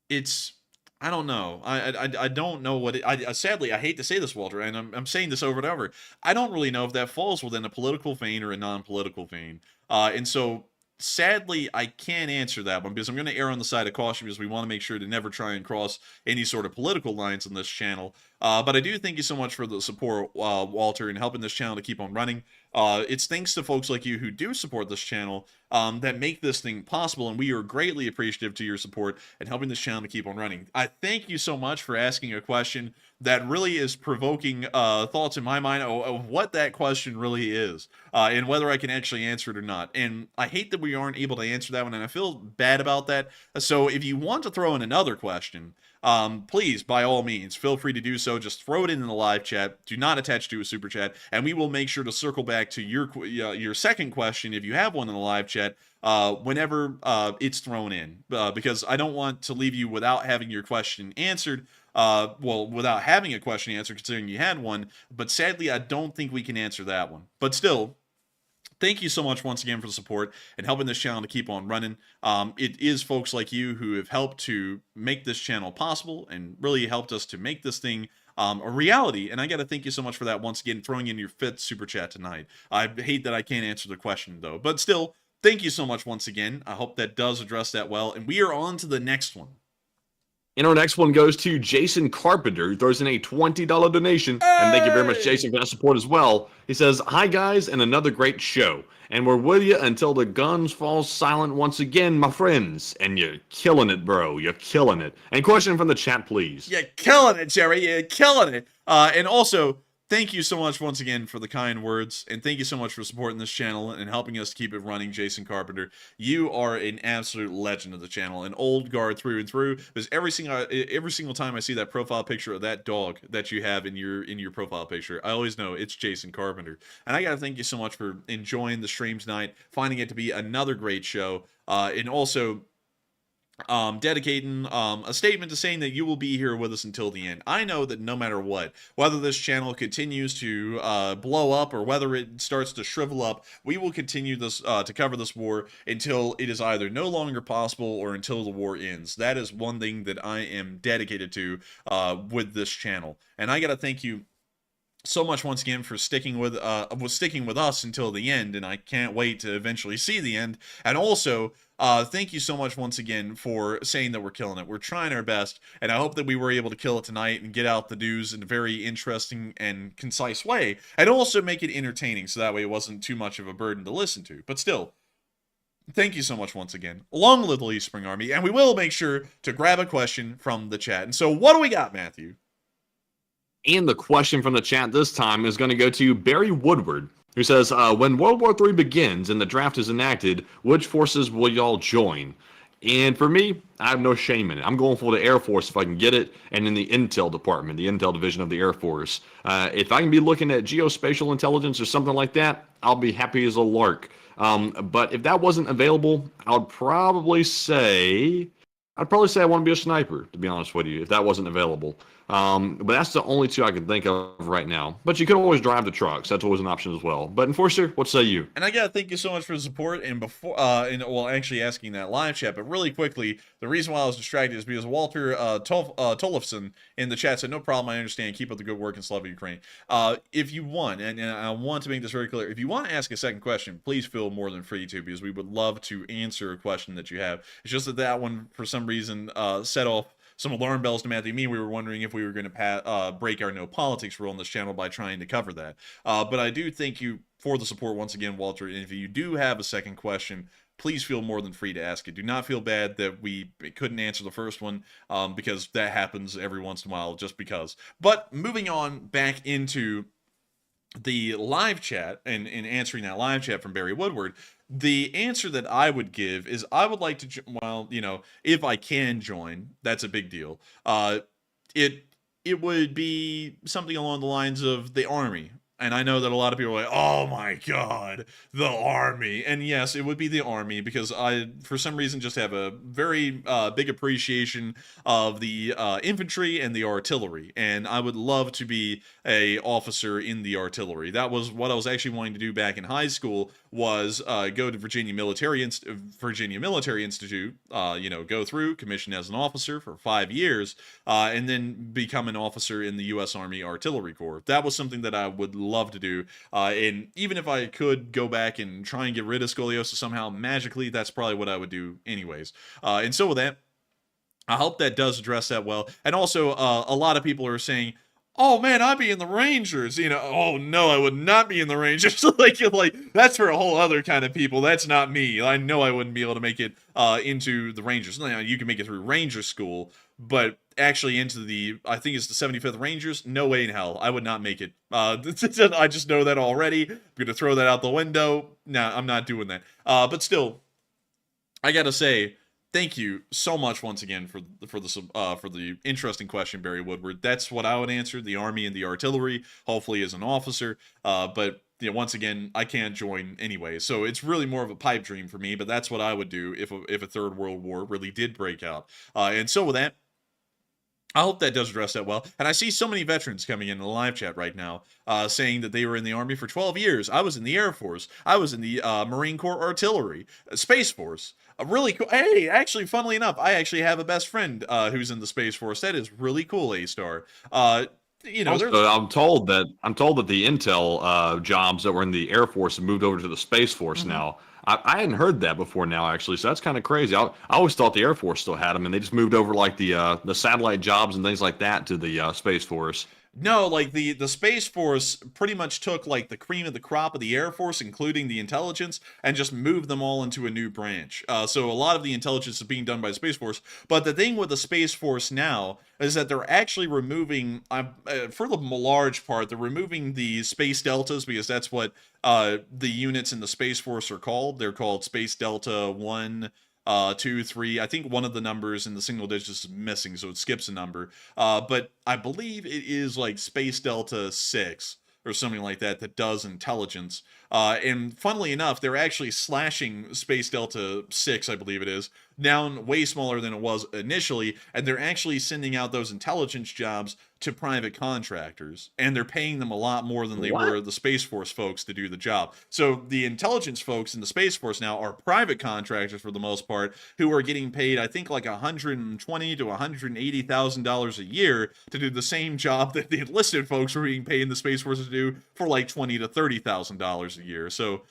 [SPEAKER 3] it's, I don't know. I don't know what it, sadly, I hate to say this, Walter, and I'm saying this over and over. I don't really know if that falls within a political vein or a non-political vein. And so sadly, I can't answer that one because I'm going to err on the side of caution because we want to make sure to never try and cross any sort of political lines on this channel. But I do thank you so much for the support, Walter, and helping this channel to keep on running. It's thanks to folks like you who do support this channel that make this thing possible, and we are greatly appreciative to your support and helping this channel to keep on running. I thank you so much for asking a question that really is provoking thoughts in my mind of what that question really is and whether I can actually answer it or not. And I hate that we aren't able to answer that one, and I feel bad about that. So if you want to throw in another question, please, by all means, feel free to do so. Just throw it in the live chat. Do not attach to a super chat, and we will make sure to circle back to your second question, if you have one in the live chat, whenever it's thrown in, because I don't want to leave you without having your question answered. Without having a question answered, considering you had one, but sadly, I don't think we can answer that one. But still, thank you so much once again for the support and helping this channel to keep on running. It is folks like you who have helped to make this channel possible and really helped us to make this thing a reality. And I got to thank you so much for that once again, throwing in your 5th super chat tonight. I hate that I can't answer the question though, but still, thank you so much once again. I hope that does address that well. And we are on to the next one.
[SPEAKER 2] And our next one goes to Jason Carpenter, who throws in a $20 donation. Hey! And thank you very much, Jason, for that support as well. He says, "Hi, guys, and another great show. And we're with you until the guns fall silent once again, my friends. And you're killing it, bro. You're killing it." And question from the chat, please.
[SPEAKER 3] You're killing it, Jerry. You're killing it. And also, thank you so much once again for the kind words, and thank you so much for supporting this channel and helping us keep it running, Jason Carpenter. You are an absolute legend of the channel, an old guard through and through. Because every single time I see that profile picture of that dog that you have in your profile picture, I always know it's Jason Carpenter. And I gotta thank you so much for enjoying the stream tonight, finding it to be another great show, and also dedicating a statement to saying that you will be here with us until the end. I know that no matter what, whether this channel continues to blow up or whether it starts to shrivel up, we will continue this to cover this war until it is either no longer possible or until the war ends. That is one thing that I am dedicated to with this channel, and I gotta thank you so much once again for sticking with us until the end, and I can't wait to eventually see the end. And also, thank you so much once again for saying that we're killing it. We're trying our best, and I hope that we were able to kill it tonight and get out the news in a very interesting and concise way, and also make it entertaining so that way it wasn't too much of a burden to listen to. But still, thank you so much once again. Long live the Lee Spring Army, and we will make sure to grab a question from the chat. And so what do we got, Matthew?
[SPEAKER 2] And the question from the chat this time is going to go to Barry Woodward, who says, when World War III begins and the draft is enacted, which forces will y'all join? And for me, I have no shame in it. I'm going for the Air Force if I can get it, and in the Intel department, the Intel division of the Air Force. If I can be looking at geospatial intelligence or something like that, I'll be happy as a lark. But if that wasn't available, I'd probably say I want to be a sniper, to be honest with you, if that wasn't available. But that's the only two I can think of right now. But you could always drive the trucks. That's always an option as well. But Enforcer, what say you?
[SPEAKER 3] And I gotta thank you so much for the support and actually asking that live chat. But really quickly, the reason why I was distracted is because Walter Tolofson in the chat said, "No problem, I understand. Keep up the good work and Slava Ukraine." If you want, and I want to make this very clear, if you want to ask a second question, please feel more than free to, because we would love to answer a question that you have. It's just that one, for some reason, set off some alarm bells to Matthew and me. We were wondering if we were going to break our no politics rule on this channel by trying to cover that. But I do thank you for the support once again, Walter. And if you do have a second question, please feel more than free to ask it. Do not feel bad that we couldn't answer the first one, because that happens every once in a while, just because. But moving on back into the live chat and answering that live chat from Barry Woodward, the answer that I would give is I would like to, well, you know, if I can join, that's a big deal. It would be something along the lines of the Army. And I know that a lot of people are like, oh my God, the Army. And yes, it would be the Army, because I, for some reason, just have a very big appreciation of the infantry and the artillery. And I would love to be a officer in the artillery. That was what I was actually wanting to do back in high school, was go to Virginia Military Institute, you know, go through, commission as an officer for 5 years, and then become an officer in the U.S. Army Artillery Corps. That was something that I would love to do, and even if I could go back and try and get rid of scoliosis somehow magically, that's probably what I would do anyways. And so with that, I hope that does address that well. And also, a lot of people are saying, oh man, I'd be in the Rangers. You know, oh no, I would not be in the Rangers. like that's for a whole other kind of people. That's not me. I know I wouldn't be able to make it into the Rangers. Now, you can make it through Ranger School, but actually into the, I think it's the 75th Rangers, no way in hell. I would not make it. I just know that already. I'm going to throw that out the window. Nah, I'm not doing that. But still, I got to say, thank you so much once again for the interesting question, Barry Woodward. That's what I would answer: the Army and the artillery, hopefully as an officer. But you know, once again, I can't join anyway, so it's really more of a pipe dream for me. But that's what I would do if a third world war really did break out. And so with that, I hope that does address that well. And I see so many veterans coming in the live chat right now saying that they were in the Army for 12 years. I was in the Air Force. I was in the Marine Corps Artillery, Space Force. Really cool. Hey, actually, funnily enough, I actually have a best friend who's in the Space Force. That is really cool, A-Star. You know,
[SPEAKER 2] also, I'm told that the Intel jobs that were in the Air Force have moved over to the Space Force now. I hadn't heard that before now, actually, so that's kind of crazy. I always thought the Air Force still had them, and they just moved over like the satellite jobs and things like that to the Space Force.
[SPEAKER 3] No, like the Space Force pretty much took like the cream of the crop of the Air Force, including the intelligence, and just moved them all into a new branch. So a lot of the intelligence is being done by the Space Force. But the thing with the Space Force now is that they're actually removing, for the large part, they're removing the Space Deltas, because that's what the units in the Space Force are called. They're called Space Delta 1, 2, 3. I think one of the numbers in the single digits is missing, so it skips a number. But I believe it is like Space Delta 6 or something like that that does intelligence. And funnily enough, they're actually slashing Space Delta 6, I believe it is, down way smaller than it was initially, and they're actually sending out those intelligence jobs to private contractors, and they're paying them a lot more than they were the Space Force folks to do the job. So the intelligence folks in the Space Force now are private contractors for the most part, who are getting paid, I think, like $120,000 to $180,000 a year to do the same job that the enlisted folks were being paid in the Space Force to do for like $20,000 to $30,000 a year. So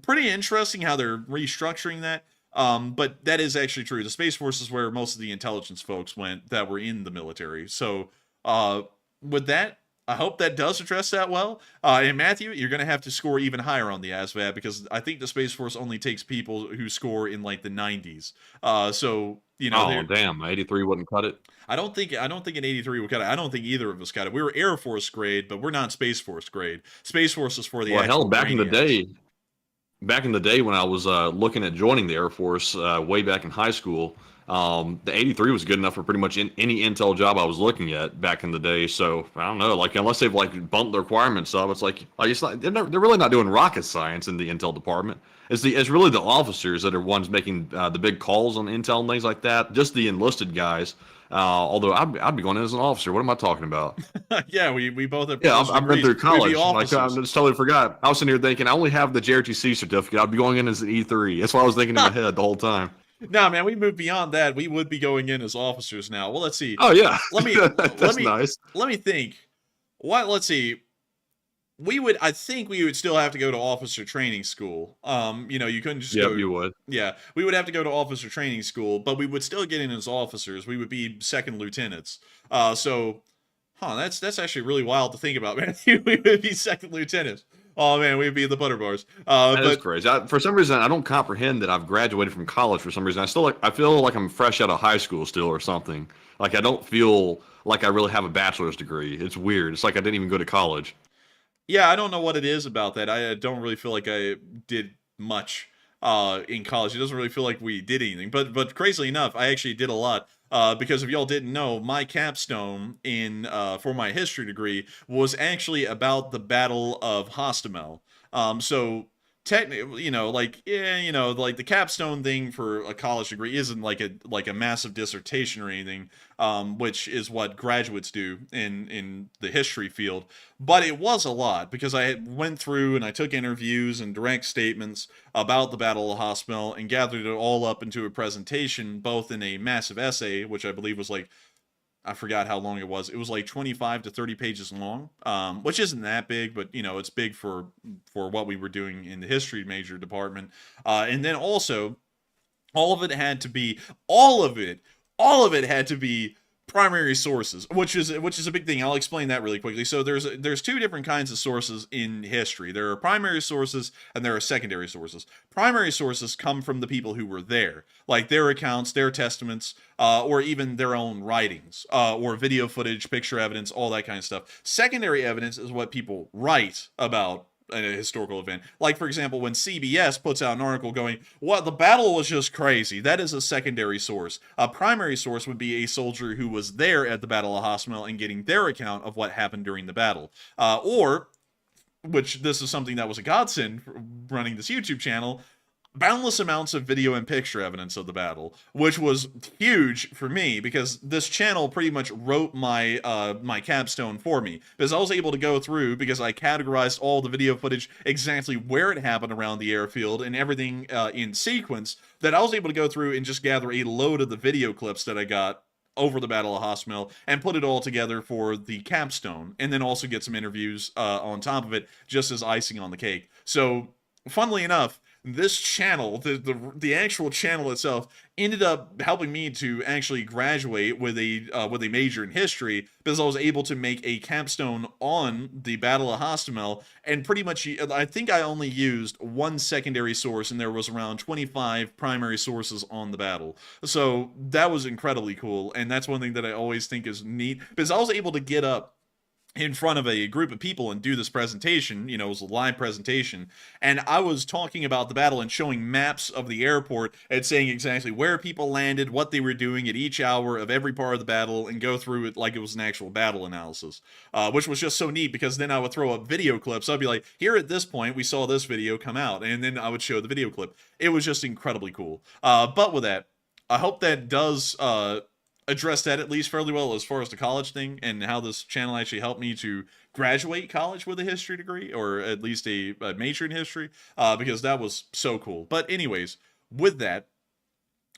[SPEAKER 3] pretty interesting how they're restructuring that. But that is actually true. The Space Force is where most of the intelligence folks went that were in the military. So, with that, I hope that does address that well. And Matthew, you're going to have to score even higher on the ASVAB, because I think the Space Force only takes people who score in like the 90s. So, you know.
[SPEAKER 2] Oh, damn. 83 wouldn't cut it.
[SPEAKER 3] I don't think an 83 would cut it. I don't think either of us cut it. We were Air Force grade, but we're not Space Force grade. Space Force is for the
[SPEAKER 2] Well, hell, back in the day, back in the day when I was looking at joining the Air Force way back in high school, the 83 was good enough for pretty much any intel job I was looking at back in the day. So I don't know, like unless they've like bumped the requirements up, it's like it's not, they're really not doing rocket science in the intel department. It's really the officers that are ones making the big calls on intel and things like that. Just the enlisted guys. Although I'd be going in as an officer. What am I talking about?
[SPEAKER 3] Yeah, we both have.
[SPEAKER 2] Yeah, I've been through college. Like, I
[SPEAKER 3] officers.
[SPEAKER 2] just totally forgot. I was sitting here thinking I only have the JRTC certificate. I'd be going in as an E3. That's what I was thinking in my head the whole time.
[SPEAKER 3] No, man, we moved beyond that. We would be going in as officers now. Well, let's see.
[SPEAKER 2] Oh yeah,
[SPEAKER 3] Let me
[SPEAKER 2] that's nice.
[SPEAKER 3] Let me think. What? Let's see. I think we would still have to go to officer training school. You couldn't just go.
[SPEAKER 2] Yep, you would.
[SPEAKER 3] Yeah, we would have to go to officer training school, but we would still get in as officers. We would be second lieutenants. That's actually really wild to think about, man. We would be second lieutenants. Oh man, we'd be the butter bars.
[SPEAKER 2] That is crazy. For some reason, I don't comprehend that I've graduated from college. For some reason, I feel like I'm fresh out of high school still, or something. Like I don't feel like I really have a bachelor's degree. It's weird. It's like I didn't even go to college.
[SPEAKER 3] Yeah, I don't know what it is about that. I don't really feel like I did much in college. It doesn't really feel like we did anything. But crazily enough, I actually did a lot. Because if y'all didn't know, my capstone for my history degree was actually about the Battle of Hostomel. So technically, like the capstone thing for a college degree isn't like a massive dissertation or anything, which is what graduates do in the history field. But it was a lot because I went through and I took interviews and direct statements about the Battle of Hostomel and gathered it all up into a presentation, both in a massive essay, which I believe was like, I forgot how long it was. It was like 25 to 30 pages long, which isn't that big, but it's big for what we were doing in the history major department. And then also, all of it had to be primary sources, which is a big thing. I'll explain that really quickly. So there's two different kinds of sources in history. There are primary sources and there are secondary sources. Primary sources come from the people who were there, like their accounts, their testaments, or even their own writings, or video footage, picture evidence, all that kind of stuff. Secondary evidence is what people write about a historical event. Like, for example, when CBS puts out an article going, "Well, the battle was just crazy," that is a secondary source. A primary source would be a soldier who was there at the Battle of Hostomel and getting their account of what happened during the battle. Which this is something that was a godsend for running this YouTube channel, boundless amounts of video and picture evidence of the battle, which was huge for me because this channel pretty much wrote my my capstone for me, because I was able to go through, because I categorized all the video footage exactly where it happened around the airfield and everything in sequence, that I was able to go through and just gather a load of the video clips that I got over the Battle of Hostomel and put it all together for the capstone, and then also get some interviews on top of it just as icing on the cake. So funnily enough, this channel, the actual channel itself, ended up helping me to actually graduate with a major in history, because I was able to make a capstone on the Battle of Hostomel, and pretty much I think I only used one secondary source, and there was around 25 primary sources on the battle. So that was incredibly cool, and that's one thing that I always think is neat, because I was able to get up in front of a group of people and do this presentation. It was a live presentation, and I was talking about the battle and showing maps of the airport and saying exactly where people landed, what they were doing at each hour of every part of the battle, and go through it like it was an actual battle analysis, which was just so neat, because then I would throw up video clips. I'd be like, here at this point we saw this video come out, and then I would show the video clip. It was just incredibly cool. But with that, I hope that does address that at least fairly well as far as the college thing, and how this channel actually helped me to graduate college with a history degree, or at least a major in history, because that was so cool. But anyways, with that,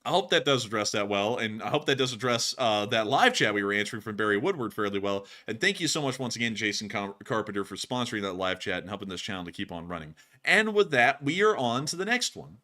[SPEAKER 3] I hope that does address that well, and I hope that does address that live chat we were answering from Barry Woodward fairly well. And thank you so much once again, Jason Carpenter, for sponsoring that live chat and helping this channel to keep on running. And with that, we are on to the next one.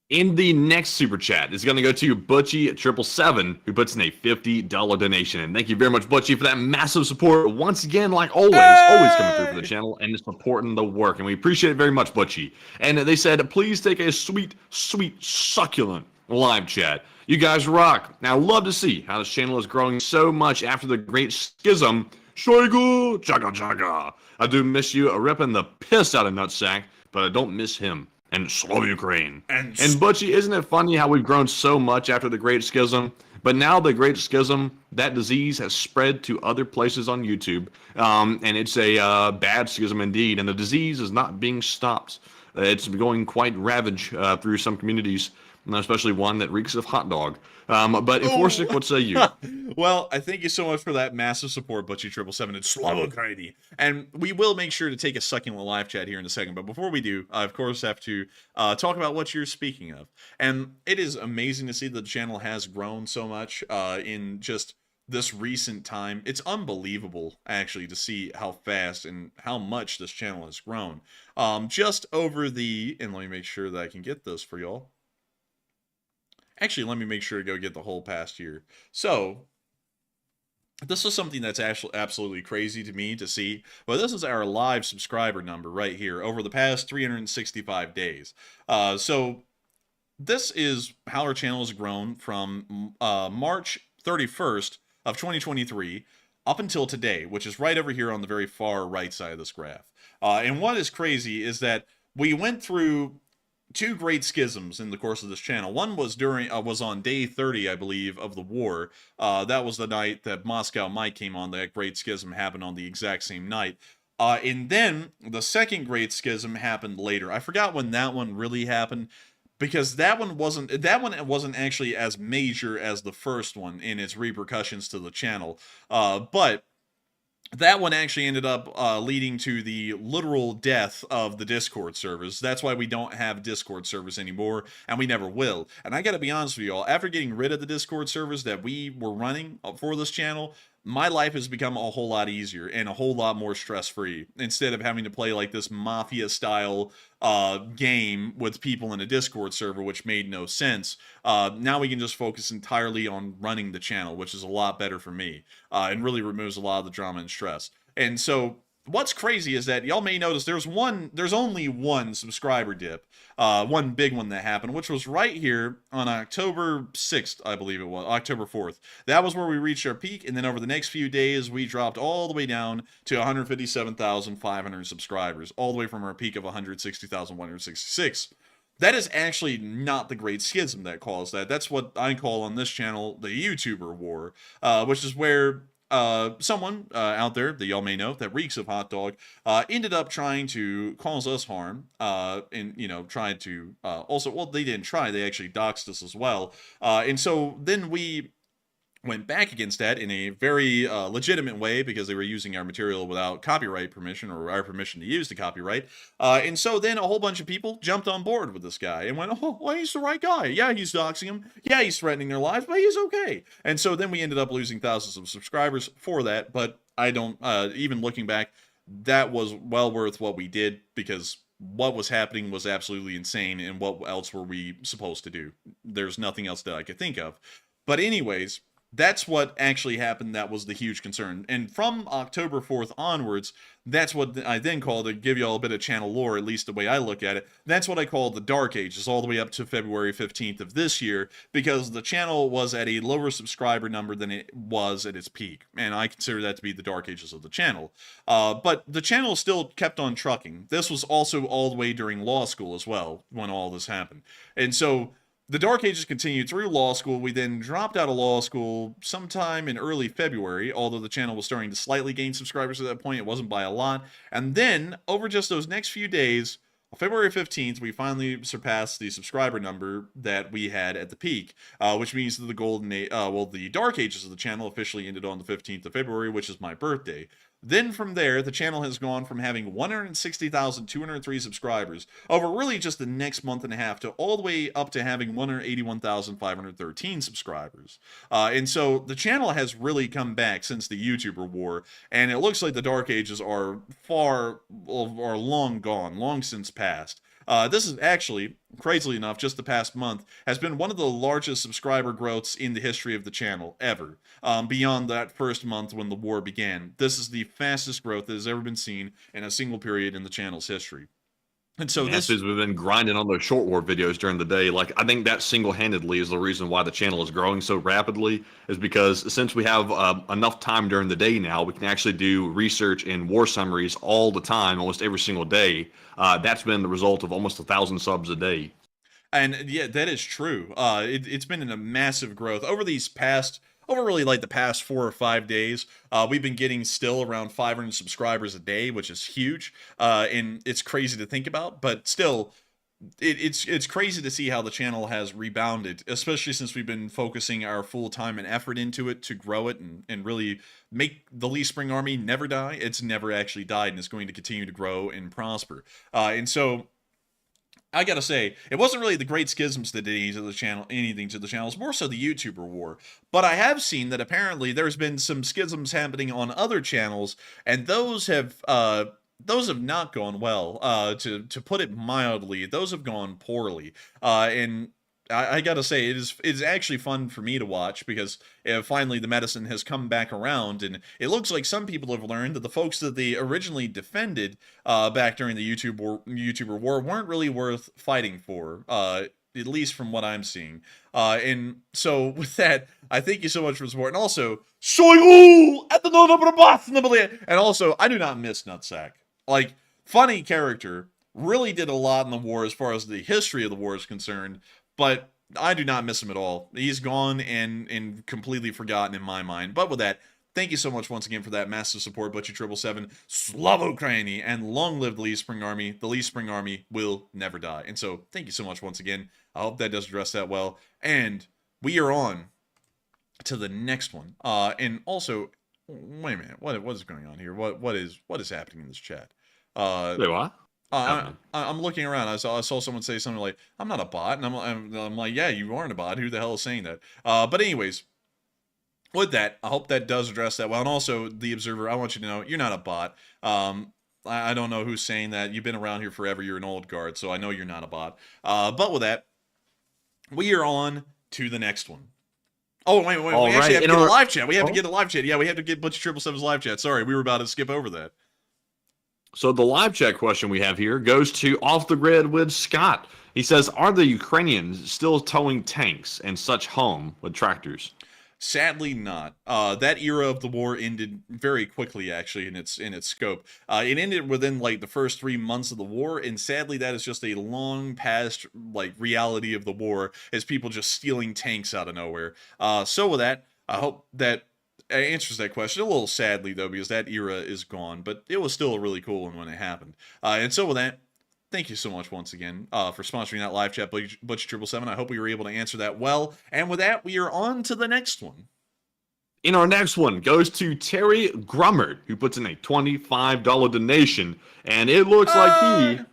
[SPEAKER 2] In the next super chat is going to go to Butchie777, who puts in a $50 donation. And thank you very much, Butchie, for that massive support. Once again, like always coming through for the channel and supporting the work. And we appreciate it very much, Butchie. And they said, please take a sweet, succulent live chat. You guys rock. Now, love to see how this channel is growing so much after the great schism Shoigu, chaga chaga. I do miss you, ripping the piss out of Nutsack, but I don't miss him. And slow Ukraine. And Butchie, isn't it funny how we've grown so much after the Great Schism? But now the Great Schism, that disease has spread to other places on YouTube. And it's a bad schism indeed. And the disease is not being stopped. It's going quite ravage through some communities, especially one that reeks of hot dog. But Enforcek, what say you?
[SPEAKER 3] Well, I thank you so much for that massive support, Butchie777 and Slava Ukraini. And we will make sure to take a succulent live chat here in a second. But before we do, I, of course, have to talk about what you're speaking of. And it is amazing to see that the channel has grown so much in just this recent time. It's unbelievable, actually, to see how fast and how much this channel has grown. Just over the... And let me make sure that I can get this for y'all. Actually, let me make sure to go get the whole past year. So, this is something that's actually absolutely crazy to me to see. But this is our live subscriber number right here over the past 365 days. So, this is how our channel has grown from March 31st of 2023 up until today, which is right over here on the very far right side of this graph. And what is crazy is that we went through 2 great schisms in the course of this channel. One was was on day 30, I believe, of the war. That was the night that Moscow Mike came on. That great schism happened on the exact same night. And then the second great schism happened later. I forgot when that one really happened, because that one wasn't actually as major as the first one in its repercussions to the channel. But that one actually ended up leading to the literal death of the Discord servers. That's why we don't have Discord servers anymore, and we never will. And I gotta be honest with y'all, after getting rid of the Discord servers that we were running for this channel, my life has become a whole lot easier and a whole lot more stress-free, instead of having to play like this mafia-style game with people in a Discord server, which made no sense. Now we can just focus entirely on running the channel, which is a lot better for me, and really removes a lot of the drama and stress. And so what's crazy is that y'all may notice there's only one subscriber dip, one big one that happened, which was right here on October 6th, I believe it was, October 4th. That was where we reached our peak, and then over the next few days, we dropped all the way down to 157,500 subscribers, all the way from our peak of 160,166. That is actually not the Great Schism that caused that. That's what I call on this channel the YouTuber war, which is where someone out there that y'all may know that reeks of hot dog ended up trying to cause us harm, and tried to also, well, they didn't try, they actually doxed us as well, and so then we went back against that in a very legitimate way, because they were using our material without copyright permission, or our permission to use the copyright. And so then a whole bunch of people jumped on board with this guy and went, oh, well, he's the right guy. Yeah, he's doxing him. Yeah, he's threatening their lives, but he's okay. And so then we ended up losing thousands of subscribers for that. But I don't, even looking back, that was well worth what we did, because what was happening was absolutely insane. And what else were we supposed to do? There's nothing else that I could think of. But anyways, that's what actually happened. That was the huge concern. And from October 4th onwards, that's what I then call, to give y'all a bit of channel lore, at least the way I look at it, that's what I call the Dark Ages, all the way up to February 15th of this year, because the channel was at a lower subscriber number than it was at its peak. And I consider that to be the Dark Ages of the channel. But the channel still kept on trucking. This was also all the way during law school as well, when all this happened. And so the Dark Ages continued through law school. We then dropped out of law school sometime in early February, although the channel was starting to slightly gain subscribers at that point. It wasn't by a lot. And then, over just those next few days, on February 15th, we finally surpassed the subscriber number that we had at the peak, which means that the Dark Ages of the channel officially ended on the 15th of February, which is my birthday. Then from there, the channel has gone from having 160,203 subscribers over really just the next month and a half to all the way up to having 181,513 subscribers. And so the channel has really come back since the YouTuber war, and it looks like the Dark Ages are long gone, long since past. This is actually, crazily enough, just the past month, has been one of the largest subscriber growths in the history of the channel, ever. Beyond that first month when the war began. This is the fastest growth that has ever been seen in a single period in the channel's history. And so
[SPEAKER 2] Yes,
[SPEAKER 3] this,
[SPEAKER 2] we've been grinding on those short war videos during the day. Like, I think that single-handedly is the reason why the channel is growing so rapidly, is because since we have enough time during the day now, we can actually do research and war summaries all the time, almost every single day. That's been the result of almost 1,000 subs a day.
[SPEAKER 3] and yeah, that is true. It's been in a massive growth over really like the past 4 or 5 days. We've been getting still around 500 subscribers a day, which is huge. And it's crazy to think about, but still, it's crazy to see how the channel has rebounded, especially since we've been focusing our full time and effort into it to grow it and really make the Lee Spring Army never die. It's never actually died, and it's going to continue to grow and prosper. And so I gotta say, it wasn't really the Great Schisms that did anything to the channel. It's more so the YouTuber war. But I have seen that apparently there's been some schisms happening on other channels, and those have not gone well. To put it mildly, those have gone poorly. And I gotta say, it's actually fun for me to watch, because finally the medicine has come back around, and it looks like some people have learned that the folks that they originally defended back during the YouTuber war weren't really worth fighting for. At least from what I'm seeing. And so with that, I thank you so much for the support. And also, and also, I do not miss Nutsack. Like, funny character, really did a lot in the war as far as the history of the war is concerned, but I do not miss him at all. He's gone and completely forgotten in my mind. But with that, thank you so much once again for that massive support, Butcher777. Slava Ukraini, and long live the Lee Spring Army. The Lee Spring Army will never die. And so, thank you so much once again. I hope that does address that well. And we are on to the next one. And also, wait a minute, what is going on here? What is happening in this chat?
[SPEAKER 2] Wait, what?
[SPEAKER 3] I'm looking around. I saw someone say something like, "I'm not a bot," and I'm like, "Yeah, you aren't a bot. Who the hell is saying that?" But anyways, with that, I hope that does address that well. And also, the Observer, I want you to know you're not a bot. I don't know who's saying that. You've been around here forever. You're an old guard, so I know you're not a bot. But with that, we are on to the next one. Oh, wait. We actually have to get a live chat. We have to get a live chat. Yeah, we have to get Butcher777's live chat. Sorry, we were about to skip over that.
[SPEAKER 2] So the live chat question we have here goes to Off the Grid with Scott. He says, are the Ukrainians still towing tanks and such home with tractors?
[SPEAKER 3] Sadly not. That era of the war ended very quickly, actually, in its scope. It ended within like the first 3 months of the war, and sadly that is just a long past like reality of the war, as people just stealing tanks out of nowhere. So with that, I hope that answers that question. A little sadly though, because that era is gone, but it was still a really cool one when it happened. And so with that, thank you so much once again for sponsoring that live chat, Butcher777. I hope we were able to answer that well. And with that, we are on to the next one.
[SPEAKER 2] In our next one goes to Terry Grummert, who puts in a $25 donation, and it looks like he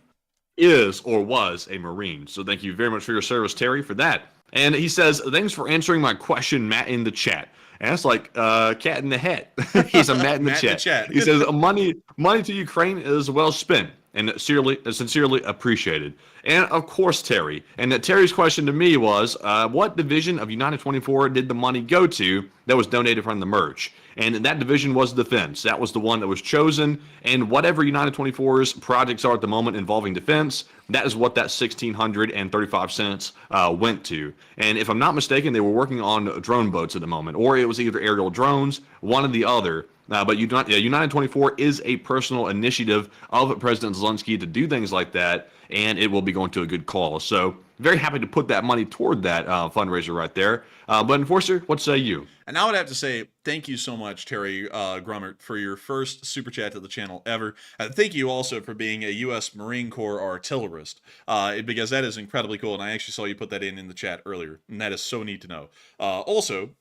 [SPEAKER 2] is or was a Marine. So thank you very much for your service, Terry, for that. And he says, thanks for answering my question, Matt, in the chat. And that's like cat in the hat. He's a Matt in the chat. He says, money to Ukraine is well spent and sincerely appreciated. And of course, Terry. And Terry's question to me was, what division of United 24 did the money go to that was donated from the merch? And that division was defense. That was the one that was chosen. And whatever United 24's projects are at the moment involving defense, that is what that $1,635 went to. And if I'm not mistaken, they were working on drone boats at the moment, or it was either aerial drones, one or the other. But United 24 is a personal initiative of President Zelensky to do things like that, and it will be going to a good cause. So very happy to put that money toward that fundraiser right there. But Enforcer, what say you?
[SPEAKER 3] And I would have to say thank you so much, Terry Grummert, for your first super chat to the channel ever. Thank you also for being a U.S. Marine Corps artillerist, because that is incredibly cool, and I actually saw you put that in the chat earlier, and that is so neat to know. Also,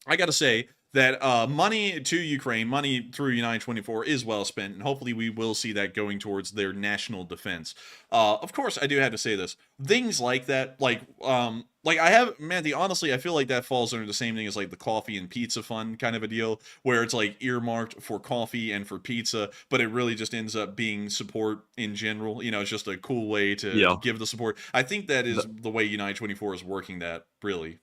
[SPEAKER 3] I got to say that money to Ukraine, money through United 24 is well spent, and hopefully we will see that going towards their national defense. Of course, I do have to say this. Things like that, honestly, I feel like that falls under the same thing as like the coffee and pizza fund kind of a deal, where it's like earmarked for coffee and for pizza, but it really just ends up being support in general. You know, it's just a cool way to give the support. I think that is the way United 24 is working that, really.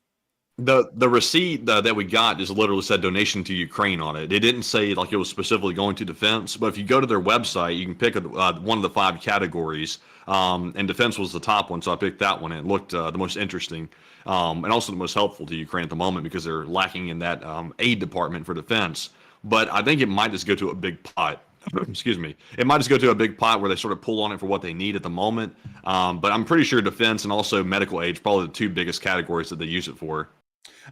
[SPEAKER 2] The receipt that we got just literally said donation to Ukraine on it. It didn't say like it was specifically going to defense, but if you go to their website, you can pick one of the 5 categories, and defense was the top one, so I picked that one, and it looked the most interesting, and also the most helpful to Ukraine at the moment because they're lacking in that aid department for defense. But I think it might just go to a big pot. Excuse me. It might just go to a big pot where they sort of pull on it for what they need at the moment. But I'm pretty sure defense and also medical aid are probably the 2 biggest categories that they use it for.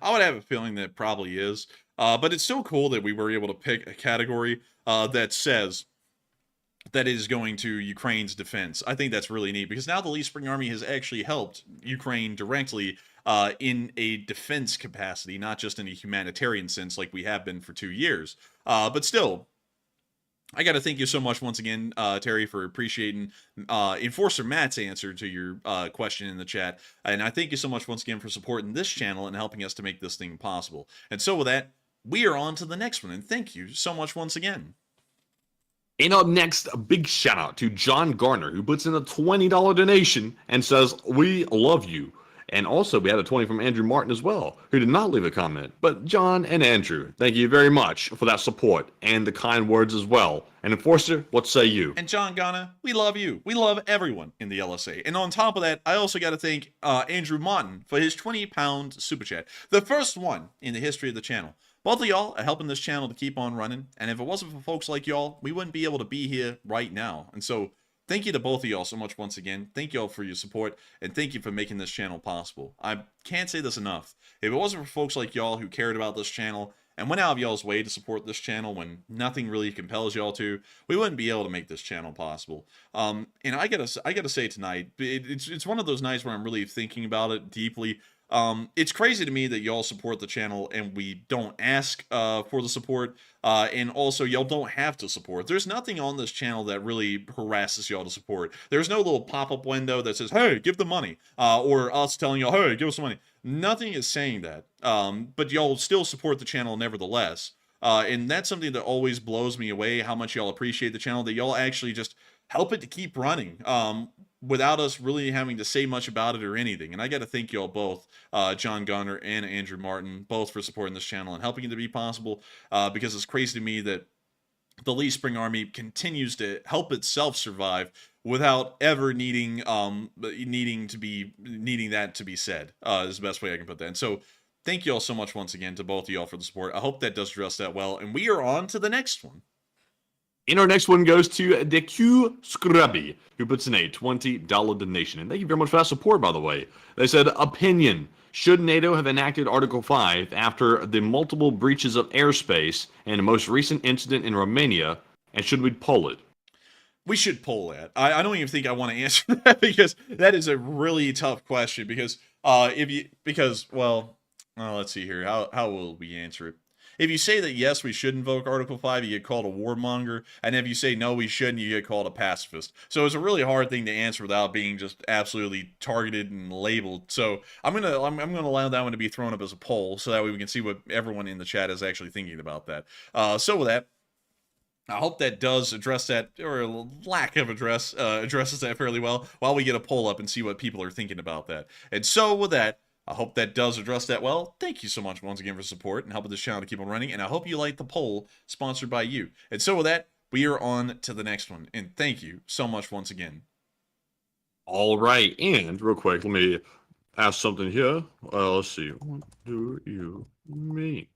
[SPEAKER 3] I would have a feeling that it probably is. But it's still cool that we were able to pick a category that says that is going to Ukraine's defense. I think that's really neat because now the Lee Spring Army has actually helped Ukraine directly in a defense capacity, not just in a humanitarian sense like we have been for 2 years. But still, I got to thank you so much once again, Terry, for appreciating Enforcer Matt's answer to your question in the chat. And I thank you so much once again for supporting this channel and helping us to make this thing possible. And so with that, we are on to the next one. And thank you so much once again.
[SPEAKER 2] And up next, a big shout out to John Garner, who puts in a $20 donation and says, "We love you." And also, we had a 20 from Andrew Martin as well, who did not leave a comment. But John and Andrew, thank you very much for that support and the kind words as well. And Enforcer, what say you?
[SPEAKER 3] And John Garner, we love you. We love everyone in the LSA. And on top of that, I also got to thank Andrew Martin for his 20-pound super chat. The first one in the history of the channel. Both of y'all are helping this channel to keep on running. And if it wasn't for folks like y'all, we wouldn't be able to be here right now. And so thank you to both of y'all so much once again. Thank y'all for your support, and thank you for making this channel possible. I can't say this enough. If it wasn't for folks like y'all who cared about this channel and went out of y'all's way to support this channel when nothing really compels y'all to, we wouldn't be able to make this channel possible. And I gotta say tonight, it's one of those nights where I'm really thinking about it deeply. It's crazy to me that y'all support the channel and we don't ask for the support, and also y'all don't have to support. There's nothing on this channel that really harasses y'all to support. There's no little pop-up window that says, "Hey, give the money," or us telling y'all, "Hey, give us some money." Nothing is saying that, but y'all still support the channel nevertheless, and that's something that always blows me away, how much y'all appreciate the channel, that y'all actually just help it to keep running, without us really having to say much about it or anything. And I got to thank y'all both, John Gunner and Andrew Martin, both for supporting this channel and helping it to be possible, because it's crazy to me that the Lee Spring Army continues to help itself survive without ever needing that to be said, is the best way I can put that. And so thank you all so much once again to both of y'all for the support. I hope that does address that well. And we are on to the next one.
[SPEAKER 2] And our next one goes to DQ Scrubby, who puts in a $20 donation. And thank you very much for that support, by the way. They said, opinion. Should NATO have enacted Article 5 after the multiple breaches of airspace and the most recent incident in Romania? And should we poll it?
[SPEAKER 3] We should poll that. I don't even think I want to answer that because that is a really tough question. Because let's see here. How will we answer it? If you say that yes, we should invoke Article 5, you get called a warmonger, and if you say no, we shouldn't, you get called a pacifist. So it's a really hard thing to answer without being just absolutely targeted and labeled. So I'm gonna allow that one to be thrown up as a poll, so that way we can see what everyone in the chat is actually thinking about that. So with that, I hope that does address that, or lack of addresses that fairly well, while we get a poll up and see what people are thinking about that. And so with that, I hope that does address that well. Thank you so much once again for support and helping this channel to keep on running. And I hope you like the poll sponsored by you. And so with that, we are on to the next one. And thank you so much once again.
[SPEAKER 2] All right. And real quick, let me ask something here. Let's see. What do you mean?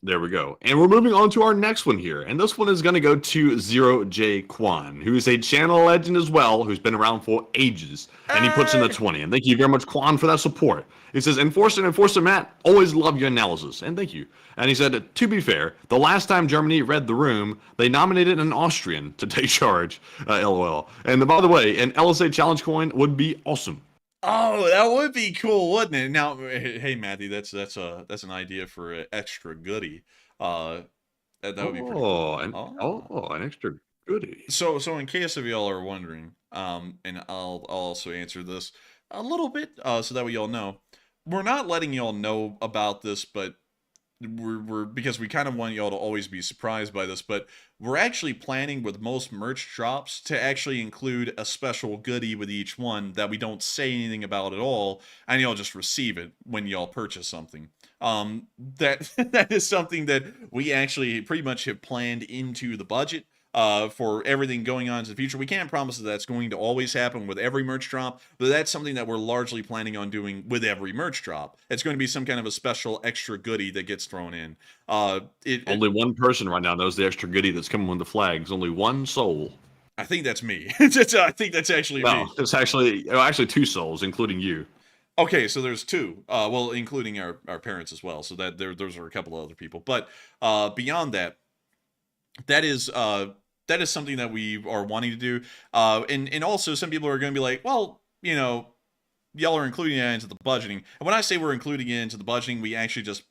[SPEAKER 2] There we go. And we're moving on to our next one here. And this one is going to go to Zero J Kwan, who is a channel legend as well, who's been around for ages. And he puts in the 20. And thank you very much, Kwan, for that support. He says, Enforcer Matt, always love your analysis. And thank you. And he said, to be fair, the last time Germany read the room, they nominated an Austrian to take charge. LOL. And by the way, an LSA challenge coin would be awesome.
[SPEAKER 3] Oh, that would be cool, wouldn't it? Now, hey, Matthew, that's an idea for an extra goodie. That would be pretty cool.
[SPEAKER 2] An extra goodie.
[SPEAKER 3] So in case of y'all are wondering, and I'll also answer this a little bit, so that way y'all know. We're not letting y'all know about this, but we're because we kind of want y'all to always be surprised by this, but we're actually planning with most merch drops to actually include a special goodie with each one that we don't say anything about at all, and y'all just receive it when y'all purchase something. That that is something that we actually pretty much have planned into the budget for everything going on in the future. We can't promise that that's going to always happen with every merch drop, but that's something that we're largely planning on doing with every merch drop. It's going to be some kind of a special extra goodie that gets thrown in.
[SPEAKER 2] Only one person right now knows the extra goodie that's coming with the flags. Only one soul.
[SPEAKER 3] I think that's me. I think that's actually me.
[SPEAKER 2] Well, it's actually two souls, including you.
[SPEAKER 3] Okay, so there's two. Well, including our parents as well. So that those are a couple of other people. But beyond that, that is something that we are wanting to do. And also some people are going to be like, well, y'all are including that into the budgeting. And when I say we're including it into the budgeting, we actually just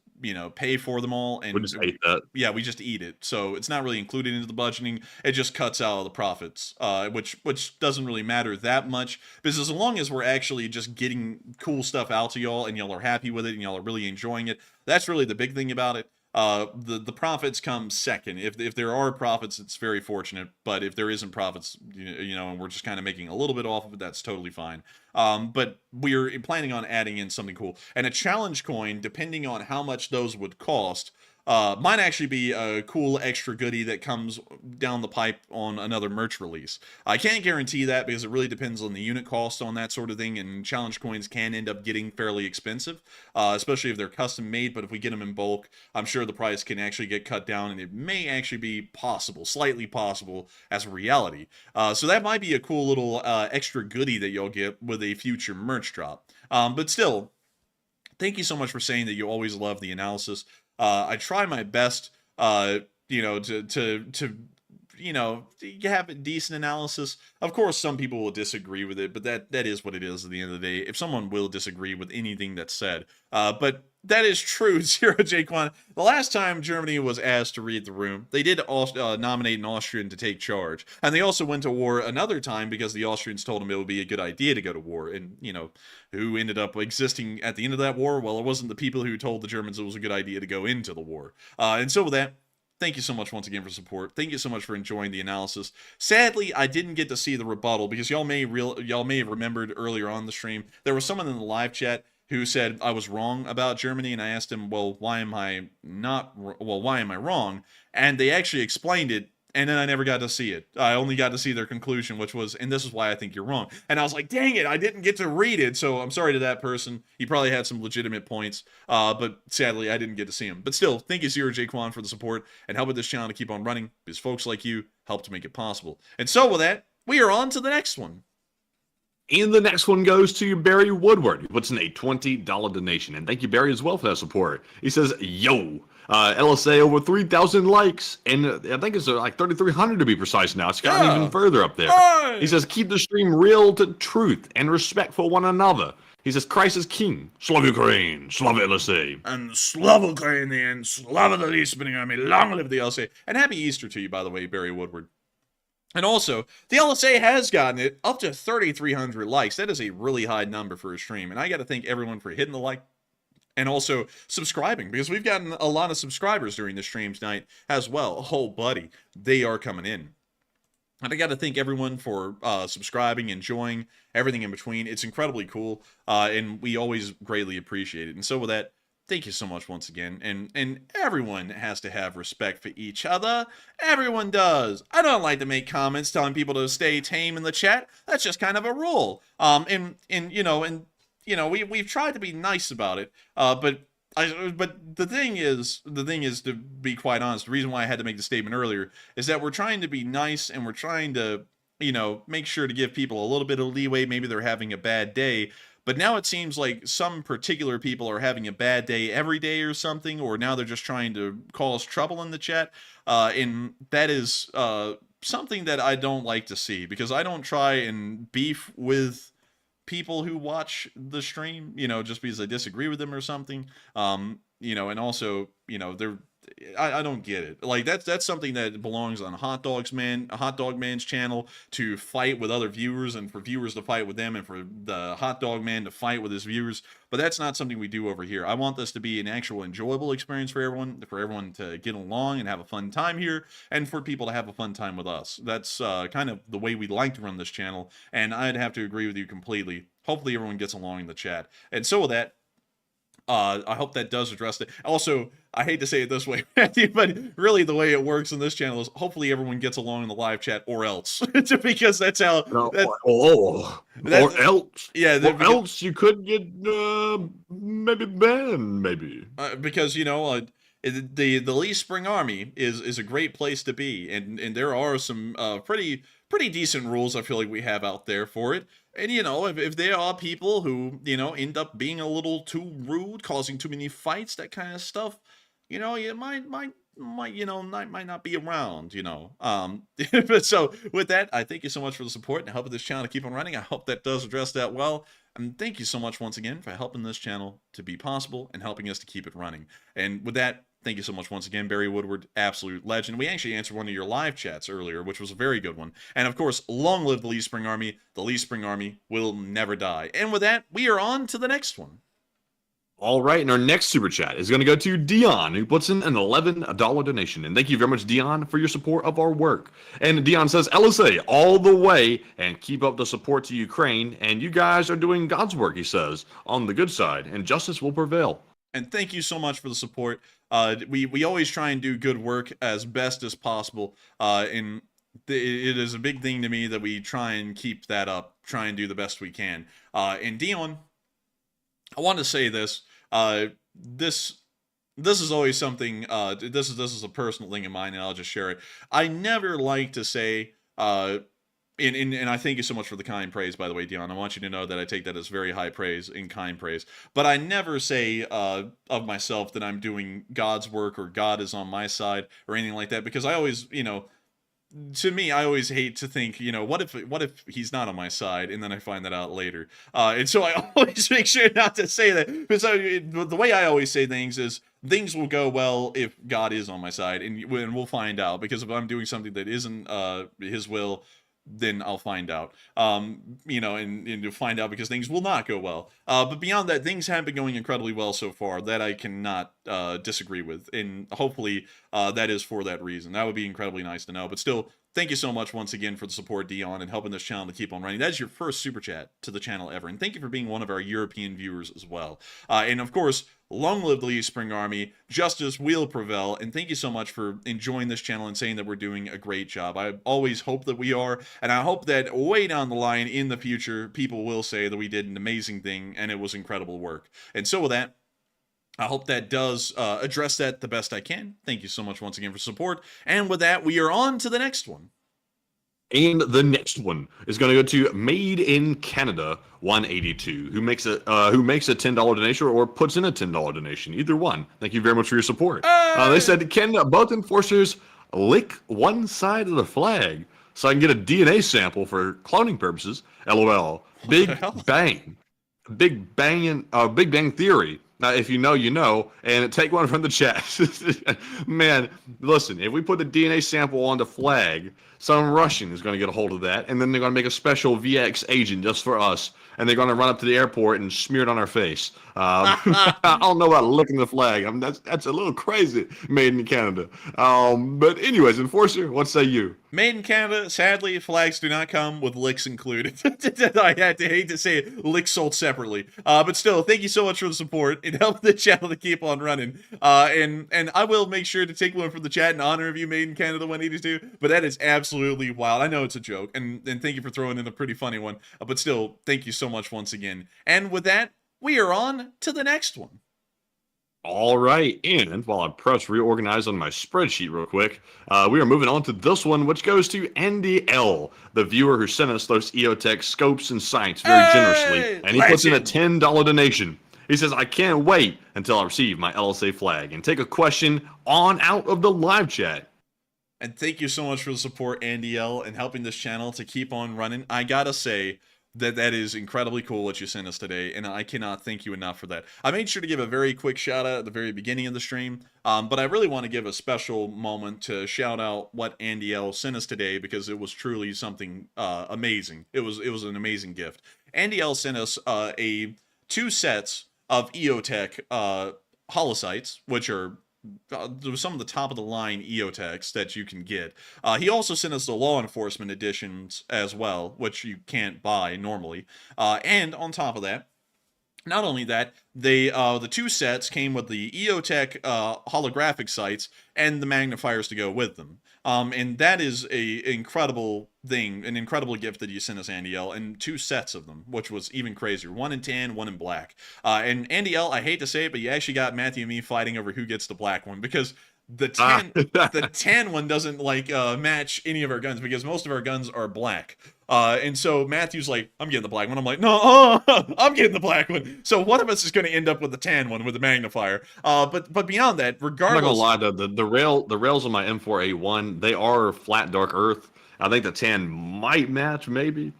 [SPEAKER 3] pay for them all, and
[SPEAKER 2] We just ate that.
[SPEAKER 3] yeah, we just eat it. So it's not really included into the budgeting. It just cuts out the profits, which doesn't really matter that much, because as long as we're actually just getting cool stuff out to y'all and y'all are happy with it and y'all are really enjoying it, that's really the big thing about it. The profits come second. If there are profits, it's very fortunate. But if there isn't profits, and we're just kind of making a little bit off of it, that's totally fine. But we're planning on adding in something cool. And a challenge coin, depending on how much those would cost, might actually be a cool extra goodie that comes down the pipe on another merch release. I can't guarantee that because it really depends on the unit cost on that sort of thing, and challenge coins can end up getting fairly expensive, especially if they're custom made. But if we get them in bulk, I'm sure the price can actually get cut down, and it may actually be possible, slightly possible, as a reality. So that might be a cool little extra goodie that you'll get with a future merch drop. But still, thank you so much for saying that you always love the analysis. I try my best, to have a decent analysis. Of course, some people will disagree with it, but that is what it is at the end of the day. If someone will disagree with anything that's said, but that is true, Zero Jaquan. The last time Germany was asked to read the room, they did nominate an Austrian to take charge. And they also went to war another time because the Austrians told them it would be a good idea to go to war. And, who ended up existing at the end of that war? Well, it wasn't the people who told the Germans it was a good idea to go into the war. And so with that, thank you so much once again for support. Thank you so much for enjoying the analysis. Sadly, I didn't get to see the rebuttal because y'all may have remembered earlier on the stream, there was someone in the live chat who said I was wrong about Germany, and I asked him, well, why am I wrong? And they actually explained it, and then I never got to see it. I only got to see their conclusion, which was, and this is why I think you're wrong. And I was like, dang it, I didn't get to read it, so I'm sorry to that person. He probably had some legitimate points, but sadly, I didn't get to see him. But still, thank you, Zero Jaquan, for the support and helping this channel to keep on running, because folks like you help to make it possible. And so with that, we are on to the next one.
[SPEAKER 2] And the next one goes to Barry Woodward, who puts in a $20 donation. And thank you, Barry, as well, for that support. He says, yo, LSA over 3,000 likes. And I think it's like 3,300 to be precise now. It's gotten even further up there.
[SPEAKER 3] Hey!
[SPEAKER 2] He says, keep the stream real to truth and respect for one another. He says, Christ is king. Slava Ukraine. Slava LSA.
[SPEAKER 3] And Slava Ukrainian. Slava the Eastern Army. Long live the LSA. And happy Easter to you, by the way, Barry Woodward. And also, the LSA has gotten it up to 3,300 likes. That is a really high number for a stream. And I got to thank everyone for hitting the like and also subscribing, because we've gotten a lot of subscribers during the stream tonight as well. Oh, buddy, they are coming in. And I got to thank everyone for subscribing, enjoying, everything in between. It's incredibly cool, and we always greatly appreciate it. And so with that, thank you so much once again. And everyone has to have respect for each other. Everyone does. I don't like to make comments telling people to stay tame in the chat. That's just kind of a rule. We've tried to be nice about it. But the thing is, to be quite honest, the reason why I had to make the statement earlier is that we're trying to be nice, and we're trying to, make sure to give people a little bit of leeway. Maybe they're having a bad day. But now it seems like some particular people are having a bad day every day or something, or now they're just trying to cause trouble in the chat. And that is something that I don't like to see, because I don't try and beef with people who watch the stream, just because I disagree with them or something. And also, I don't get it. Like that's something that belongs on a hot dog man's channel to fight with other viewers, and for viewers to fight with them, and for the hot dog man to fight with his viewers. But that's not something we do over here. I want this to be an actual enjoyable experience for everyone to get along and have a fun time here, and for people to have a fun time with us. That's kind of the way we like to run this channel, and I'd have to agree with you completely. Hopefully everyone gets along in the chat. And so with that, I hope that does address it. Also, I hate to say it this way, Matthew, but really the way it works in this channel is hopefully everyone gets along in the live chat, or else, because that's how.
[SPEAKER 2] Or else,
[SPEAKER 3] yeah.
[SPEAKER 2] Or else you could get maybe banned, maybe.
[SPEAKER 3] Because the Lee Spring Army is a great place to be, and there are some pretty decent rules I feel like we have out there for it. And, if there are people who, end up being a little too rude, causing too many fights, that kind of stuff, you might not be around, But so with that, I thank you so much for the support and helping this channel to keep on running. I hope that does address that well. And thank you so much once again for helping this channel to be possible and helping us to keep it running. And with that, thank you so much once again, Barry Woodward, absolute legend. We actually answered one of your live chats earlier, which was a very good one. And of course, long live the Lee Spring Army. The Lee Spring Army will never die. And with that, we are on to the next one.
[SPEAKER 2] All right, and our next super chat is going to go to Dion, who puts in an $11 donation. And thank you very much, Dion, for your support of our work. And Dion says, LSA all the way, and keep up the support to Ukraine. And you guys are doing God's work, he says, on the good side, and justice will prevail.
[SPEAKER 3] And thank you so much for the support. We always try and do good work as best as possible. And it is a big thing to me that we try and keep that up, try and do the best we can. And Dion, I want to say this. This is always something. This is a personal thing of mine, and I'll just share it. I never like to say. And I thank you so much for the kind praise, by the way, Dion. I want you to know that I take that as very high praise and kind praise. But I never say of myself that I'm doing God's work or God is on my side or anything like that, because I always, to me, I always hate to think, what if he's not on my side, and then I find that out later. And so I always make sure not to say that, because the way I always say things is, things will go well if God is on my side, and we'll find out. Because if I'm doing something that isn't his will, then I'll find out, and you'll find out because things will not go well. But beyond that, things have been going incredibly well so far, that I cannot disagree with. And hopefully that is for that reason. That would be incredibly nice to know. But still, thank you so much once again for the support, Dion, and helping this channel to keep on running. That is your first super chat to the channel ever. And thank you for being one of our European viewers as well. And of course, long live the Lee Spring Army. Justice will prevail. And thank you so much for enjoying this channel and saying that we're doing a great job. I always hope that we are. And I hope that way down the line in the future, people will say that we did an amazing thing and it was incredible work. And so with that, I hope that does address that the best I can. Thank you so much once again for support. And with that, we are on to the next one.
[SPEAKER 2] And the next one is going to go to Made in Canada 182, who makes a $10 donation or puts in a $10 donation. Either one. Thank you very much for your support. They said, can both enforcers lick one side of the flag so I can get a DNA sample for cloning purposes? LOL. Big Bang. Big Bang Theory. Now, if you know, you know, and take one from the chat. Man, listen, if we put the DNA sample on the flag, some Russian is going to get a hold of that, and then they're going to make a special VX agent just for us, and they're going to run up to the airport and smear it on our face. I don't know about licking the flag. I mean, that's a little crazy, Made in Canada. But anyways, Enforcer, what say you?
[SPEAKER 3] Made in Canada, sadly, flags do not come with licks included. I hate to say it, licks sold separately. But still, thank you so much for the support. It helped the channel to keep on running. And I will make sure to take one from the chat in honor of you, Made in Canada 182. But that is absolutely wild. I know it's a joke, and thank you for throwing in a pretty funny one. But still, thank you so much once again. And with that, we are on to the next one.
[SPEAKER 2] All right, and while I press reorganize on my spreadsheet real quick, we are moving on to this one, which goes to Andy L., the viewer who sent us those EOTech scopes and sights very generously, and he puts in a $10 donation. He says, I can't wait until I receive my LSA flag, and take a question on out of the live chat.
[SPEAKER 3] And thank you so much for the support, Andy L., and helping this channel to keep on running. I gotta say, That is incredibly cool what you sent us today, and I cannot thank you enough for that. I made sure to give a very quick shout out at the very beginning of the stream, but I really want to give a special moment to shout out what Andy L sent us today, because it was truly something amazing. It was an amazing gift. Andy L sent us 2 sets of EOTech holocytes, which are some of the top of the line EOTechs that you can get. He also sent us the law enforcement editions as well, which you can't buy normally. And on top of that, not only that, they the 2 sets came with the EOTech holographic sights and the magnifiers to go with them. And that is a incredible thing, an incredible gift that you sent us, Andy L, and 2 sets of them, which was even crazier. 1 in tan, 1 in black. And Andy L, I hate to say it, but you actually got Matthew and me fighting over who gets the black one, because the tan one doesn't like match any of our guns, because most of our guns are black. And so Matthew's like, I'm getting the black one. I'm like, no, I'm getting the black one. So one of us is going to end up with the tan one with the magnifier. But beyond that, regardless,
[SPEAKER 2] I'm not gonna lie, the rails on my M4A1, they are flat dark earth. I think the tan might match, maybe.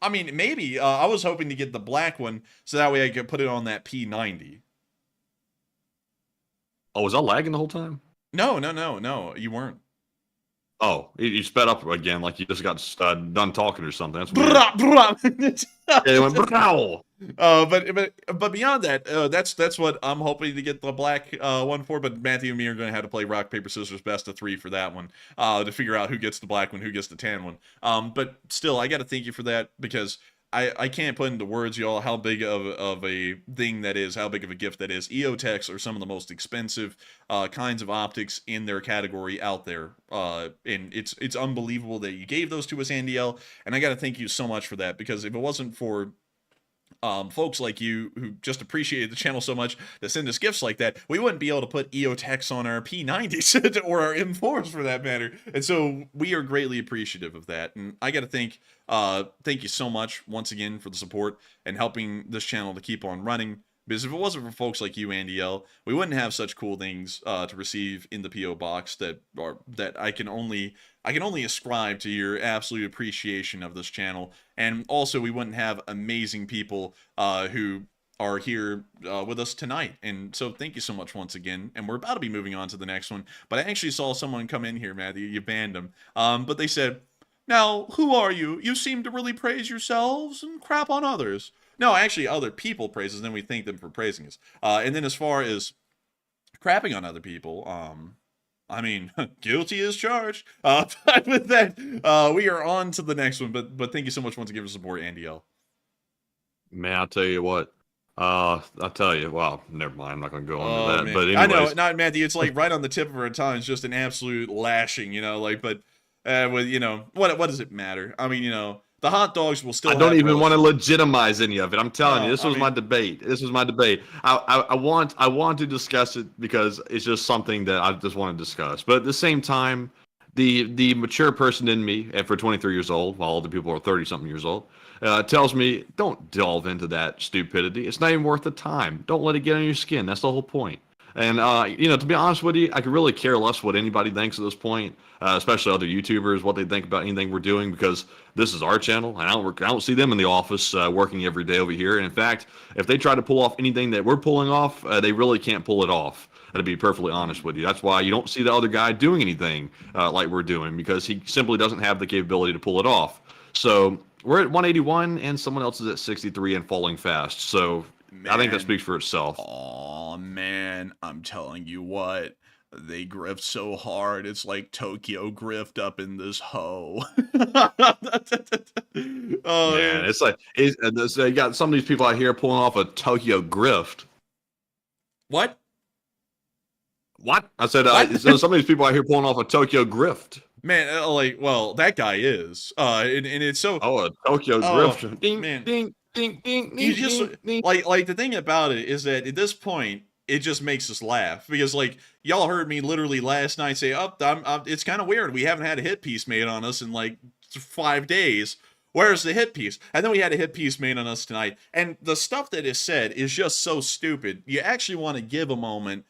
[SPEAKER 3] I mean, maybe. I was hoping to get the black one so that way I could put it on that P90.
[SPEAKER 2] Oh, was I lagging the whole time?
[SPEAKER 3] No, you weren't.
[SPEAKER 2] Oh, you sped up again, like you just got done talking or something. That's weird. Yeah, it went brow.
[SPEAKER 3] But beyond that, that's what I'm hoping to get the black one for. But Matthew and me are going to have to play rock paper scissors best of 3 for that one to figure out who gets the black one, who gets the tan one. But still, I got to thank you for that, because I can't put into words, y'all, how big of a thing that is, how big of a gift that is. EOTechs are some of the most expensive kinds of optics in their category out there. And it's unbelievable that you gave those to us, Andy L. And I got to thank you so much for that, because if it wasn't for folks like you who just appreciated the channel so much to send us gifts like that, we wouldn't be able to put EOTechs on our P90s or our M4s for that matter. And so we are greatly appreciative of that. And I got to thank you so much once again for the support and helping this channel to keep on running. Because if it wasn't for folks like you, Andy L, we wouldn't have such cool things to receive in the PO box that I can only ascribe to your absolute appreciation of this channel. And also, we wouldn't have amazing people who are here with us tonight. And so thank you so much once again. And we're about to be moving on to the next one. But I actually saw someone come in here, Matthew. You banned them. But they said, "Now, who are you? You seem to really praise yourselves and crap on others." No, actually, other people praise us, and then we thank them for praising us. And then as far as crapping on other people, I mean, guilty as charged. But with that, we are on to the next one. But thank you so much once again for support, Andy L.
[SPEAKER 2] Man, I'll tell you what. I'll tell you. Well, never mind. I'm not going to go on to that.
[SPEAKER 3] Man.
[SPEAKER 2] But anyways.
[SPEAKER 3] I know, not Matthew. It's like right on the tip of our tongue. It's just an absolute lashing, you know. Like, but with what does it matter? I mean, the hot dogs will still.
[SPEAKER 2] I don't even want to legitimize any of it. I'm telling you, this was my debate. This was my debate. I want to discuss it because it's just something that I just want to discuss. But at the same time, the mature person in me, and for 23 years old, while other people are 30-something years old, tells me, don't delve into that stupidity. It's not even worth the time. Don't let it get on your skin. That's the whole point. And, to be honest with you, I could really care less what anybody thinks at this point, especially other YouTubers, what they think about anything we're doing, because this is our channel, and I don't see them in the office working every day over here. And in fact, if they try to pull off anything that we're pulling off, they really can't pull it off, to be perfectly honest with you. That's why you don't see the other guy doing anything like we're doing, because he simply doesn't have the capability to pull it off. So we're at 181, and someone else is at 63 and falling fast. So man, I think that speaks for itself.
[SPEAKER 3] Oh man, I'm telling you what, they grift so hard. It's like Tokyo grift up in this hoe. Oh
[SPEAKER 2] man, it's like you got some of these people out here pulling off a Tokyo grift.
[SPEAKER 3] What?
[SPEAKER 2] I said some of these people out here pulling off a Tokyo grift.
[SPEAKER 3] Man, well, that guy is. And it's so.
[SPEAKER 2] Oh, a Tokyo grift. Ding,
[SPEAKER 3] man.
[SPEAKER 2] Ding. Ding, ding,
[SPEAKER 3] You just like the thing about it is that at this point it just makes us laugh, because like y'all heard me literally last night say, it's kind of weird, we haven't had a hit piece made on us in like 5 days. Where's the hit piece? And then we had a hit piece made on us tonight, and the stuff that is said is just so stupid. You actually want to give a moment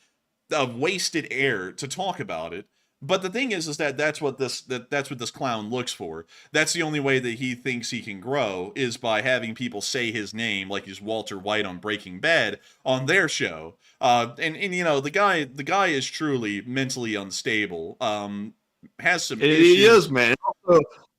[SPEAKER 3] of wasted air to talk about it. But the thing is that that's what this clown looks for. That's the only way that he thinks he can grow, is by having people say his name like he's Walter White on Breaking Bad on their show. And you know, the guy is truly mentally unstable. Has some issues.
[SPEAKER 2] He is, man.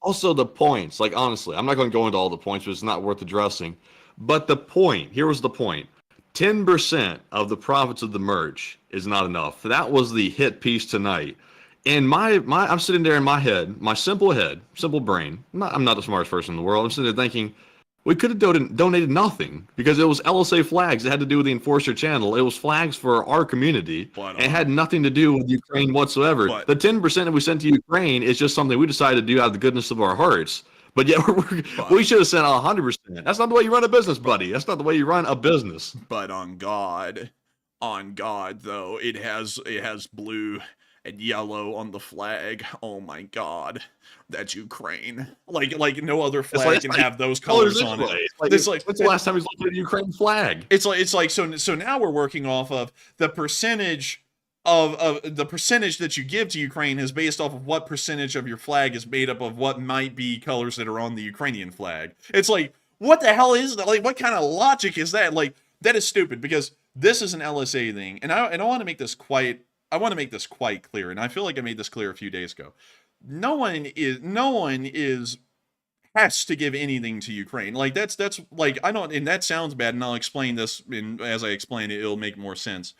[SPEAKER 2] Also the points. Like, honestly, I'm not going to go into all the points, but it's not worth addressing. But the point, here was the point. 10% of the profits of the merch is not enough. That was the hit piece tonight. And I'm sitting there in my head, my simple brain. I'm not the smartest person in the world. I'm sitting there thinking, we could have donated nothing, because it was LSA flags. It had to do with the Enforcer channel. It was flags for our community. And it had nothing to do with Ukraine whatsoever. The 10% that we sent to Ukraine is just something we decided to do out of the goodness of our hearts. But yeah, we should have sent 100%. That's not the way you run a business, buddy. That's not the way you run a business.
[SPEAKER 3] But on God though, it has blue and yellow on the flag. Oh my God, that's Ukraine. Like no other flag can have those colors on it.
[SPEAKER 2] It's like when's the last time he's looked at a Ukraine flag?
[SPEAKER 3] It's like so now we're working off of the percentage of the percentage that you give to Ukraine is based off of what percentage of your flag is made up of what might be colors that are on the Ukrainian flag. It's like, what the hell is that? Like, what kind of logic is that? Like, that is stupid, because this is an LSA thing, and I want to make this quite clear, and I feel like I made this clear a few days ago. No one has to give anything to Ukraine. Like, that's like, I don't, and that sounds bad, and I'll explain this, and as I explain it, it'll make more sense.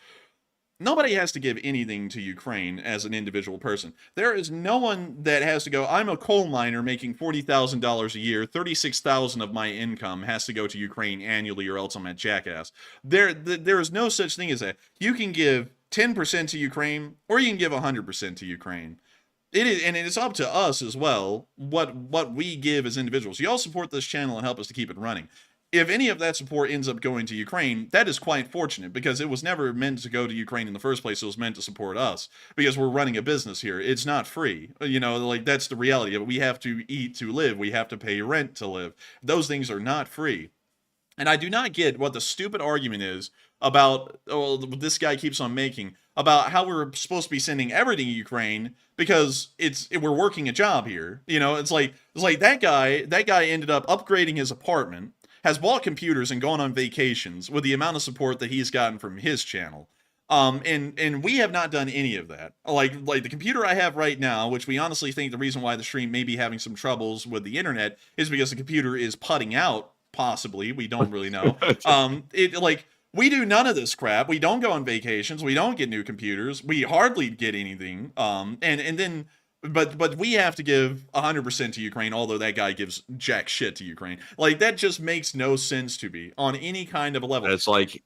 [SPEAKER 3] Nobody has to give anything to Ukraine as an individual person. There is no one that has to go, I'm a coal miner making $40,000 a year, 36,000 of my income has to go to Ukraine annually, or else I'm a jackass. There is no such thing as that. You can give 10% to Ukraine, or you can give 100% to Ukraine. It is, and it's up to us as well, what we give as individuals. You all support this channel and help us to keep it running. If any of that support ends up going to Ukraine, that is quite fortunate, because it was never meant to go to Ukraine in the first place. It was meant to support us, because we're running a business here. It's not free. You know, like, that's the reality of it. We have to eat to live. We have to pay rent to live. Those things are not free. And I do not get what the stupid argument is about, this guy keeps on making, about how we're supposed to be sending everything to Ukraine because we're working a job here. You know, it's like that guy ended up upgrading his apartment, has bought computers and gone on vacations with the amount of support that he's gotten from his channel. And we have not done any of that. Like the computer I have right now, which we honestly think the reason why the stream may be having some troubles with the internet is because the computer is putting out, possibly. We don't really know. We do none of this crap. We don't go on vacations. We don't get new computers. We hardly get anything. But we have to give 100% to Ukraine, although that guy gives jack shit to Ukraine. Like, that just makes no sense to me on any kind of a level.
[SPEAKER 2] It's like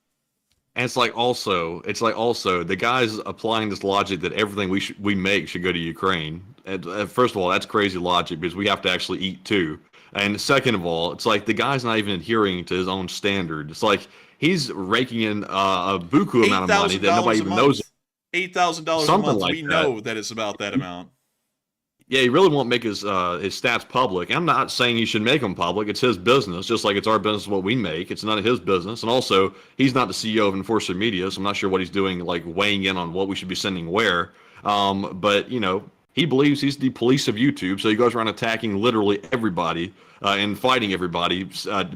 [SPEAKER 2] also the guy's applying this logic that everything we make should go to Ukraine. And first of all, that's crazy logic, because we have to actually eat too. And second of all, it's like the guy's not even adhering to his own standard. It's like he's raking in a buku amount of money that nobody even knows.
[SPEAKER 3] $8,000 a month. We know that it's about that amount.
[SPEAKER 2] Yeah, he really won't make his stats public. I'm not saying he should make them public. It's his business, just like it's our business what we make. It's none of his business. And also, he's not the CEO of Enforcer Media, so I'm not sure what he's doing, like weighing in on what we should be sending where. But, you know, he believes he's the police of YouTube, so he goes around attacking literally everybody and fighting everybody,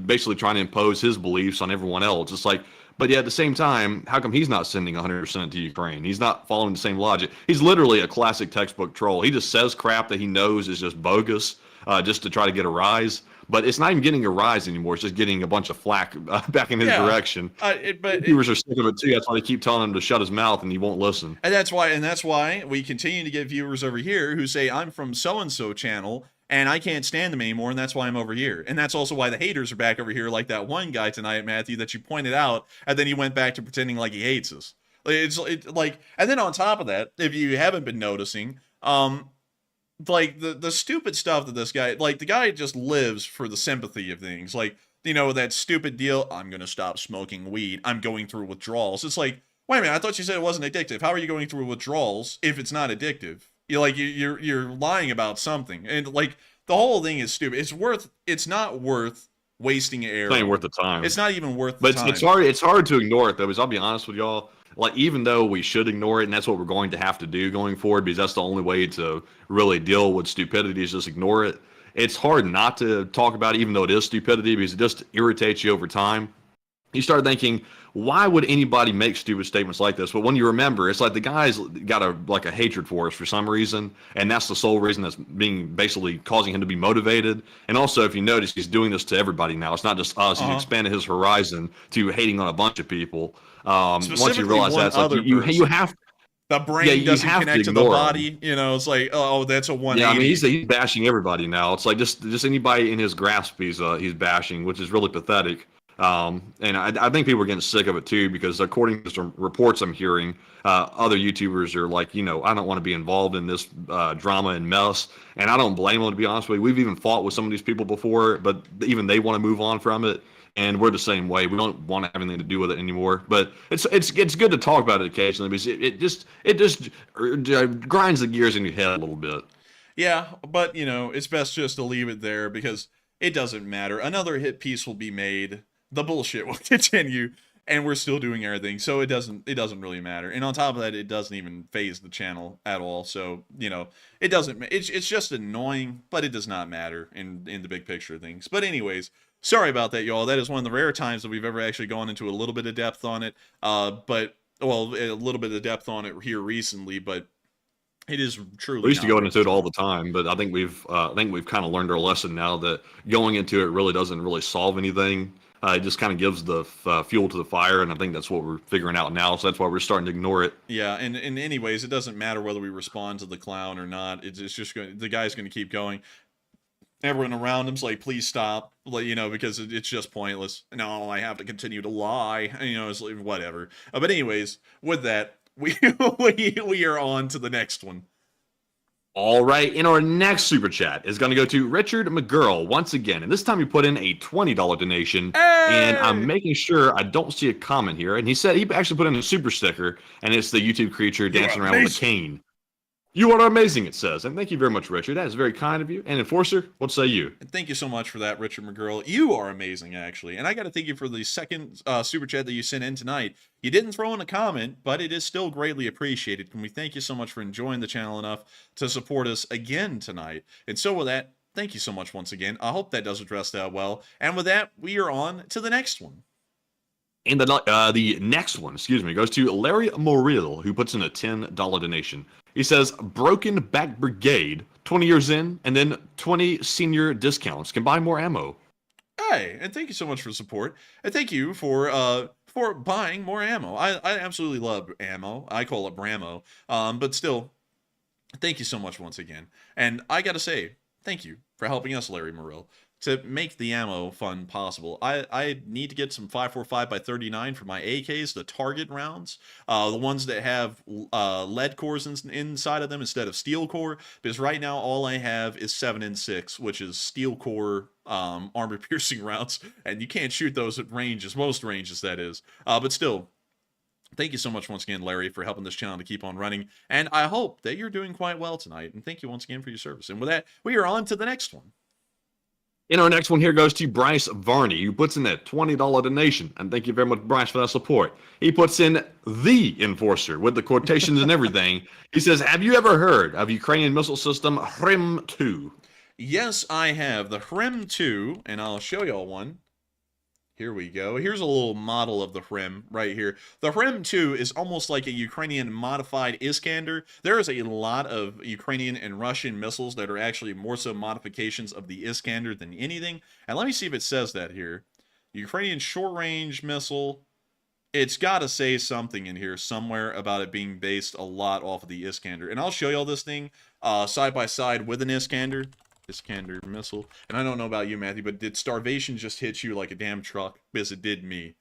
[SPEAKER 2] basically trying to impose his beliefs on everyone else. It's like, but yeah, at the same time, how come he's not sending 100% to Ukraine? He's not following the same logic. He's literally a classic textbook troll. He just says crap that he knows is just bogus, just to try to get a rise. But it's not even getting a rise anymore. It's just getting a bunch of flack back in his direction. But viewers are sick of it too. That's why they keep telling him to shut his mouth, and he won't listen.
[SPEAKER 3] And that's why we continue to get viewers over here who say, I'm from so-and-so channel, and I can't stand them anymore, and that's why I'm over here. And that's also why the haters are back over here, like that one guy tonight, Matthew, that you pointed out, and then he went back to pretending like he hates us. And then on top of that, if you haven't been noticing, like the stupid stuff that this guy, like, the guy just lives for the sympathy of things. Like, you know, that stupid deal, I'm gonna stop smoking weed, I'm going through withdrawals. It's like, wait a minute, I thought you said it wasn't addictive. How are you going through withdrawals if it's not addictive? You're lying about something, and like, the whole thing is stupid. It's not worth wasting air.
[SPEAKER 2] It's not even worth the time.
[SPEAKER 3] It's not even worth the time.
[SPEAKER 2] But it's hard to ignore it though, because I'll be honest with y'all. like, even though we should ignore it, and that's what we're going to have to do going forward, because that's the only way to really deal with stupidity is just ignore it. It's hard not to talk about it, even though it is stupidity, because it just irritates you over time. You start thinking, why would anybody make stupid statements like this? But when you remember, it's like the guy's got a hatred for us for some reason, and that's the sole reason that's being basically causing him to be motivated. And also, if you notice, he's doing this to everybody now. It's not just us. He's expanded his horizon to hating on a bunch of people. Once you realize that, it's like you have
[SPEAKER 3] the brain doesn't connect to the body. You know, it's like, oh, that's a 180.
[SPEAKER 2] Yeah, I mean, he's bashing everybody now. It's like just anybody in his grasp, he's bashing, which is really pathetic. And I think people are getting sick of it too, because according to some reports I'm hearing, other YouTubers are like, I don't want to be involved in this drama and mess, and I don't blame them, to be honest with you. We've even fought with some of these people before, but even they want to move on from it, and we're the same way. We don't want to have anything to do with it anymore. But it's good to talk about it occasionally, because it just grinds the gears in your head a little bit.
[SPEAKER 3] Yeah, but it's best just to leave it there, because it doesn't matter. Another hit piece will be made. The bullshit will continue, and we're still doing everything, so it doesn't really matter. And on top of that, it doesn't even phase the channel at all. So it doesn't. It's just annoying, but it does not matter in the big picture of things. But anyways, sorry about that, y'all. That is one of the rare times that we've ever actually gone into a little bit of depth on it. A little bit of depth on it here recently, but it is truly.
[SPEAKER 2] We used to go into it all the time, but I think we've kind of learned our lesson now, that going into it really doesn't really solve anything. It just kind of gives the fuel to the fire, and I think that's what we're figuring out now, so that's why we're starting to ignore it.
[SPEAKER 3] Yeah, and anyways, it doesn't matter whether we respond to the clown or not. It's just the guy's going to keep going. Everyone around him's like, please stop, because it's just pointless. No, I have to continue to lie. It's like, whatever. But anyways, with that, we are on to the next one.
[SPEAKER 2] All right, and our next super chat is going to go to Richard McGurl once again, and this time he put in a $20 donation, and I'm making sure I don't see a comment here, and he said he actually put in a super sticker, and it's the YouTube creature dancing around with a cane. You are amazing, it says, and thank you very much, Richard. That is very kind of you. And Enforcer, what say you?
[SPEAKER 3] And thank you so much for that, Richard McGurl. You are amazing, actually. And I got to thank you for the second super chat that you sent in tonight. You didn't throw in a comment, but it is still greatly appreciated. And we thank you so much for enjoying the channel enough to support us again tonight. And so with that, thank you so much once again. I hope that does address that well. And with that, we are on to the next one.
[SPEAKER 2] And the next one, goes to Larry Morrill, who puts in a $10 donation. He says, Broken Back Brigade, 20 years in, and then 20 senior discounts. Can buy more ammo.
[SPEAKER 3] Hey, and thank you so much for support. And thank you for buying more ammo. I absolutely love ammo. I call it Bramo. But still, thank you so much once again. And I got to say, thank you for helping us, Larry Morrill, to make the ammo fun possible. I need to get some 5.45x39 for my AKs, the target rounds, the ones that have lead cores inside of them instead of steel core, because right now all I have is 7.6, which is steel core armor piercing rounds, and you can't shoot those at ranges, most ranges that is. But still, thank you so much once again, Larry, for helping this channel to keep on running, and I hope that you're doing quite well tonight, and thank you once again for your service. And with that, we are on to the next one.
[SPEAKER 2] And our next one here goes to Bryce Varney, who puts in that $20 donation. And thank you very much, Bryce, for that support. He puts in the Enforcer with the quotations and everything. He says, have you ever heard of Ukrainian missile system HREM-2?
[SPEAKER 3] Yes, I have. The HREM-2, and I'll show y'all one. Here we go. Here's a little model of the HREM right here. The HREM-2 is almost like a Ukrainian modified Iskander. There is a lot of Ukrainian and Russian missiles that are actually more so modifications of the Iskander than anything. And let me see if it says that here. Ukrainian short-range missile. It's got to say something in here somewhere about it being based a lot off of the Iskander. And I'll show y'all this thing side by side with an Iskander. Iskander missile. And I don't know about you, Matthew, but did starvation just hit you like a damn truck? Because it did me.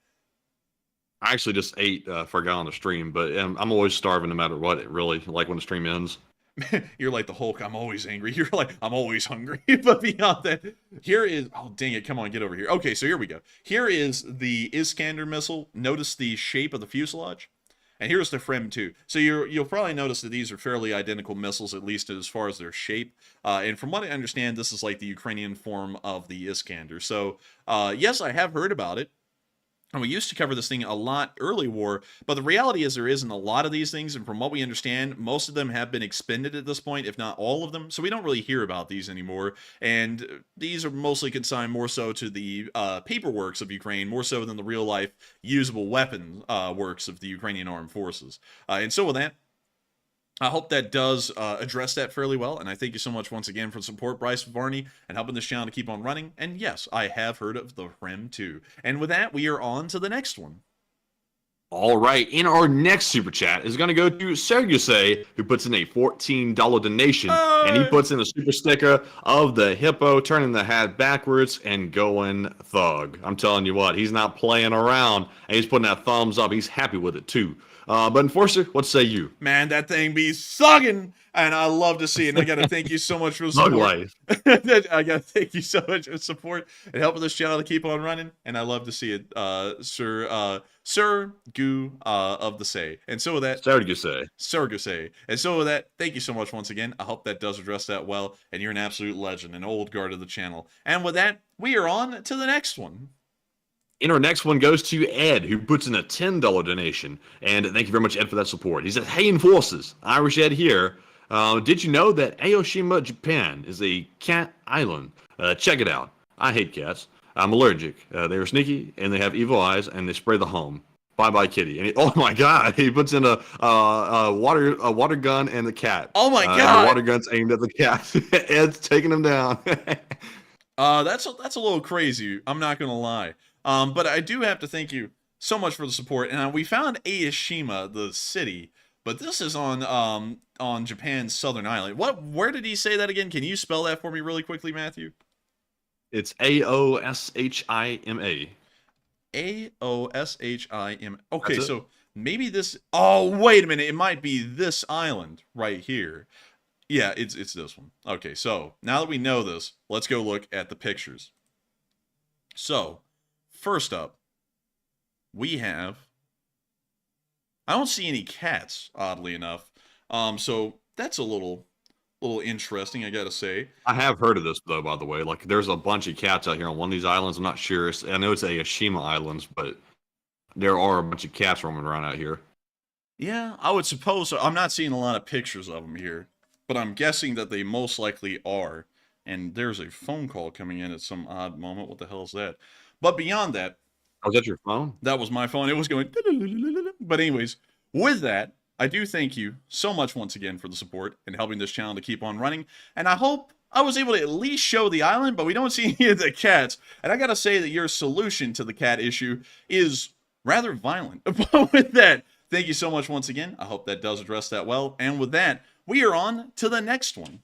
[SPEAKER 2] I actually just ate for a guy on the stream, but I'm always starving no matter what, really, like when the stream ends.
[SPEAKER 3] You're like the Hulk, I'm always angry. You're like, I'm always hungry. But beyond that, here is, oh dang it, come on, get over here. Okay, so here we go. Here is the Iskander missile. Notice the shape of the fuselage. And here's the HREM-2. So you'll probably notice that these are fairly identical missiles, at least as far as their shape. And from what I understand, this is like the Ukrainian form of the Iskander. So yes, I have heard about it. And we used to cover this thing a lot early war, but the reality is there isn't a lot of these things, and from what we understand, most of them have been expended at this point, if not all of them, so we don't really hear about these anymore, and these are mostly consigned more so to the paperworks of Ukraine, more so than the real-life usable weapon works of the Ukrainian armed forces. And so with that, I hope that does address that fairly well, and I thank you so much once again for the support, Bryce Varney, and helping this channel to keep on running. And yes, I have heard of the REM too. And with that, we are on to the next one.
[SPEAKER 2] All right, in our next super chat is going to go to Sergey, who puts in a $14 donation, and he puts in a super sticker of the hippo turning the hat backwards and going thug. I'm telling you what, he's not playing around, and he's putting that thumbs up. He's happy with it too. But Enforcer, what say you?
[SPEAKER 3] Man, that thing be sugging, and I love to see it. And I got to thank you so much for the support.
[SPEAKER 2] Life.
[SPEAKER 3] I got to thank you so much for the support and helping this channel to keep on running. And I love to see it, Sir Goo of the Say. And so with that, Sergey. And so with that, thank you so much once again. I hope that does address that well. And you're an absolute legend, an old guard of the channel. And with that, we are on to the next one.
[SPEAKER 2] And our next one goes to Ed, who puts in a $10 donation. And thank you very much, Ed, for that support. He said, hey, Enforcers, Irish Ed here. Did you know that Aoshima, Japan is a cat island? Check it out. I hate cats. I'm allergic. They're sneaky, and they have evil eyes, and they spray the home. Bye-bye, kitty. And oh, my God. He puts in a water gun and the cat.
[SPEAKER 3] Oh, my God.
[SPEAKER 2] The water gun's aimed at the cat. Ed's taking him down.
[SPEAKER 3] That's a little crazy. I'm not going to lie. But I do have to thank you so much for the support. And we found Aoshima, the city, but this is on Japan's southern island. Where did he say that again? Can you spell that for me really quickly, Matthew?
[SPEAKER 2] It's Aoshima.
[SPEAKER 3] Aoshima. Okay, so maybe this. Oh, wait a minute. It might be this island right here. Yeah, it's this one. Okay, so now that we know this, let's go look at the pictures. So, first up, we have. I don't see any cats, oddly enough. So that's a little interesting, I gotta say.
[SPEAKER 2] I have heard of this though, by the way. Like, there's a bunch of cats out here on one of these islands. I'm not sure. I know it's Aoshima Islands, but there are a bunch of cats roaming around out here.
[SPEAKER 3] Yeah, I would suppose so. I'm not seeing a lot of pictures of them here, but I'm guessing that they most likely are. And there's a phone call coming in at some odd moment. What the hell is that? But beyond that,
[SPEAKER 2] was that your phone?
[SPEAKER 3] That was my phone. It was going. But anyways, with that, I do thank you so much once again for the support and helping this channel to keep on running. And I hope I was able to at least show the island, but we don't see any of the cats. And I gotta say that your solution to the cat issue is rather violent. But with that, thank you so much once again. I hope that does address that well. And with that, we are on to the next one.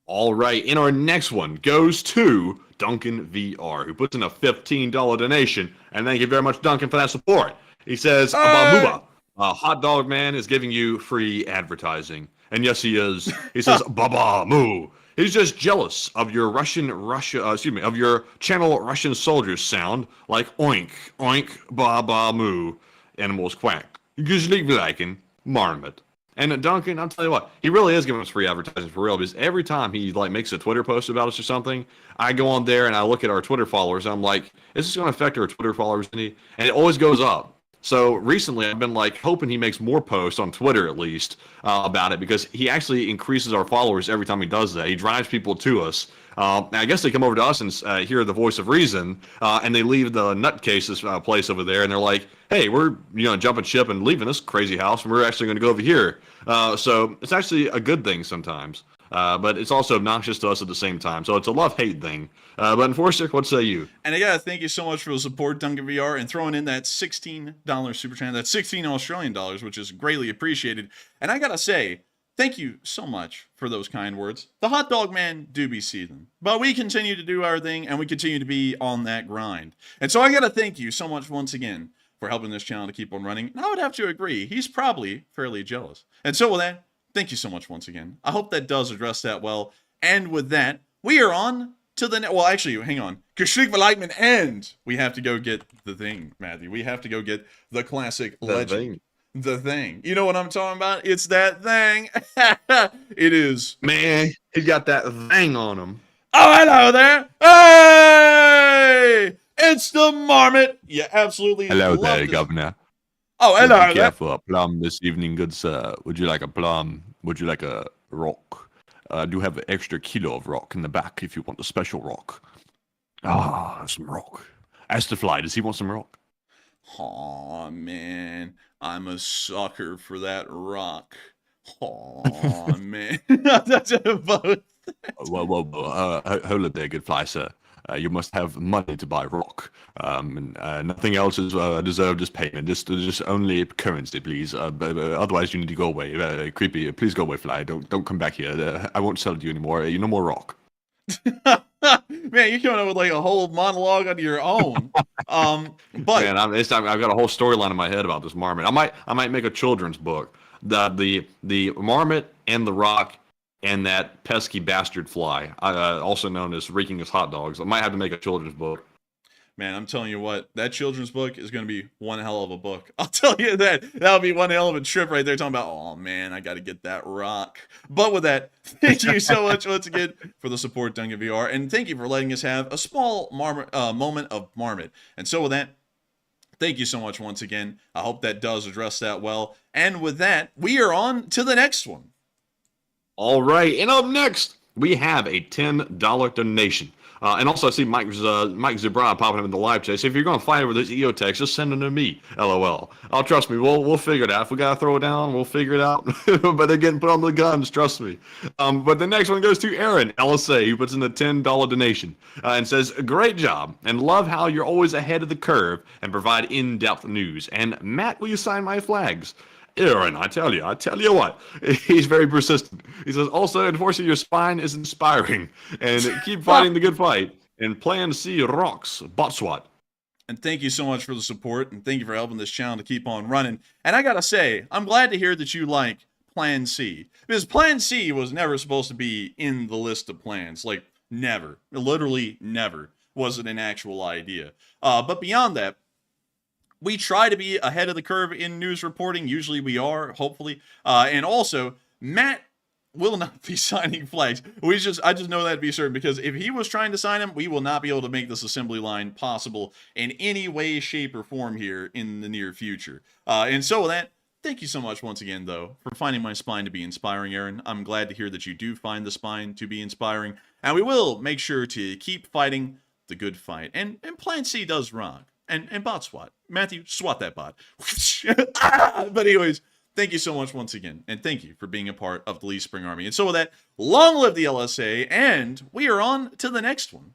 [SPEAKER 2] All right, and our next one goes to Duncan VR, who puts in a $15 donation. And thank you very much, Duncan, for that support. He says, Babuba, Hot Dog Man is giving you free advertising. And yes, he is. He says, Baba Moo. He's just jealous of your of your channel Russian soldiers sound like oink, oink, Baba Moo. Animals quack. Guzlik marmot. And Duncan, I'll tell you what, he really is giving us free advertising for real, because every time he makes a Twitter post about us or something, I go on there and I look at our Twitter followers, and I'm like, is this going to affect our Twitter followers? And it always goes up. So recently, I've been hoping he makes more posts on Twitter at least about it, because he actually increases our followers every time he does that. He drives people to us. Now, I guess they come over to us and hear the voice of reason, and they leave the nutcases place over there, and they're like, hey, we're jumping ship and leaving this crazy house, and we're actually going to go over here. So it's actually a good thing sometimes, but it's also obnoxious to us at the same time. So it's a love-hate thing. But Enforcer, what say you?
[SPEAKER 3] And I gotta thank you so much for the support, Duncan VR, and throwing in that $16 super chat. That's 16 Australian dollars, which is greatly appreciated. And I gotta say, thank you so much for those kind words. The hot dog man do be seething, but we continue to do our thing, and we continue to be on that grind. And so I gotta thank you so much once again for helping this channel to keep on running. And I would have to agree, he's probably fairly jealous. And so with that, thank you so much once again. I hope that does address that well. And with that, we are on to the well, actually, hang on. And we have to go get the thing, Matthew. We have to go get the classic legend. The thing. You know what I'm talking about? It's that thing. It is.
[SPEAKER 2] Man, he got that thing on him.
[SPEAKER 3] Oh, hello there. Hey! It's the Marmot. You absolutely
[SPEAKER 2] Hello
[SPEAKER 3] love
[SPEAKER 2] there,
[SPEAKER 3] this.
[SPEAKER 2] Governor.
[SPEAKER 3] Oh,
[SPEAKER 2] Would
[SPEAKER 3] hello
[SPEAKER 2] you
[SPEAKER 3] there.
[SPEAKER 2] care for a plum this evening, good sir? Would you like a plum? Would you like a rock? I do have an extra kilo of rock in the back if you want a special rock. Ah, some rock. Ask the fly, does he want some rock?
[SPEAKER 3] Aw, man. I'm a sucker for that rock. Aw, man. That's a vote.
[SPEAKER 2] Whoa, hold it there, good fly, sir. You must have money to buy rock. Nothing else is deserved as payment. Just only currency, please. Otherwise, you need to go away. Creepy, please go away, fly. Don't come back here. I won't sell to you anymore. You no more rock.
[SPEAKER 3] Man, you're coming up with like a whole monologue on your own. But
[SPEAKER 2] Man, this time I've got a whole storyline in my head about this marmot. I might make a children's book. The marmot and the rock and that pesky bastard fly, also known as reeking as hot dogs. I might have to make a children's book.
[SPEAKER 3] man, I'm telling you what, that children's book is going to be one hell of a book. I'll tell you that. That'll be one hell of a trip right there, talking about, oh man, I got to get that rock. But with that, thank you so much once again for the support, Duncan VR, and thank you for letting us have a small moment of marmot. And so with that, thank you so much once again. I hope that does address that well. And with that, we are on to the next one.
[SPEAKER 2] All right, and up next, we have a $10 donation. And also, I see Mike Zubra popping up in the live chat. So if you're going to fight over this EO text, just send them to me. LOL. Oh, trust me, we'll figure it out. If we got to throw it down, we'll figure it out. But they're getting put on the guns, trust me. But the next one goes to Aaron, LSA, who puts in a $10 donation and says, great job, and love how you're always ahead of the curve and provide in-depth news. And Matt, will you sign my flags? Aaron, I tell you what, he's very persistent. He says, also, enforcing your spine is inspiring, and keep fighting the good fight, and Plan C rocks, bot swat.
[SPEAKER 3] And thank you so much for the support, and thank you for helping this channel to keep on running. And I gotta say, I'm glad to hear that you like Plan C, because Plan C was never supposed to be in the list of plans. Like, never. Literally never was it an actual idea. But beyond that, we try to be ahead of the curve in news reporting. Usually we are, hopefully. And also, Matt will not be signing flags. I just know that to be certain, because if he was trying to sign them, we will not be able to make this assembly line possible in any way, shape, or form here in the near future. And so with that, thank you so much once again, though, for finding my spine to be inspiring, Aaron. I'm glad to hear that you do find the spine to be inspiring. And we will make sure to keep fighting the good fight. And Plan C does rock. And bot swat. Matthew, swat that bot. But anyways, thank you so much once again. And thank you for being a part of the Lee Spring Army. And so with that, long live the LSA. And we are on to the next one.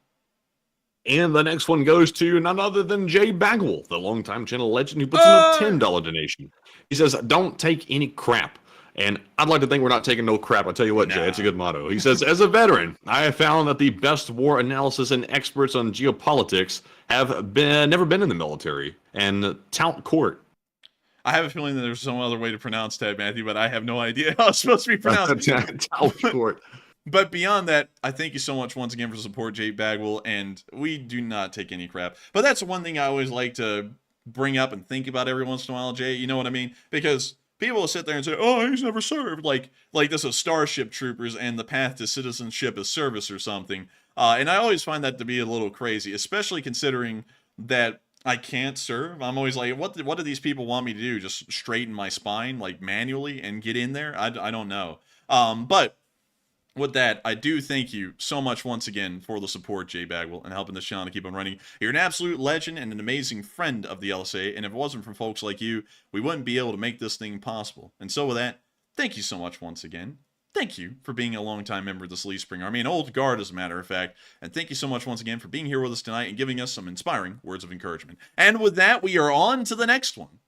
[SPEAKER 2] And the next one goes to none other than Jay Bagwell, the longtime channel legend, who puts in a $10 donation. He says, don't take any crap. And I'd like to think we're not taking no crap. I'll tell you what, Jay, it's a good motto. He says, as a veteran, I have found that the best war analysis and experts on geopolitics have never been in the military. And tout court.
[SPEAKER 3] I have a feeling that there's some other way to pronounce that, Matthew, but I have no idea how it's supposed to be pronounced.
[SPEAKER 2] Tout court.
[SPEAKER 3] But beyond that, I thank you so much once again for the support, Jay Bagwell, and we do not take any crap. But that's one thing I always like to bring up and think about every once in a while, Jay. You know what I mean? Because people will sit there and say, oh, he's never served. Like this is Starship Troopers and the path to citizenship is service or something. And I always find that to be a little crazy, especially considering that I can't serve. I'm always like, what do these people want me to do? Just straighten my spine, like manually, and get in there? I don't know. But with that, I do thank you so much once again for the support, Jay Bagwell, and helping this channel to keep on running. You're an absolute legend and an amazing friend of the LSA, and if it wasn't for folks like you, we wouldn't be able to make this thing possible. And so with that, thank you so much once again. Thank you for being a longtime member of the Lee Spring Army, an old guard as a matter of fact, and thank you so much once again for being here with us tonight and giving us some inspiring words of encouragement. And with that, we are on to the next one.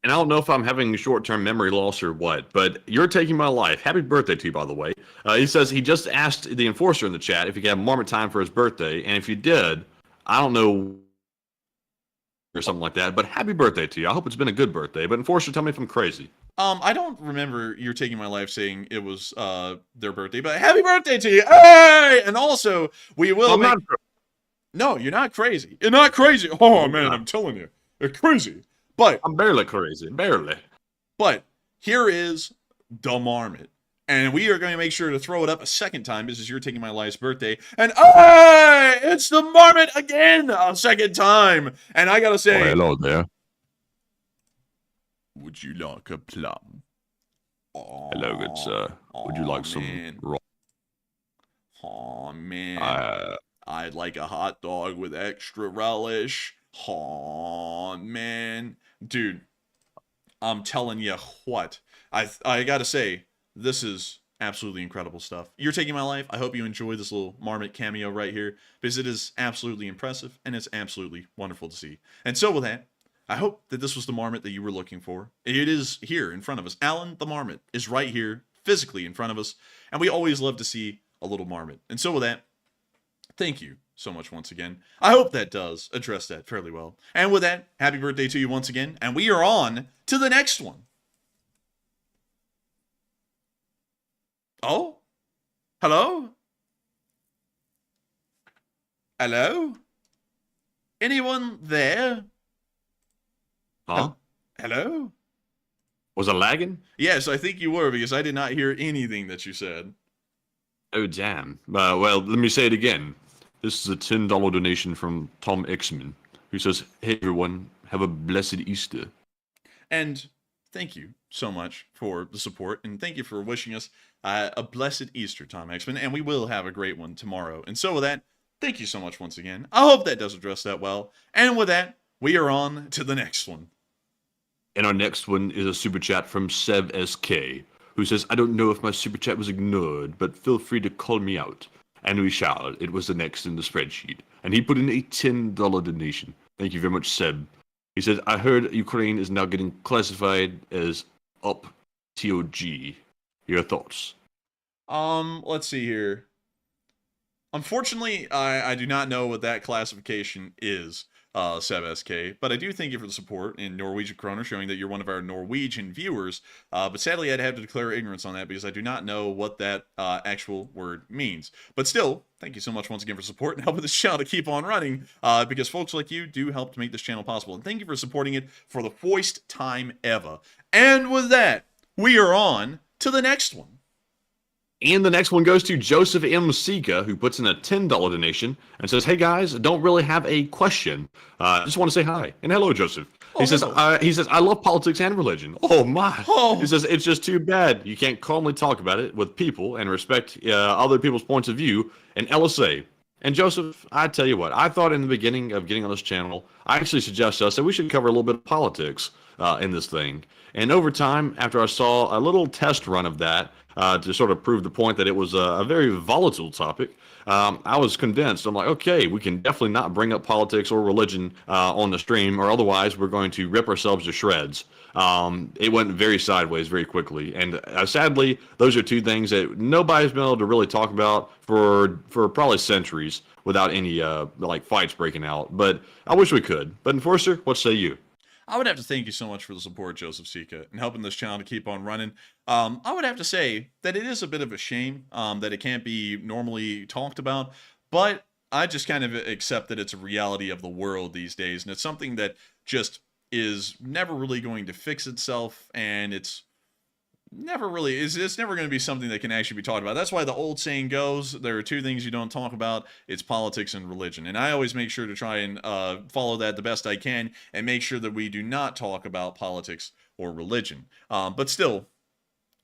[SPEAKER 2] And I don't know if I'm having short-term memory loss or what, but you're taking my life. Happy birthday to you, by the way. He says he just asked the enforcer in the chat if he could have marmot time for his birthday, and if you did, I don't know, or something like that, but happy birthday to you. I hope it's been a good birthday, but enforcer, tell me if I'm crazy.
[SPEAKER 3] I don't remember You're Taking My Life saying it was their birthday, but happy birthday to you! Hey! And also, we will No, you're not crazy. You're not crazy. Oh, man, I'm telling you. You're crazy. But
[SPEAKER 2] I'm barely crazy. Barely.
[SPEAKER 3] But here is the marmot. And we are going to make sure to throw it up a second time. This is you're taking my life's birthday. And it's the Marmot again, a second time. And I gotta say,
[SPEAKER 2] hello there.
[SPEAKER 3] would you like a plum?
[SPEAKER 2] Hello, good sir. Would you like some raw?
[SPEAKER 3] Oh man, I'd like a hot dog with extra relish. Oh man, dude, I'm telling you what, I gotta say, this is absolutely incredible stuff. You're taking my life. I hope you enjoy this little Marmot cameo right here, because it is absolutely impressive and it's absolutely wonderful to see. And so with that, I hope that this was the Marmot that you were looking for. It is here in front of us. Alan the Marmot is right here, physically in front of us, and we always love to see a little Marmot. And so with that, thank you so much once again. I hope that does address that fairly well. And with that, happy birthday to you once again, and we are on to the next one. Oh? Hello? Hello? Anyone there?
[SPEAKER 2] Huh?
[SPEAKER 3] Hello?
[SPEAKER 2] Was I lagging?
[SPEAKER 3] Yes, I think you were, because I did not hear anything that you said.
[SPEAKER 2] Oh, damn. Well, let me say it again. This is a $10 donation from Tom Exman, who says, hey, everyone, have a blessed Easter.
[SPEAKER 3] And thank you so much for the support, and thank you for wishing us a blessed Easter, Tom Exman, and we will have a great one tomorrow. And so with that, thank you so much once again. I hope that does address that well. And with that, we are on to the next one.
[SPEAKER 2] And our next one is a super chat from Seb SK, who says, I don't know if my super chat was ignored, but feel free to call me out. And we shall. It was the next in the spreadsheet. And he put in a $10 donation. Thank you very much, Seb. He says, I heard Ukraine is now getting classified as up TOG. Your thoughts?
[SPEAKER 3] Let's see here. Unfortunately, I do not know what that classification is, Seb SK, but I do thank you for the support in Norwegian kroner, showing that you're one of our Norwegian viewers. But sadly, I'd have to declare ignorance on that because I do not know what that actual word means. But still, thank you so much once again for support and helping this channel to keep on running, because folks like you do help to make this channel possible. And thank you for supporting it for the first time ever. And with that, we are on to the next one.
[SPEAKER 2] And the next one goes to Joseph M. Sika, who puts in a $10 donation and says, hey guys, don't really have a question. Just want to say hi. And hello, Joseph. He says, I love politics and religion. Oh my.
[SPEAKER 3] Oh.
[SPEAKER 2] He says, it's just too bad you can't calmly talk about it with people and respect other people's points of view and LSA. And Joseph, I tell you what, I thought in the beginning of getting on this channel, I actually suggested us that we should cover a little bit of politics in this thing. And over time, after I saw a little test run of that, to sort of prove the point that it was a very volatile topic, I was convinced. I'm like, okay, we can definitely not bring up politics or religion on the stream, or otherwise we're going to rip ourselves to shreds. It went very sideways very quickly, and sadly, those are two things that nobody's been able to really talk about for probably centuries without any like fights breaking out. But I wish we could. But Enforcer, what say you?
[SPEAKER 3] I would have to thank you so much for the support, Joseph Sika, and helping this channel to keep on running. I would have to say that it is a bit of a shame that it can't be normally talked about, but I just kind of accept that it's a reality of the world these days, and it's something that just is never really going to fix itself, and it's never going to be something that can actually be talked about. That's why the old saying goes, there are two things you don't talk about. It's politics and religion. And I always make sure to try and follow that the best I can and make sure that we do not talk about politics or religion. But still,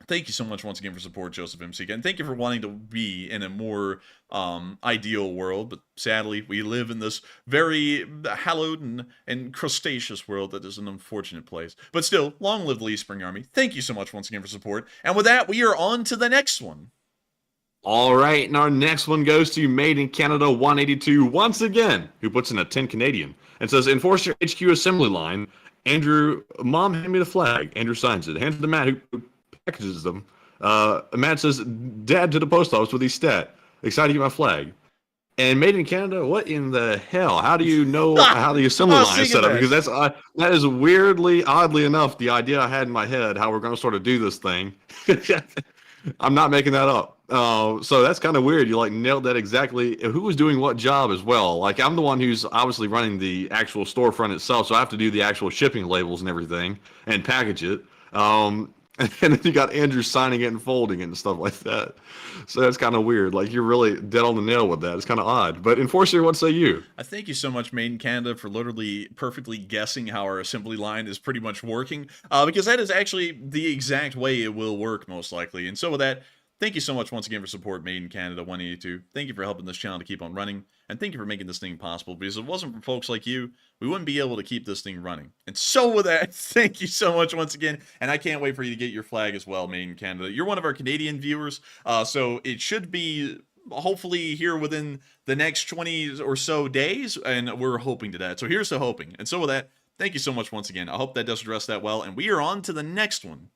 [SPEAKER 3] thank you so much once again for support, Joseph MC. And thank you for wanting to be in a more ideal world. But sadly, we live in this very hallowed and crustaceous world that is an unfortunate place. But still, long live the Lee Spring Army. Thank you so much once again for support. And with that, we are on to the next one.
[SPEAKER 2] All right, and our next one goes to Made in Canada 182 once again, who puts in a 10 Canadian and says, Enforcer HQ assembly line, Andrew, Mom, hand me the flag. Andrew signs it, hands it to Matt, who packages them. Matt says, Dad to the post office with his stat. Excited to get my flag. And Made in Canada, what in the hell? How do you know how the assembly line is set up? Because that is weirdly, oddly enough, the idea I had in my head, how we're going to sort of do this thing. I'm not making that up. So that's kind of weird. You like nailed that exactly. Who was doing what job as well? Like I'm the one who's obviously running the actual storefront itself, so I have to do the actual shipping labels and everything and package it. And then you got Andrew signing it and folding it and stuff like that. So that's kind of weird. Like, you're really dead on the nail with that. It's kind of odd. But Enforcer, what say you?
[SPEAKER 3] I thank you so much, Made in Canada, for literally perfectly guessing how our assembly line is pretty much working, because that is actually the exact way it will work, most likely. And so with that, thank you so much once again for support, Made in Canada 182. Thank you for helping this channel to keep on running, and thank you for making this thing possible, because if it wasn't for folks like you, we wouldn't be able to keep this thing running. And so with that, thank you so much once again, and I can't wait for you to get your flag as well, Made in Canada. You're one of our Canadian viewers, so it should be hopefully here within the next 20 or so days, and we're hoping to that. So here's to hoping. And so with that, thank you so much once again. I hope that does address that well, and we are on to the next one.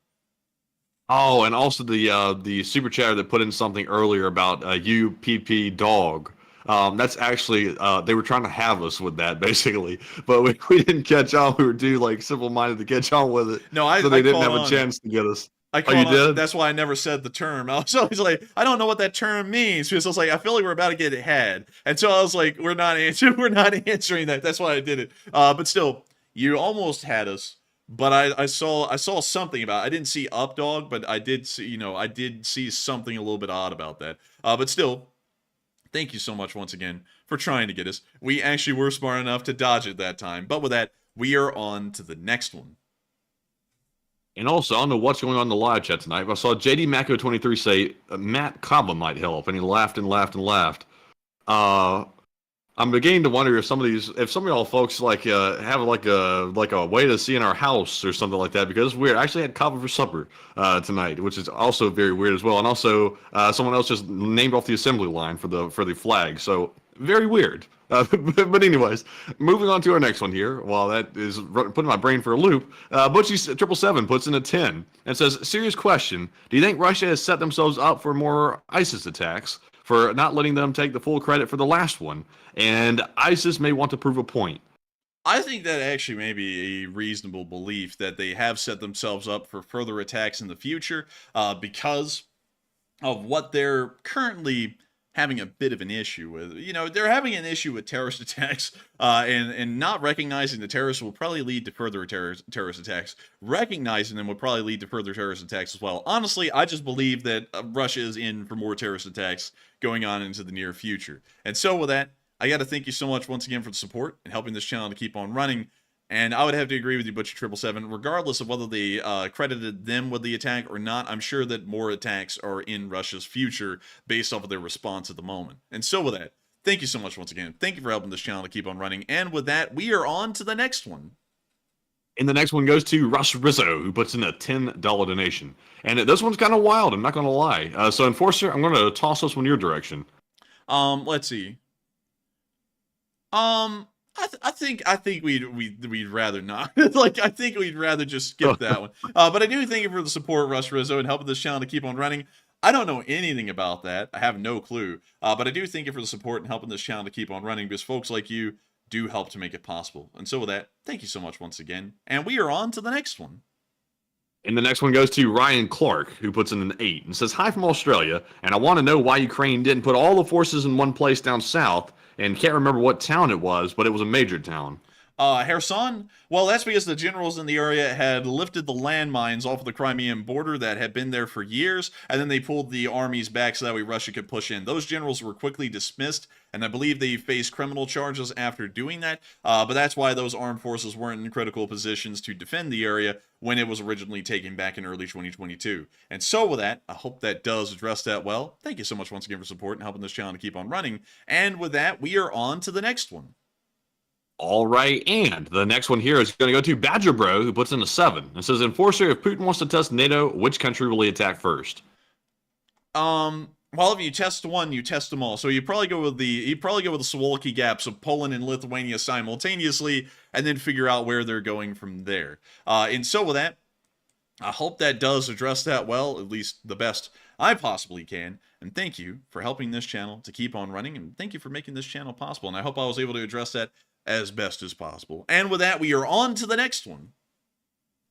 [SPEAKER 2] Oh, and also the super chatter that put in something earlier about UPP dog. That's actually they were trying to have us with that basically, but we didn't catch on. We were too like simple-minded to catch on with it.
[SPEAKER 3] No,
[SPEAKER 2] so they didn't
[SPEAKER 3] caught
[SPEAKER 2] have a
[SPEAKER 3] on.
[SPEAKER 2] chance to get us.
[SPEAKER 3] I
[SPEAKER 2] Oh, you
[SPEAKER 3] caught on.
[SPEAKER 2] did?
[SPEAKER 3] That's why I never said the term. I was always like, I don't know what that term means, because I was like, I feel like we're about to get it had, and so I was like, we're not answering that. That's why I did it. But still, you almost had us. But I saw something about it. I didn't see up dog, but I did see, I did see something a little bit odd about that. But still, thank you so much once again for trying to get us. We actually were smart enough to dodge it that time. But with that, we are on to the next one.
[SPEAKER 2] And also, I don't know what's going on in the live chat tonight, but I saw JD Mako 23 say Matt Kaba might help, and he laughed and laughed and laughed. I'm beginning to wonder if some of y'all folks like have like a way to see in our house or something like that, because it's weird. I actually had kava for supper tonight, which is also very weird as well. And also, someone else just named off the assembly line for the flag, so very weird. But anyways, moving on to our next one here. While that is putting my brain for a loop, Butchie 777 puts in a 10 and says, "Serious question: do you think Russia has set themselves up for more ISIS attacks for not letting them take the full credit for the last one? And ISIS may want to prove a point."
[SPEAKER 3] I think that actually may be a reasonable belief that they have set themselves up for further attacks in the future, because of what they're currently having a bit of an issue with. They're having an issue with terrorist attacks, and not recognizing the terrorists will probably lead to further terrorist attacks. Recognizing them will probably lead to further terrorist attacks as well. Honestly, I just believe that Russia is in for more terrorist attacks going on into the near future. And so with that, I got to thank you so much once again for the support and helping this channel to keep on running. And I would have to agree with you, Butcher 777, regardless of whether they credited them with the attack or not. I'm sure that more attacks are in Russia's future based off of their response at the moment. And so with that, thank you so much once again. Thank you for helping this channel to keep on running. And with that, we are on to the next one.
[SPEAKER 2] And the next one goes to Russ Rizzo, who puts in a $10 donation. And this one's kind of wild, I'm not going to lie. So Enforcer, I'm going to toss this one your direction.
[SPEAKER 3] Let's see. I think we'd rather not. I think we'd rather just skip that one. But I do thank you for the support, Russ Rizzo, and helping this channel to keep on running. I don't know anything about that. I have no clue. But I do thank you for the support and helping this channel to keep on running, because folks like you do help to make it possible. And so with that, thank you so much once again. And we are on to the next one.
[SPEAKER 2] And the next one goes to Ryan Clark, who puts in an 8 and says, "Hi from Australia, and I want to know why Ukraine didn't put all the forces in one place down south, and can't remember what town it was, but it was a major town."
[SPEAKER 3] Kherson? Well, that's because the generals in the area had lifted the landmines off of the Crimean border that had been there for years, and then they pulled the armies back so that way Russia could push in. Those generals were quickly dismissed, and I believe they faced criminal charges after doing that, but that's why those armed forces weren't in critical positions to defend the area when it was originally taken back in early 2022. And so with that, I hope that does address that well. Thank you so much once again for support and helping this channel to keep on running. And with that, we are on to the next one.
[SPEAKER 2] All right, and the next one here is going to go to Badger Bro, who puts in a 7 and says, "Enforcer, if Putin wants to test NATO, which country will he attack first?"
[SPEAKER 3] Well, if you test one, you test them all. So you probably go with the Suwalki gaps of Poland and Lithuania simultaneously, and then figure out where they're going from there. And so with that, I hope that does address that well, at least the best I possibly can. And thank you for helping this channel to keep on running, and thank you for making this channel possible. And I hope I was able to address that as best as possible. And with that, we are on to the next one.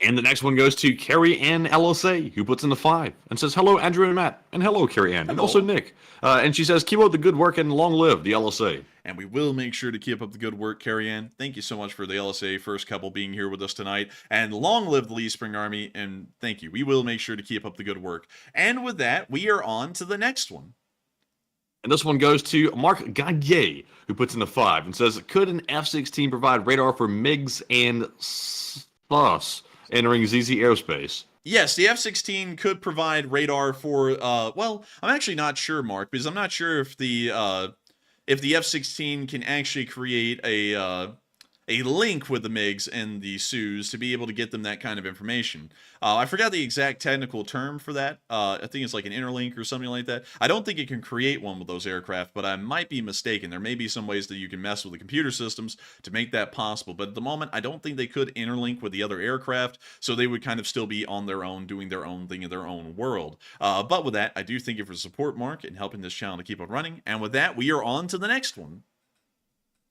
[SPEAKER 2] And the next one goes to Carrie Ann LSA, who puts in the 5 and says, hello, Andrew and Matt. And hello, Carrie Ann. And also Nick. And she says, keep up the good work and long live the LSA.
[SPEAKER 3] And we will make sure to keep up the good work, Carrie Ann. Thank you so much for the LSA first couple being here with us tonight. And long live the Lee Spring Army. And thank you. We will make sure to keep up the good work. And with that, we are on to the next one.
[SPEAKER 2] And this one goes to Mark Gagne, who puts in the 5 and says, could an F-16 provide radar for MiGs and SUS entering ZZ airspace?
[SPEAKER 3] Yes, the F-16 could provide radar for, well, I'm actually not sure, Mark, because I'm not sure if the F-16 can actually create a link with the MiGs and the SUs to be able to get them that kind of information. I forgot the exact technical term for that. I think it's like an interlink or something like that. I don't think it can create one with those aircraft, but I might be mistaken. There may be some ways that you can mess with the computer systems to make that possible. But at the moment, I don't think they could interlink with the other aircraft, so they would kind of still be on their own, doing their own thing in their own world. But with that, I do thank you for the support, Mark, and helping this channel to keep on running. And with that, we are on to the next one.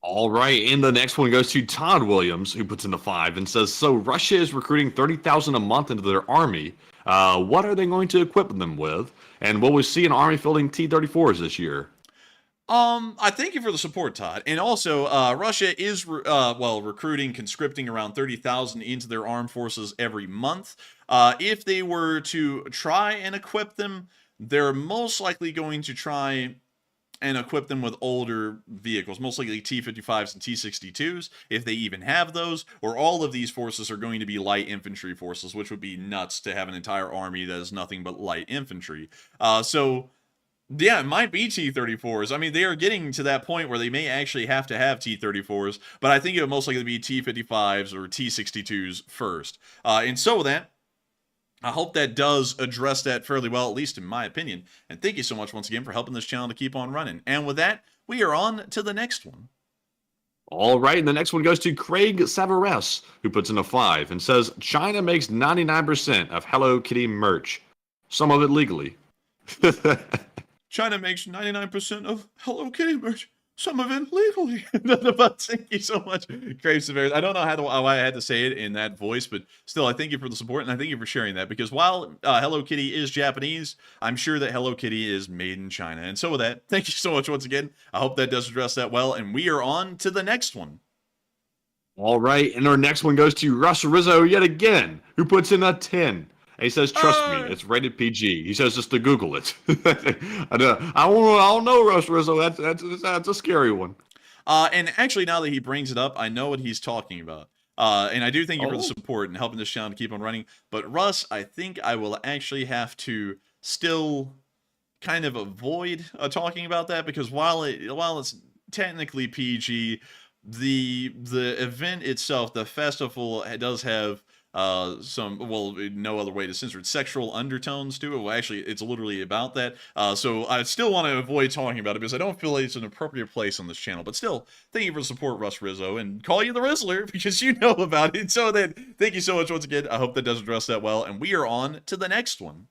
[SPEAKER 2] All right, and the next one goes to Todd Williams, who puts in the 5 and says, so Russia is recruiting 30,000 a month into their army. What are they going to equip them with? And will we see an army fielding T-34s this year?
[SPEAKER 3] I thank you for the support, Todd. And also, Russia is, recruiting, conscripting around 30,000 into their armed forces every month. If they were to try and equip them, they're most likely going to try and equip them with older vehicles, most likely T-55s and T-62s, if they even have those, or all of these forces are going to be light infantry forces, which would be nuts to have an entire army that is nothing but light infantry. So, yeah, it might be T-34s. I mean, they are getting to that point where they may actually have to have T-34s, but I think it would most likely be T-55s or T-62s first. And so with that, I hope that does address that fairly well, at least in my opinion. And thank you so much once again for helping this channel to keep on running. And with that, we are on to the next one.
[SPEAKER 2] All right, and the next one goes to Craig Savares, who puts in a 5 and says, China makes 99% of Hello Kitty merch, some of it legally.
[SPEAKER 3] China makes 99% of Hello Kitty merch, some of it legally. Thank you so much, Craig Savares. I don't know why I had to say it in that voice, but still, I thank you for the support, and I thank you for sharing that, because while Hello Kitty is Japanese, I'm sure that Hello Kitty is made in China. And so with that, thank you so much once again. I hope that does address that well, and we are on to the next one.
[SPEAKER 2] All right, and our next one goes to Russ Rizzo yet again, who puts in a 10. He says, trust me, it's rated PG. He says just to Google it. I don't know, Russ Rizzo. That's a scary one.
[SPEAKER 3] And actually, now that he brings it up, I know what he's talking about. And I do thank you for the support and helping this channel to keep on running. But Russ, I think I will actually have to still kind of avoid talking about that, because while it's technically PG, the event itself, the festival, does have no other way to censor it, sexual undertones to it. Well, actually, it's literally about that. So I still want to avoid talking about it, because I don't feel like it's an appropriate place on this channel. But still, thank you for the support, Russ Rizzo, and call you the Rizzler, because you know about it. So then, thank you so much once again. I hope that does address that well, and we are on to the next one.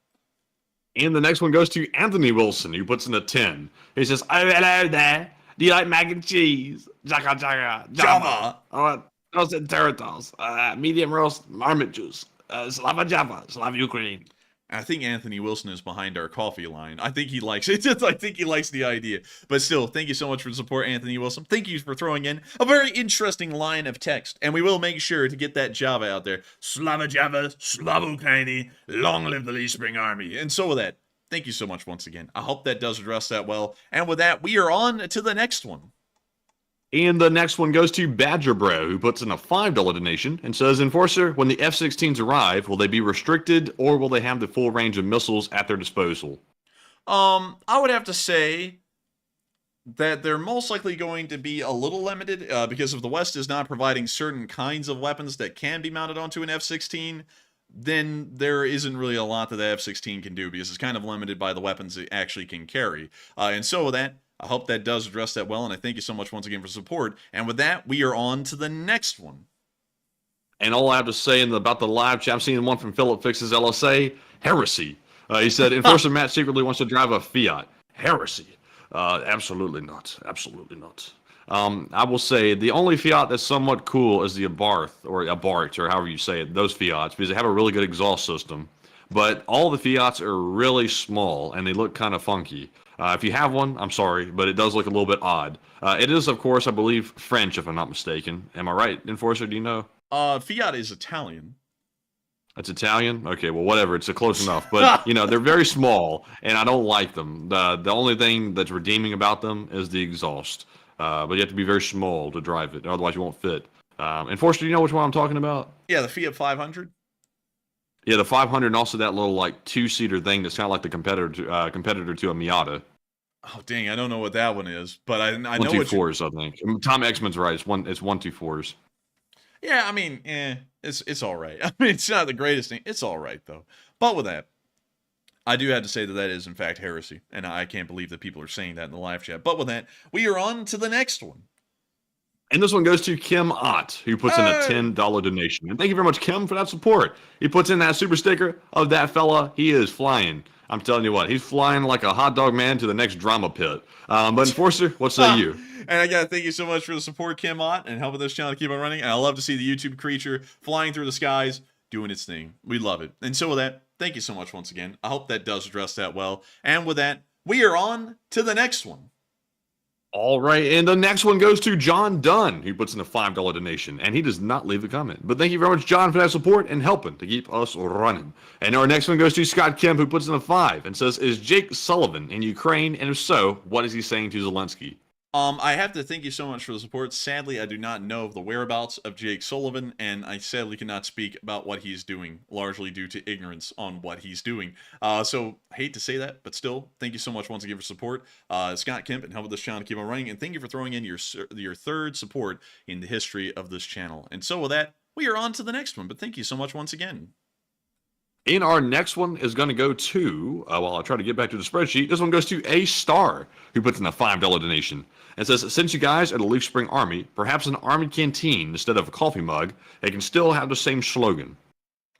[SPEAKER 2] And the next one goes to Anthony Wilson, who puts in a 10. He says, oh, hello there. Do you like mac and cheese? Java. Those territories, medium roast, marmot juice, Slava Java, Slava Ukraine.
[SPEAKER 3] I think Anthony Wilson is behind our coffee line. I think he likes it. I think he likes the idea. But still, thank you so much for the support, Anthony Wilson. Thank you for throwing in a very interesting line of text. And we will make sure to get that Java out there. Slava Java, Slava Ukraini, long live the Lee Spring Army. And so with that, thank you so much once again. I hope that does address that well. And with that, we are on to the next one.
[SPEAKER 2] And the next one goes to Badger Bro, who puts in a $5 donation and says, Enforcer, when the F-16s arrive, will they be restricted, or will they have the full range of missiles at their disposal?
[SPEAKER 3] I would have to say that they're most likely going to be a little limited, because if the West is not providing certain kinds of weapons that can be mounted onto an F-16, then there isn't really a lot that the F-16 can do, because it's kind of limited by the weapons it actually can carry. And so with that, I hope that does address that well, and I thank you so much once again for support. And with that, we are on to the next one.
[SPEAKER 2] And all I have to say about the live chat, I'm seeing one from Philip Fixes LSA, heresy. He said, Enforcer Matt secretly wants to drive a Fiat. Heresy. Absolutely not. Absolutely not. I will say the only Fiat that's somewhat cool is the Abarth, or Abarth, or however you say it, those Fiats, because they have a really good exhaust system. But all the Fiats are really small, and they look kind of funky. If you have one, I'm sorry, but it does look a little bit odd. It is, of course, I believe, French, if I'm not mistaken. Am I right, Enforcer? Do you know?
[SPEAKER 3] Fiat is Italian.
[SPEAKER 2] It's Italian? Okay, well, whatever. It's close enough. But, they're very small, and I don't like them. The only thing that's redeeming about them is the exhaust. But you have to be very small to drive it, otherwise you won't fit. Enforcer, do you know which one I'm talking about?
[SPEAKER 3] Yeah, the Fiat 500.
[SPEAKER 2] Yeah, the 500, and also that little, like, two-seater thing that's kind of like the competitor to a Miata.
[SPEAKER 3] Oh, dang, I don't know what that one is, but I know what
[SPEAKER 2] 124s, I think. Tom Exman's right. It's 124s.
[SPEAKER 3] Yeah, I mean, it's all right. I mean, it's not the greatest thing. It's all right, though. But with that, I do have to say that is, in fact, heresy. And I can't believe that people are saying that in the live chat. But with that, we are on to the next one.
[SPEAKER 2] And this one goes to Kim Ott, who puts in a $10 donation. And thank you very much, Kim, for that support. He puts in that super sticker of that fella. He is flying. I'm telling you what, he's flying like a hot dog man to the next drama pit. But Enforcer, what say you?
[SPEAKER 3] And I gotta thank you so much for the support, Kim Ott, and helping this channel keep on running. And I love to see the YouTube creature flying through the skies, doing its thing. We love it. And so with that, thank you so much once again. I hope that does address that well. And with that, we are on to the next one.
[SPEAKER 2] All right, and the next one goes to John Dunn, who puts in a $5 donation, and he does not leave a comment. But thank you very much, John, for that support and helping to keep us running. And our next one goes to Scott Kemp, who puts in a 5 and says, is Jake Sullivan in Ukraine? And if so, what is he saying to Zelensky?
[SPEAKER 3] I have to thank you so much for the support. Sadly, I do not know of the whereabouts of Jake Sullivan, and I sadly cannot speak about what he's doing, largely due to ignorance on what he's doing. So, I hate to say that, but still, thank you so much once again for support. Scott Kemp, and helping this channel keep on running, and thank you for throwing in your third support in the history of this channel. And so with that, we are on to the next one, but thank you so much once again.
[SPEAKER 2] In our next one is going to go to, while I try to get back to the spreadsheet, this one goes to A Star, who puts in a $5 donation and says, since you guys are the Leaf Spring Army, perhaps an army canteen instead of a coffee mug, they can still have the same slogan.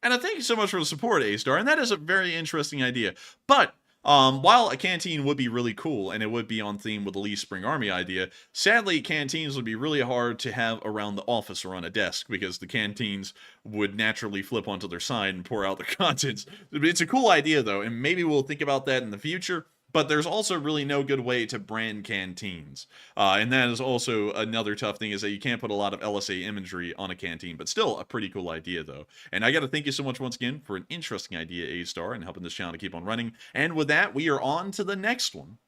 [SPEAKER 3] And I thank you so much for the support, A Star, and that is a very interesting idea. But while a canteen would be really cool, and it would be on theme with the Leaf Spring Army idea, sadly, canteens would be really hard to have around the office or on a desk, because the canteens would naturally flip onto their side and pour out the contents. It's a cool idea, though, and maybe we'll think about that in the future. But there's also really no good way to brand canteens. And that is also another tough thing, is that you can't put a lot of LSA imagery on a canteen. But still, a pretty cool idea, though. And I got to thank you so much once again for an interesting idea, A-Star, and helping this channel to keep on running. And with that, we are on to the next one.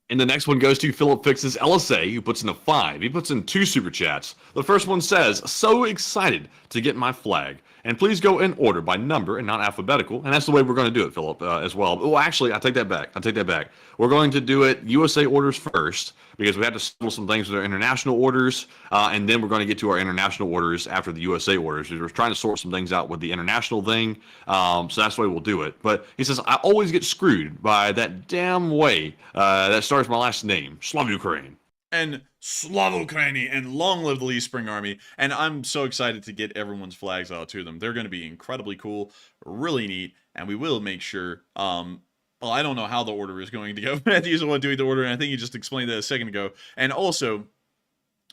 [SPEAKER 2] And the next one goes to Philip Fix's LSA, who puts in a 5. He puts in 2 super chats. The first one says, so excited to get my flag. And please go in order by number and not alphabetical. And that's the way we're going to do it, Philip, as well. Oh, actually, I take that back. We're going to do it USA orders first, because we have to settle some things with our international orders. And then we're going to get to our international orders after the USA orders. We're trying to sort some things out with the international thing. So that's the way we'll do it. But he says, I always get screwed by that damn way that starts my last name, Slav Ukraine.
[SPEAKER 3] And Slava Ukraini, and long live the Leaf Spring Army. And I'm so excited to get everyone's flags out to them. They're going to be incredibly cool, really neat, and we will make sure, well, I don't know how the order is going to go. Matthew's the one doing the order, and I think you just explained that a second ago. And also,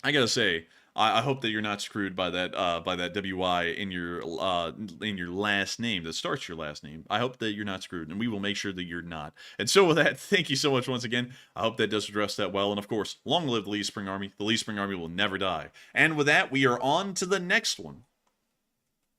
[SPEAKER 3] I gotta say, I hope that you're not screwed by that WI in your last name that starts your last name. I hope that you're not screwed, and we will make sure that you're not. And so with that, thank you so much once again. I hope that does address that well. And of course, long live the Leaf Spring Army. The Leaf Spring Army will never die. And with that, we are on to the next one.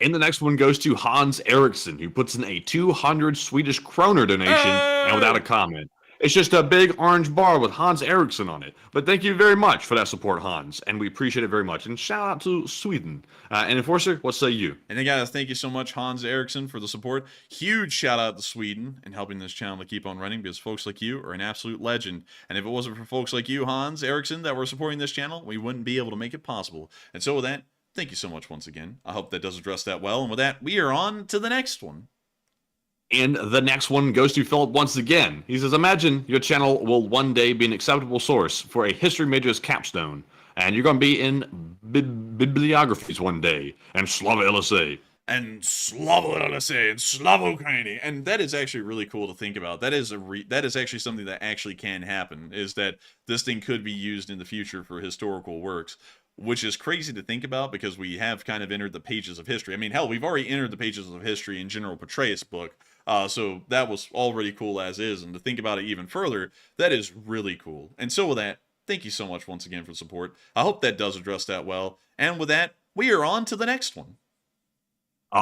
[SPEAKER 2] And the next one goes to Hans Eriksson, who puts in a 200 Swedish kroner donation, and without a comment. It's just a big orange bar with Hans Eriksson on it. But thank you very much for that support, Hans, and we appreciate it very much. And shout out to Sweden. And Enforcer, what say you?
[SPEAKER 3] And then, guys, thank you so much, Hans Eriksson, for the support. Huge shout out to Sweden and helping this channel to keep on running, because folks like you are an absolute legend. And if it wasn't for folks like you, Hans Eriksson, that were supporting this channel, we wouldn't be able to make it possible. And so with that, thank you so much once again. I hope that does address that well. And with that, we are on to the next one.
[SPEAKER 2] And the next one goes to Philip once again. He says, imagine your channel will one day be an acceptable source for a history major's capstone, and you're going to be in bibliographies one day, and Slava LSA.
[SPEAKER 3] and Slava LSA and Slava Ukraini. And that is actually really cool to think about. That is that is actually something that actually can happen, is that this thing could be used in the future for historical works, which is crazy to think about because we have kind of entered the pages of history. I mean, hell, we've already entered the pages of history in General Petraeus' book. So that was already cool as is. And to think about it even further, that is really cool. And so with that, thank you so much once again for support. I hope that does address that well. And with that, we are on to the next one.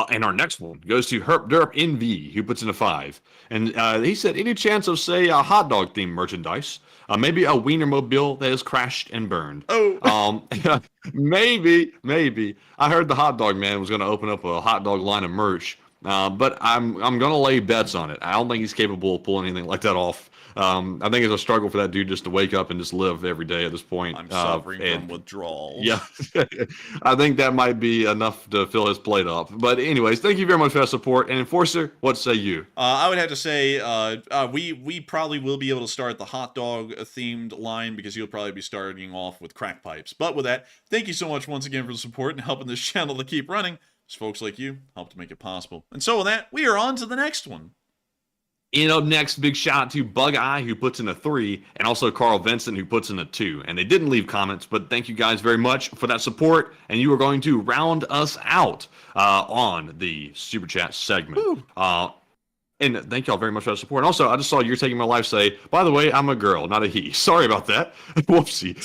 [SPEAKER 2] And our next one goes to Herp Derp NV, who puts in a 5. And he said, any chance of, say, a hot dog themed merchandise? Maybe a Wienermobile that has crashed and burned.
[SPEAKER 3] Oh.
[SPEAKER 2] Maybe. I heard the hot dog man was going to open up a hot dog line of merch. But I'm going to lay bets on it. I don't think he's capable of pulling anything like that off. I think it's a struggle for that dude just to wake up and just live every day at this point.
[SPEAKER 3] I'm suffering from withdrawal.
[SPEAKER 2] Yeah, I think that might be enough to fill his plate up. But anyways, thank you very much for that support. And Enforcer, what say you?
[SPEAKER 3] I would have to say we probably will be able to start the hot dog themed line because you'll probably be starting off with crack pipes. But with that, thank you so much once again for the support and helping this channel to keep running. As folks like you help to make it possible. And so with that, we are on to the next one.
[SPEAKER 2] And up next, big shout out to Bug Eye, who puts in a 3, and also Carl Vincent, who puts in a 2. And they didn't leave comments, but thank you guys very much for that support. And you are going to round us out on the Super Chat segment. And thank y'all very much for that support. And also, I just saw You're Taking My Life say, by the way, I'm a girl, not a he. Sorry about that. Whoopsie.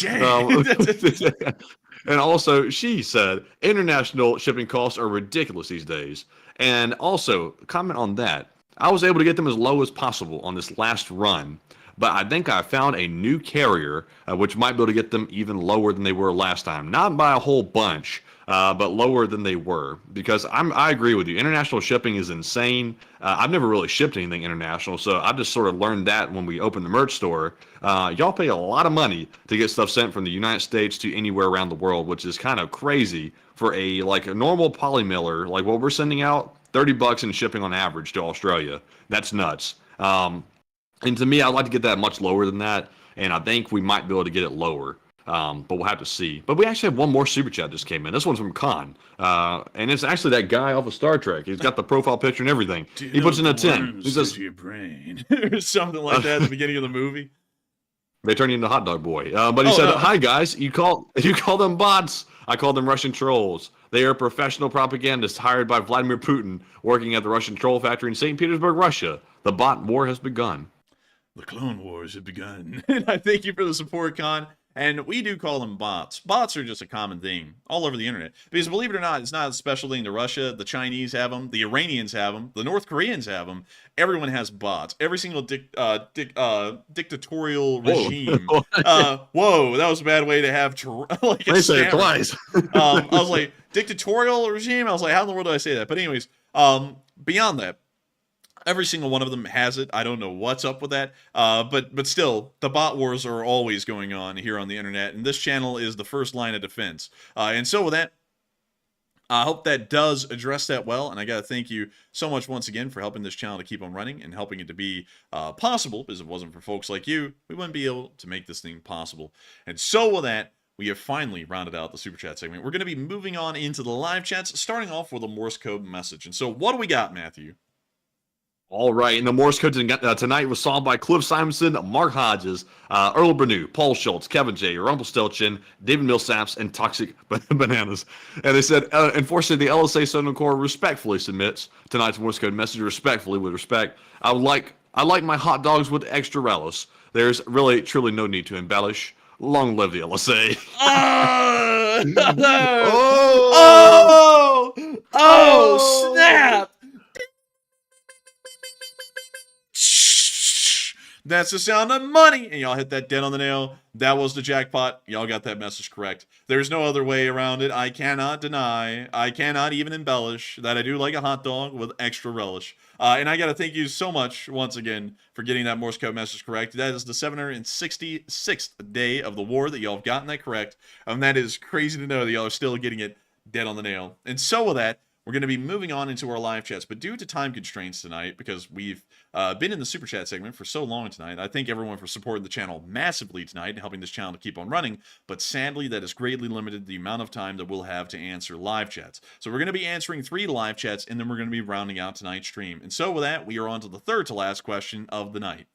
[SPEAKER 2] And also, she said, international shipping costs are ridiculous these days. And also, comment on that. I was able to get them as low as possible on this last run, but I think I found a new carrier, which might be able to get them even lower than they were last time. Not by a whole bunch, but lower than they were. Because I agree with you. International shipping is insane. I've never really shipped anything international, so I just sort of learned that when we opened the merch store. Y'all pay a lot of money to get stuff sent from the United States to anywhere around the world, which is kind of crazy for a normal polymiller, like what we're sending out. $30 in shipping on average to Australia. That's nuts. And to me, I'd like to get that much lower than that, and I think we might be able to get it lower. But we'll have to see. But we actually have one more super chat just came in. This one's from Khan, and it's actually that guy off of Star Trek. He's got the profile picture and everything. He puts in a 10. He says,
[SPEAKER 3] your brain. or something like that at the beginning of the movie.
[SPEAKER 2] They turn you into Hot Dog Boy. But he said, "Hi guys, you call them bots. I call them Russian trolls. They are professional propagandists hired by Vladimir Putin, working at the Russian troll factory in St. Petersburg, Russia. The bot war has begun."
[SPEAKER 3] The Clone Wars have begun. And I thank you for the support, Con. And we do call them bots. Bots are just a common thing all over the internet. Because believe it or not, it's not a special thing to Russia. The Chinese have them. The Iranians have them. The North Koreans have them. Everyone has bots. Every single dictatorial regime. Whoa, that was a bad way to have like
[SPEAKER 2] they say it twice.
[SPEAKER 3] I was like, dictatorial regime? I was like, how in the world do I say that? But anyways, beyond that, every single one of them has it. I don't know what's up with that. But still, the bot wars are always going on here on the internet, and this channel is the first line of defense. And so with that, I hope that does address that well, and I got to thank you so much once again for helping this channel to keep on running and helping it to be possible, because if it wasn't for folks like you, we wouldn't be able to make this thing possible. And so with that, we have finally rounded out the Super Chat segment. We're going to be moving on into the live chats, starting off with a Morse code message. And so what do we got, Matthew?
[SPEAKER 2] All right, and the Morse code tonight was solved by Cliff Simonson, Mark Hodges, Earl Bernew, Paul Schultz, Kevin J, Rumpelstiltskin, David Millsaps, and Toxic Bananas. And they said, unfortunately, the LSA Southern Corps respectfully submits tonight's Morse code message respectfully, with respect. I like my hot dogs with extra relish. There's really, truly no need to embellish. Long live the LSA.
[SPEAKER 3] Oh, snap! That's the sound of money. And y'all hit that dead on the nail. That was the jackpot. Y'all got that message correct. There's no other way around it. I cannot deny, I cannot even embellish that I do like a hot dog with extra relish. And I got to thank you so much once again for getting that Morse code message correct. That is the 766th day of the war that y'all have gotten that correct. And that is crazy to know that y'all are still getting it dead on the nail. And so with that, we're going to be moving on into our live chats. But due to time constraints tonight, because we've been in the super chat segment for so long tonight, I thank everyone for supporting the channel massively tonight and helping this channel to keep on running. But sadly, that has greatly limited the amount of time that we'll have to answer live chats. So we're going to be answering 3 live chats, and then we're going to be rounding out tonight's stream. And so with that, we are on to the third to last question of the night.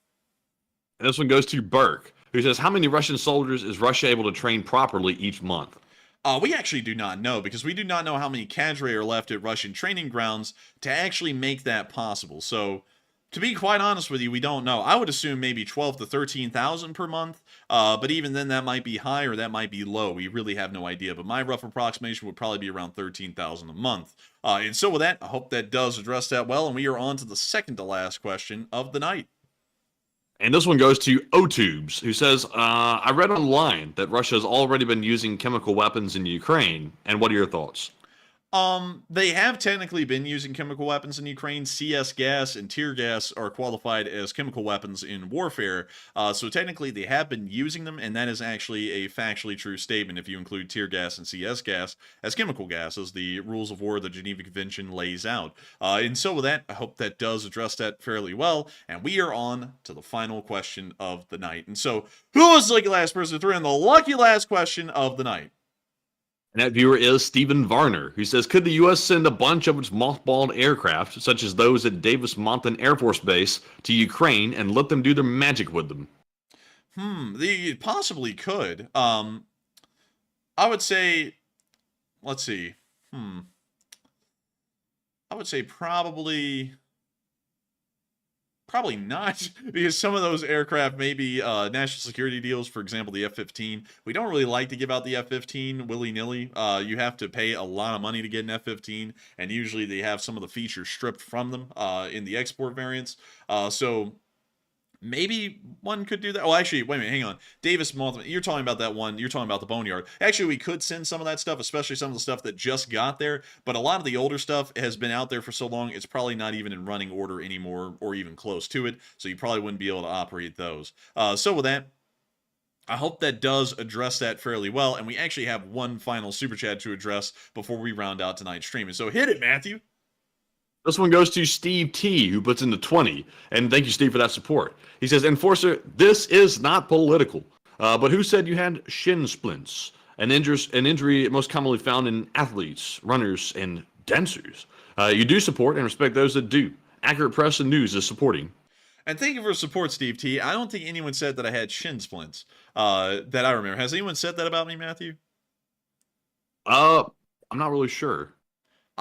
[SPEAKER 2] And this one goes to Burke, who says, how many Russian soldiers is Russia able to train properly each month?
[SPEAKER 3] We actually do not know, because we do not know how many cadre are left at Russian training grounds to actually make that possible. So, to be quite honest with you, we don't know. I would assume maybe 12 to 13,000 per month, but even then that might be high or that might be low. We really have no idea, but my rough approximation would probably be around 13,000 a month. And so with that, I hope that does address that well, and we are on to the second to last question of the night.
[SPEAKER 2] And this one goes to O-Tubes, who says, I read online that Russia has already been using chemical weapons in Ukraine. And what are your thoughts?
[SPEAKER 3] They have technically been using chemical weapons in Ukraine. CS gas and tear gas are qualified as chemical weapons in warfare. So technically they have been using them, and that is actually a factually true statement if you include tear gas and CS gas as chemical gases, the rules of war the Geneva Convention lays out. And so with that, I hope that does address that fairly well. And we are on to the final question of the night. And so, who was the lucky last person to throw in the lucky last question of the night?
[SPEAKER 2] And that viewer is Stephen Varner, who says, could the U.S. send a bunch of its mothballed aircraft, such as those at Davis-Monthan Air Force Base, to Ukraine and let them do their magic with them?
[SPEAKER 3] They possibly could. I would say, let's see. I would say probably not, because some of those aircraft may be national security deals. For example, the F-15. We don't really like to give out the F-15 willy-nilly. You have to pay a lot of money to get an F-15, and usually they have some of the features stripped from them in the export variants. So maybe one could do that. Oh, actually, wait a minute, hang on. Davis-Monthan, you're talking about that one. You're talking about the Boneyard. Actually, we could send some of that stuff, especially some of the stuff that just got there. But a lot of the older stuff has been out there for so long, it's probably not even in running order anymore or even close to it. So you probably wouldn't be able to operate those. So with that, I hope that does address that fairly well. And we actually have one final super chat to address before we round out tonight's stream. And so hit it, Matthew.
[SPEAKER 2] This one goes to Steve T, who puts in the 20. And thank you, Steve, for that support. He says, Enforcer, this is not political. But who said you had shin splints? An injury most commonly found in athletes, runners, and dancers. You do support and respect those that do. Accurate Press and News is supporting.
[SPEAKER 3] And thank you for support, Steve T. I don't think anyone said that I had shin splints that I remember. Has anyone said that about me, Matthew?
[SPEAKER 2] I'm not really sure.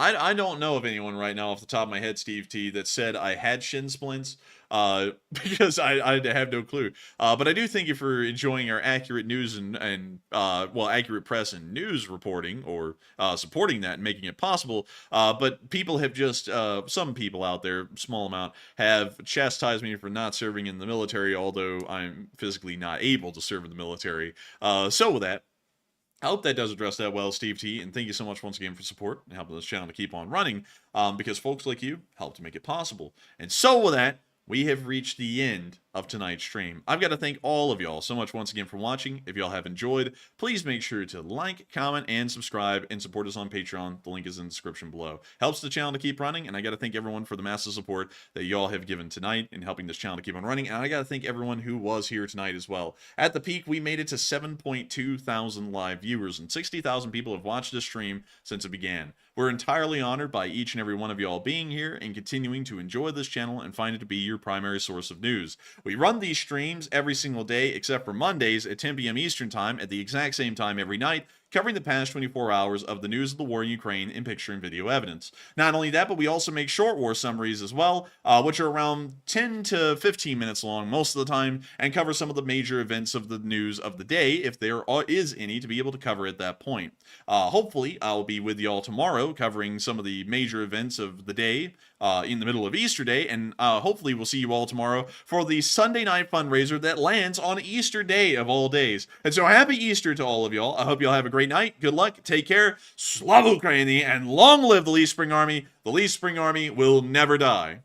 [SPEAKER 3] I don't know of anyone right now off the top of my head, Steve T, that said I had shin splints, because I have no clue. But I do thank you for enjoying our accurate news and accurate press and news reporting, or supporting that and making it possible. But people have just, some people out there, small amount, have chastised me for not serving in the military, although I'm physically not able to serve in the military. So with that, I hope that does address that well, Steve T, and thank you so much once again for support and helping this channel to keep on running, because folks like you help to make it possible. And so with that, we have reached the end of tonight's stream. I've got to thank all of y'all so much once again for watching. If y'all have enjoyed, please make sure to like, comment, and subscribe, and support us on Patreon. The link is in the description below. Helps the channel to keep running, and I got to thank everyone for the massive support that y'all have given tonight in helping this channel to keep on running, and I got to thank everyone who was here tonight as well. At the peak, we made it to 7.2 thousand live viewers, and 60,000 people have watched this stream since it began. We're entirely honored by each and every one of y'all being here and continuing to enjoy this channel and find it to be your primary source of news. We run these streams every single day except for Mondays at 10 p.m. Eastern Time at the exact same time every night, covering the past 24 hours of the news of the war in Ukraine in picture and video evidence. Not only that, but we also make short war summaries as well, which are around 10 to 15 minutes long most of the time, and cover some of the major events of the news of the day, if there is any, to be able to cover at that point. Hopefully, I'll be with y'all tomorrow covering some of the major events of the day in the middle of Easter Day, and hopefully we'll see you all tomorrow for the Sunday night fundraiser that lands on Easter Day of all days. And so happy Easter to all of y'all. I hope y'all have a great night. Good luck. Take care. Slava Ukraini, and long live the Lee Spring Army. The Lee Spring Army will never die.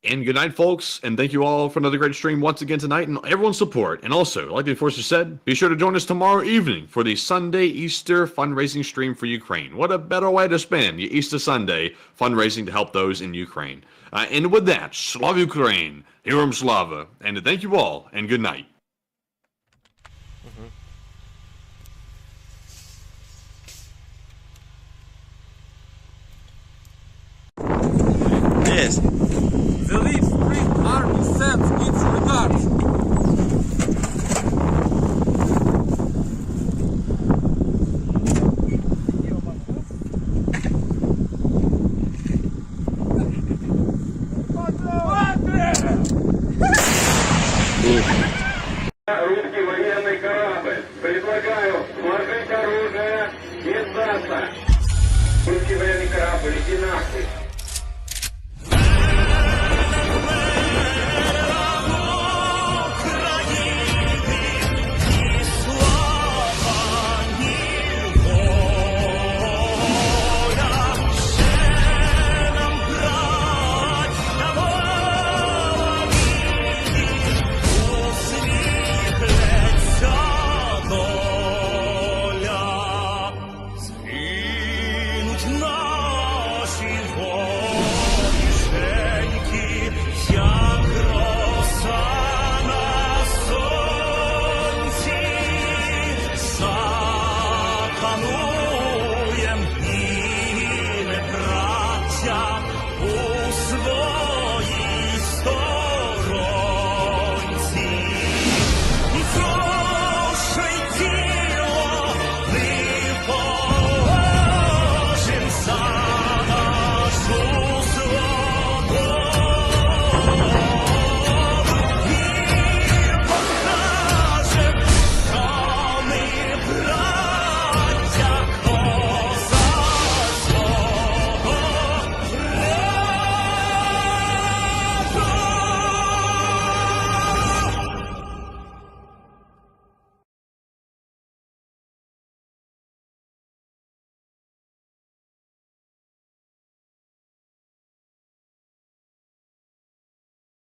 [SPEAKER 2] And good night, folks, and thank you all for another great stream once again tonight and everyone's support. And also, like the Enforcer said, be sure to join us tomorrow evening for the Sunday Easter fundraising stream for Ukraine. What a better way to spend your Easter Sunday fundraising to help those in Ukraine. And with that, Slava Ukraine, Heroam Slava, and thank you all, and good night.
[SPEAKER 3] Yes.
[SPEAKER 6] The Liberate Army sends its regards.
[SPEAKER 7] Русский военный корабль. Предлагаю сложить оружие и сдаться. Русский военный корабль, иди нахуй.